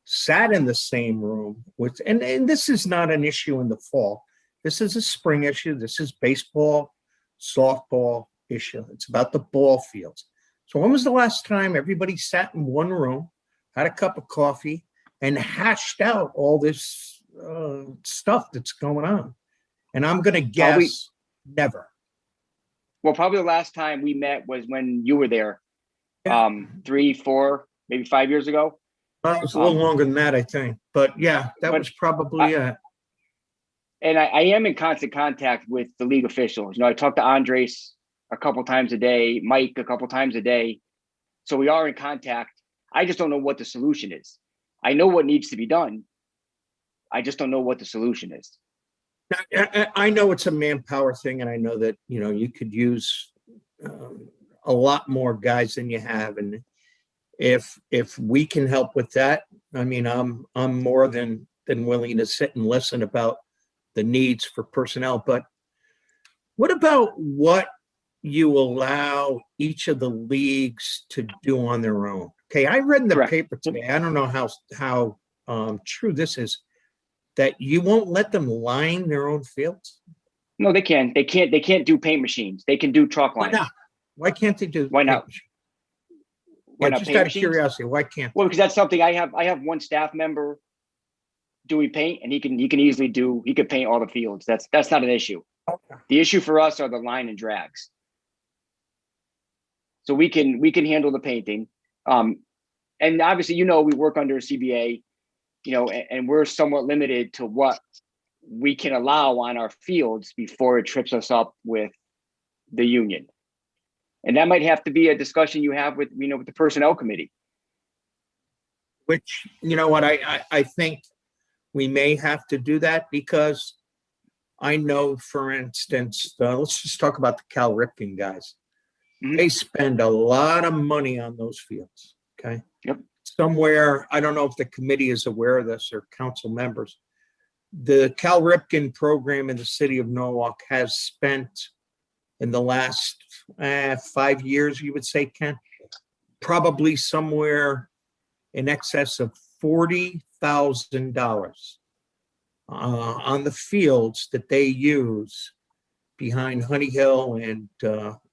sat in the same room with, and this is not an issue in the fall. This is a spring issue. This is baseball, softball issue. It's about the ball fields. So when was the last time everybody sat in one room, had a cup of coffee, and hashed out all this stuff that's going on? And I'm going to guess never. Well, probably the last time we met was when you were there, 3, 4, maybe 5 years ago. It was a little longer than that, I think. But yeah, that was probably it. And I am in constant contact with the league officials. I talk to Andres a couple times a day, Mike a couple times a day. So we are in contact. I just don't know what the solution is. I know what needs to be done. I just don't know what the solution is. I know it's a manpower thing, and I know that, you could use a lot more guys than you have. And if we can help with that, I mean, I'm more than willing to sit and listen about the needs for personnel. But what about what you allow each of the leagues to do on their own? Okay, I read in the paper today, I don't know how true this is, that you won't let them line their own fields? No, they can. They can't do paint machines. They can do chalk lines. Why not? Why can't they do? Why not? Why not? Just out of curiosity, why can't? Well, because that's something I have one staff member doing paint, and he can easily paint all the fields. That's not an issue. Okay. The issue for us are the line and drags. So we can handle the painting. And obviously, we work under a CBA, and we're somewhat limited to what we can allow on our fields before it trips us up with the union. And that might have to be a discussion you have with, with the personnel committee. Which, I think we may have to do that, because I know, for instance, let's just talk about the Cal Ripken guys. Mm-hmm. They spend a lot of money on those fields. Okay. Yep. Somewhere, I don't know if the committee is aware of this or council members, the Cal Ripken program in the city of Norwalk has spent, in the last 5 years, you would say, Ken, probably somewhere in excess of $40,000 on the fields that they use behind Honey Hill and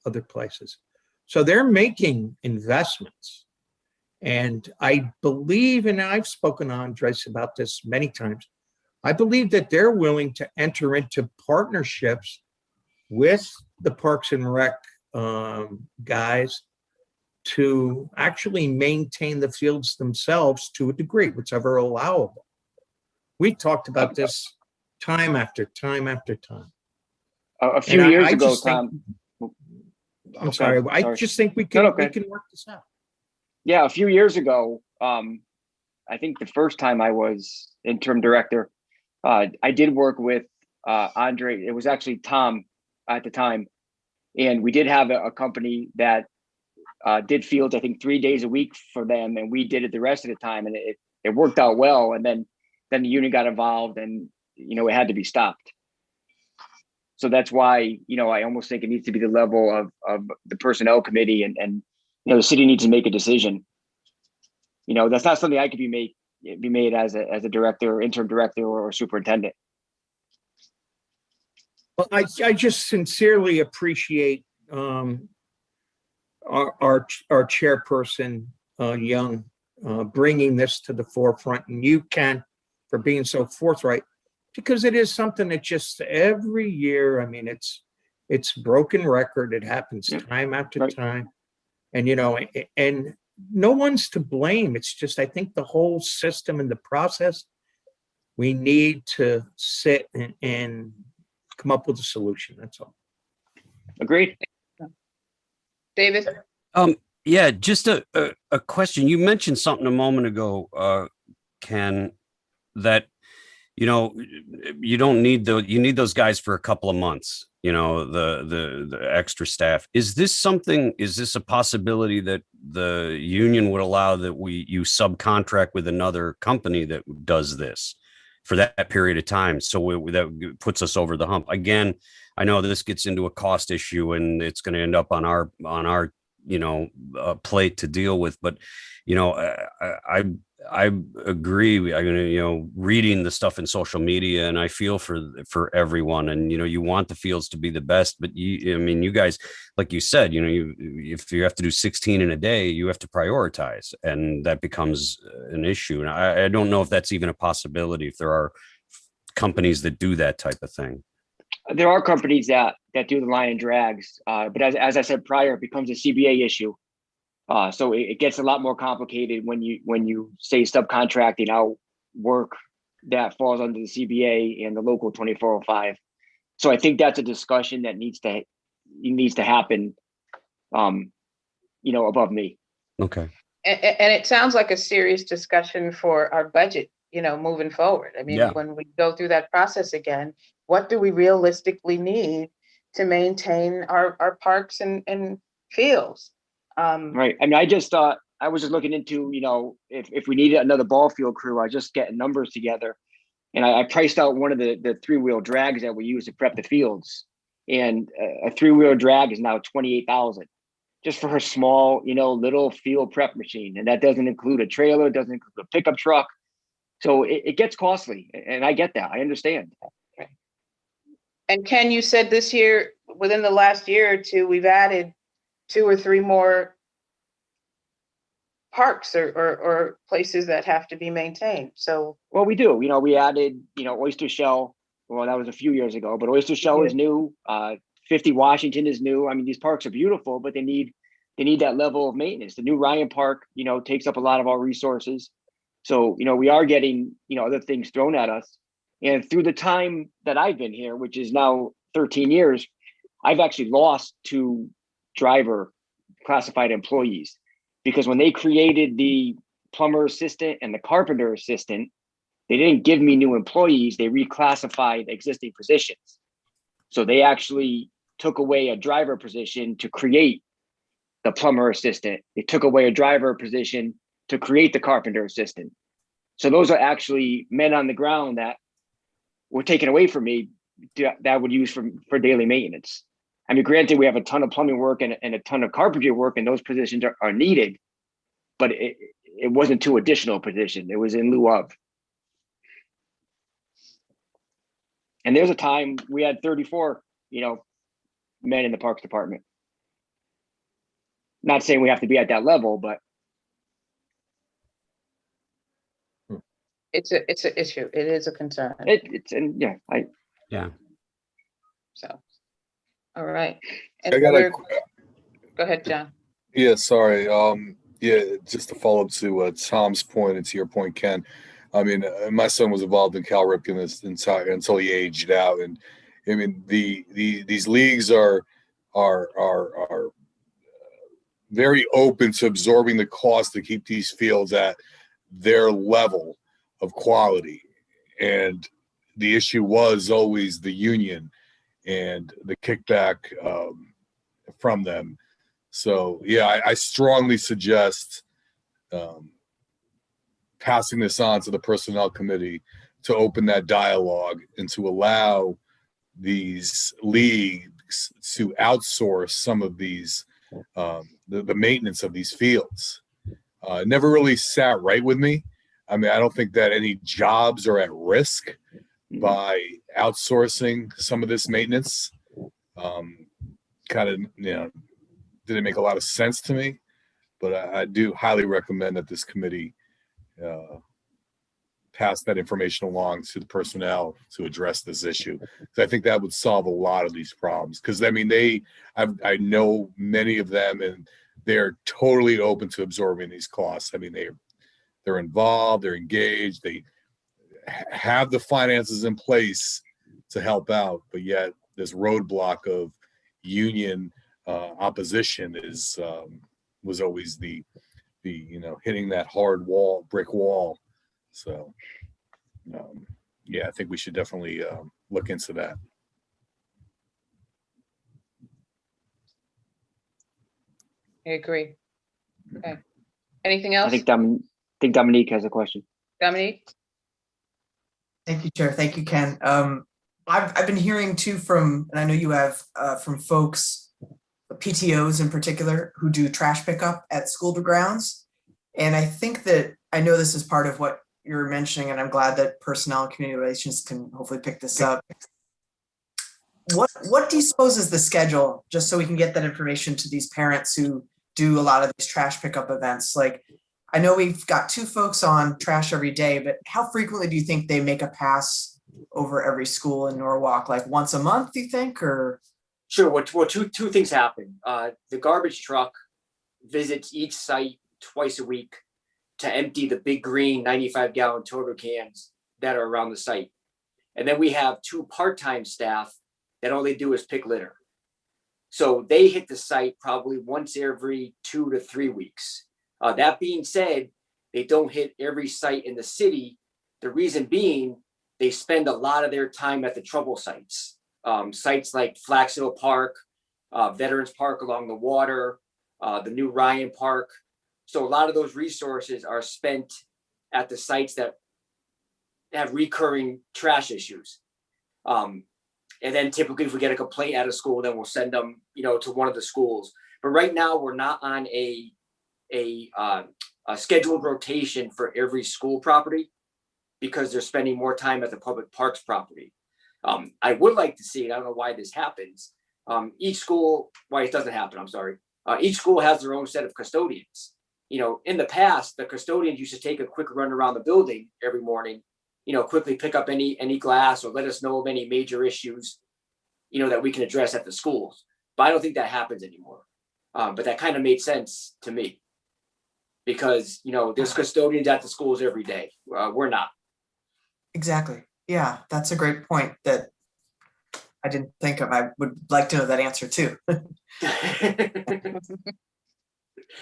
other places. So they're making investments. And I believe, and I've spoken to Andres about this many times, I believe that they're willing to enter into partnerships with the Parks and Rec guys to actually maintain the fields themselves to a degree, whichever allowable. We talked about this time after time after time. A few And years I ago, just think- Tom. I'm Okay, sorry. I sorry. just think we No, can no, we okay. can work this out. Yeah, a few years ago, I think the first time I was interim director, I did work with Andre. It was actually Tom at the time, and we did have a company that did fields, I think 3 days a week for them, and we did it the rest of the time, and it worked out well. And then the union got involved, and it had to be stopped. So that's why I almost think it needs to be the level of the personnel committee, and the city needs to make a decision. That's not something I could be made as a director, interim director, or superintendent. Well, I just sincerely appreciate our chairperson, Young, bringing this to the forefront, and you, Ken, for being so forthright, because it is something that just every year, I mean, it's broken record. It happens time after time. And, and no one's to blame. It's just, I think the whole system and the process, we need to sit and come up with a solution. That's all. Agreed. David? Yeah, just a question. You mentioned something a moment ago, Ken, that you don't need you need those guys for a couple of months, the extra staff. Is this a possibility that the union would allow that you subcontract with another company that does this for that period of time? So that puts us over the hump. Again, I know this gets into a cost issue and it's going to end up on our plate to deal with, but I agree. Reading the stuff in social media, and I feel for everyone. And you want the fields to be the best, but you guys, like you said, if you have to do 16 in a day, you have to prioritize, and that becomes an issue. And I don't know if that's even a possibility. If there are companies that do that type of thing. There are companies that do the line and drags, but as I said prior, it becomes a CBA issue. So it gets a lot more complicated when you say subcontracting out work that falls under the CBA and the local 2405. So I think that's a discussion that needs to happen, above me. Okay. And it sounds like a serious discussion for our budget, moving forward. I mean, when we go through that process again, what do we realistically need to maintain our parks and fields? Right. I mean, I was just looking into, if we needed another ball field crew, I just getting numbers together, and I priced out one of the 3-wheel drags that we use to prep the fields, and a 3-wheel drag is now $28,000 just for her small, little field prep machine, and that doesn't include a trailer, doesn't include a pickup truck, so it gets costly, and I get that, I understand. And Ken, you said this year, within the last year or two, we've added 2 or 3 more parks or places that have to be maintained. So, well, we do. We added, Oyster Shell. Well, that was a few years ago, but Oyster Shell is new. 50 Washington is new. I mean, these parks are beautiful, but they need that level of maintenance. The new Ryan Park, takes up a lot of our resources. So, we are getting, other things thrown at us. And through the time that I've been here, which is now 13 years, I've actually lost 2 driver classified employees, because when they created the plumber assistant and the carpenter assistant, they didn't give me new employees, they reclassified existing positions. So they actually took away a driver position to create the plumber assistant. They took away a driver position to create the carpenter assistant. So those are actually men on the ground that were taken away from me that I would use for daily maintenance. I mean, granted, we have a ton of plumbing work and a ton of carpentry work, and those positions are needed, but it wasn't 2 additional positions. It was in lieu of. And there's a time we had 34, men in the Parks Department. Not saying we have to be at that level, but It's an issue. It is a concern. It's, and yeah, Yeah. So, all right. I And got a, go ahead, John. yeah, sorry. Yeah, just to follow up to Tom's point and to your point, Ken. I mean, my son was involved in Cal Ripken this entire until he aged out, and I mean these leagues are very open to absorbing the cost to keep these fields at their level of quality. And the issue was always the union and the kickback from them. So yeah, I strongly suggest passing this on to the personnel committee to open that dialogue and to allow these leagues to outsource some of these the maintenance of these fields. It never really sat right with me. I mean, I don't think that any jobs are at risk by outsourcing some of this maintenance. Kind of, didn't make a lot of sense to me, but I do highly recommend that this committee pass that information along to the personnel to address this issue. So I think that would solve a lot of these problems. Because I mean, I know many of them, and they're totally open to absorbing these costs. I mean, they're involved, they're engaged, they have the finances in place to help out, but yet this roadblock of union opposition was always the hitting that hard brick wall. So yeah, I think we should definitely look into that. I agree. Okay. Anything else? I think Dominique has a question. Dominique? Thank you, Chair. Thank you, Ken. I've been hearing too from, and I know you have, from folks, PTOs in particular, who do trash pickup at school grounds. And I think that, I know this is part of what you're mentioning, and I'm glad that personnel and community relations can hopefully pick this up. What do you suppose is the schedule, just so we can get that information to these parents who do a lot of these trash pickup events? Like, I know we've got 2 folks on trash every day, but how frequently do you think they make a pass over every school in Norwalk? Like once a month, do you think, or? Sure. Well, two things happen. The garbage truck visits each site twice a week to empty the big green 95-gallon total cans that are around the site. And then we have 2 part-time staff that all they do is pick litter. So they hit the site probably once every 2 to 3 weeks. That being said, they don't hit every site in the city. The reason being, they spend a lot of their time at the trouble sites. Sites like Flax Hill Park, Veterans Park along the water, the new Ryan Park. So a lot of those resources are spent at the sites that have recurring trash issues. And then typically if we get a complaint at a school, then we'll send them, to one of the schools. But right now we're not on a scheduled rotation for every school property because they're spending more time at the public parks property. I would like to see it. I don't know why this happens. Each school, why it doesn't happen, I'm sorry. Each school has their own set of custodians. In the past, the custodians used to take a quick run around the building every morning, quickly pick up any glass or let us know of any major issues, that we can address at the schools. But I don't think that happens anymore. But that kind of made sense to me because, there's custodians at the schools every day. We're not. Exactly. Yeah, that's a great point that I didn't think of. I would like to know that answer too.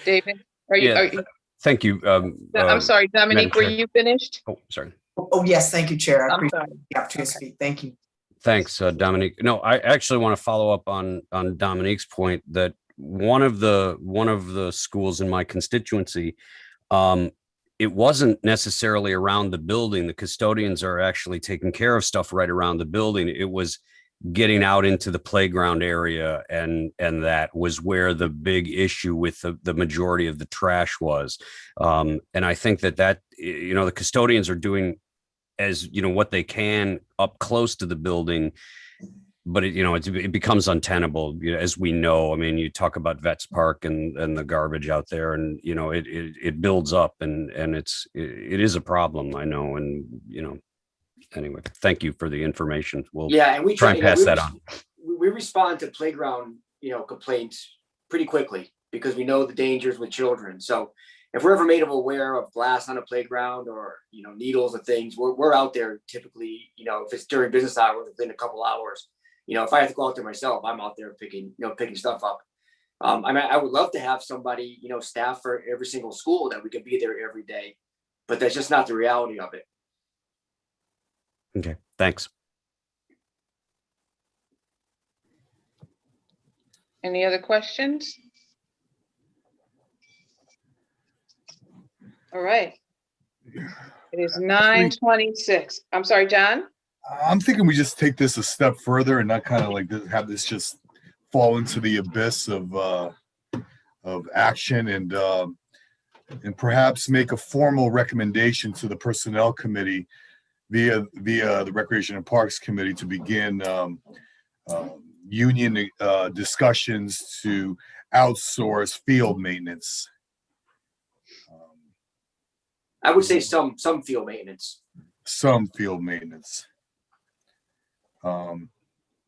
David, are you? Yeah. Thank you. I'm sorry, Dominique, were Madam Chair. you finished? Oh, sorry. Oh, yes. Thank you, Chair. I I'm appreciate sorry. the opportunity to speak. Thank you. Thanks, Dominique. No, I actually want to follow up on Dominique's point that one of the schools in my constituency, it wasn't necessarily around the building. The custodians are actually taking care of stuff right around the building. It was getting out into the playground area, and that was where the big issue with the majority of the trash was. And I think that the custodians are doing what they can up close to the building, but it becomes untenable, as we know. I mean, you talk about Vets Park and the garbage out there, and it builds up, and it is a problem, I know. And anyway, thank you for the information. We'll Yeah, and we try and pass that on. We respond to playground, complaints pretty quickly because we know the dangers with children. So if we're ever made aware of glass on a playground or, needles and things, we're out there typically, if it's during business hours, within a couple hours. If I have to go out there myself, I'm out there picking stuff up. I would love to have somebody, staff for every single school that we could be there every day, but that's just not the reality of it. Okay, thanks. Any other questions? All right. It is 9:26. I'm sorry, John? I'm thinking we just take this a step further and not kind of like have this just fall into the abyss of action, and perhaps make a formal recommendation to the Personnel Committee via the Recreation and Parks Committee to begin union discussions to outsource field maintenance. I would say some field maintenance. Some field maintenance.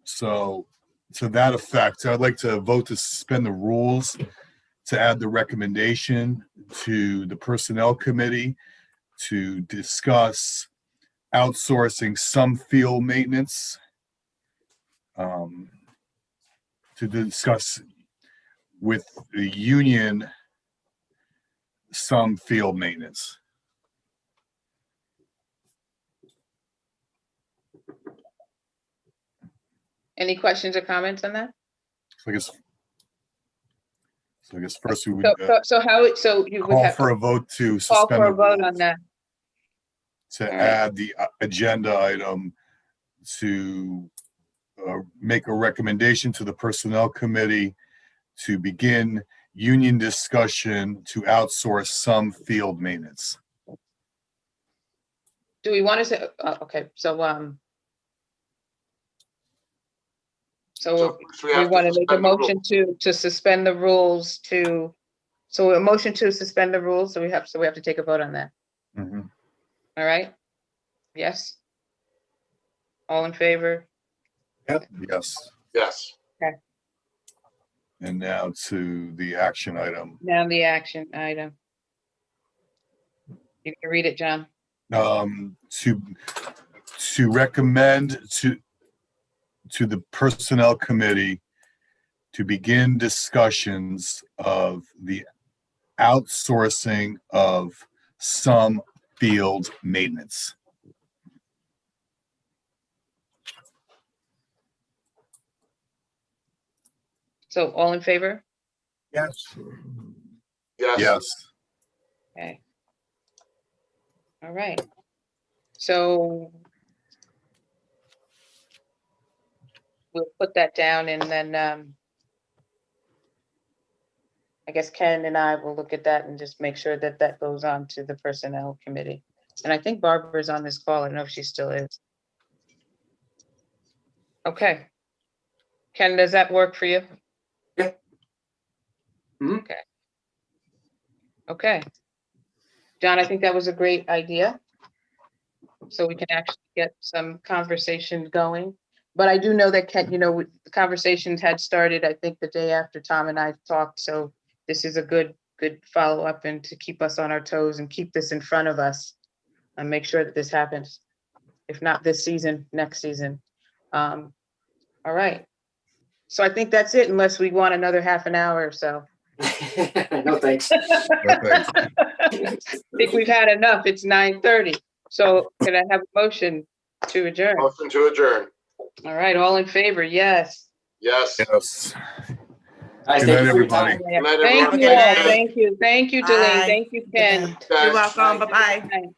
So to that effect, I'd like to vote to suspend the rules to add the recommendation to the Personnel Committee to discuss outsourcing some field maintenance, to discuss with the union some field maintenance. Any questions or comments on that? So I guess first we would You would call have for to a vote to call suspend for the a vote rules on that. to All right. add the agenda item to make a recommendation to the Personnel Committee to begin union discussion to outsource some field maintenance. Do we want to say, okay, so we we have to want to make a suspend the motion to suspend the rules so a motion to suspend the rules, so we have to take a vote on that. Mhm. All right? Yes? All in favor? Yes. Yes. Okay. And now to the action item. Now the action item. You can read it, John. To recommend to the Personnel Committee to begin discussions of the outsourcing of some field maintenance. So all in favor? Yes. Yes. Yes. Okay. All right. So we'll put that down, and then I guess Ken and I will look at that and just make sure that that goes on to the Personnel Committee. And I think Barbara's on this call. I don't know if she still is. Okay. Ken, does that work for you? Yeah. Okay. Okay. John, I think that was a great idea. So we can actually get some conversation going. But I do know that Ken, the conversations had started, I think, the day after Tom and I talked. So this is a good follow-up, and to keep us on our toes and keep this in front of us and make sure that this happens. If not this season, next season. All right. So I think that's it, unless we want another half an hour or so. No, thanks. I think we've had enough. It's 9:30. So can I have a motion to adjourn? Motion to adjourn. All right, all in favor? Yes. Yes. Yes. Guys, Good thank night, you for your time. everybody. Good night, Thank everyone. you all. Thank you. Thank you, Delene. Bye. Thank you, Ken. You're welcome. Bye-bye. Bye.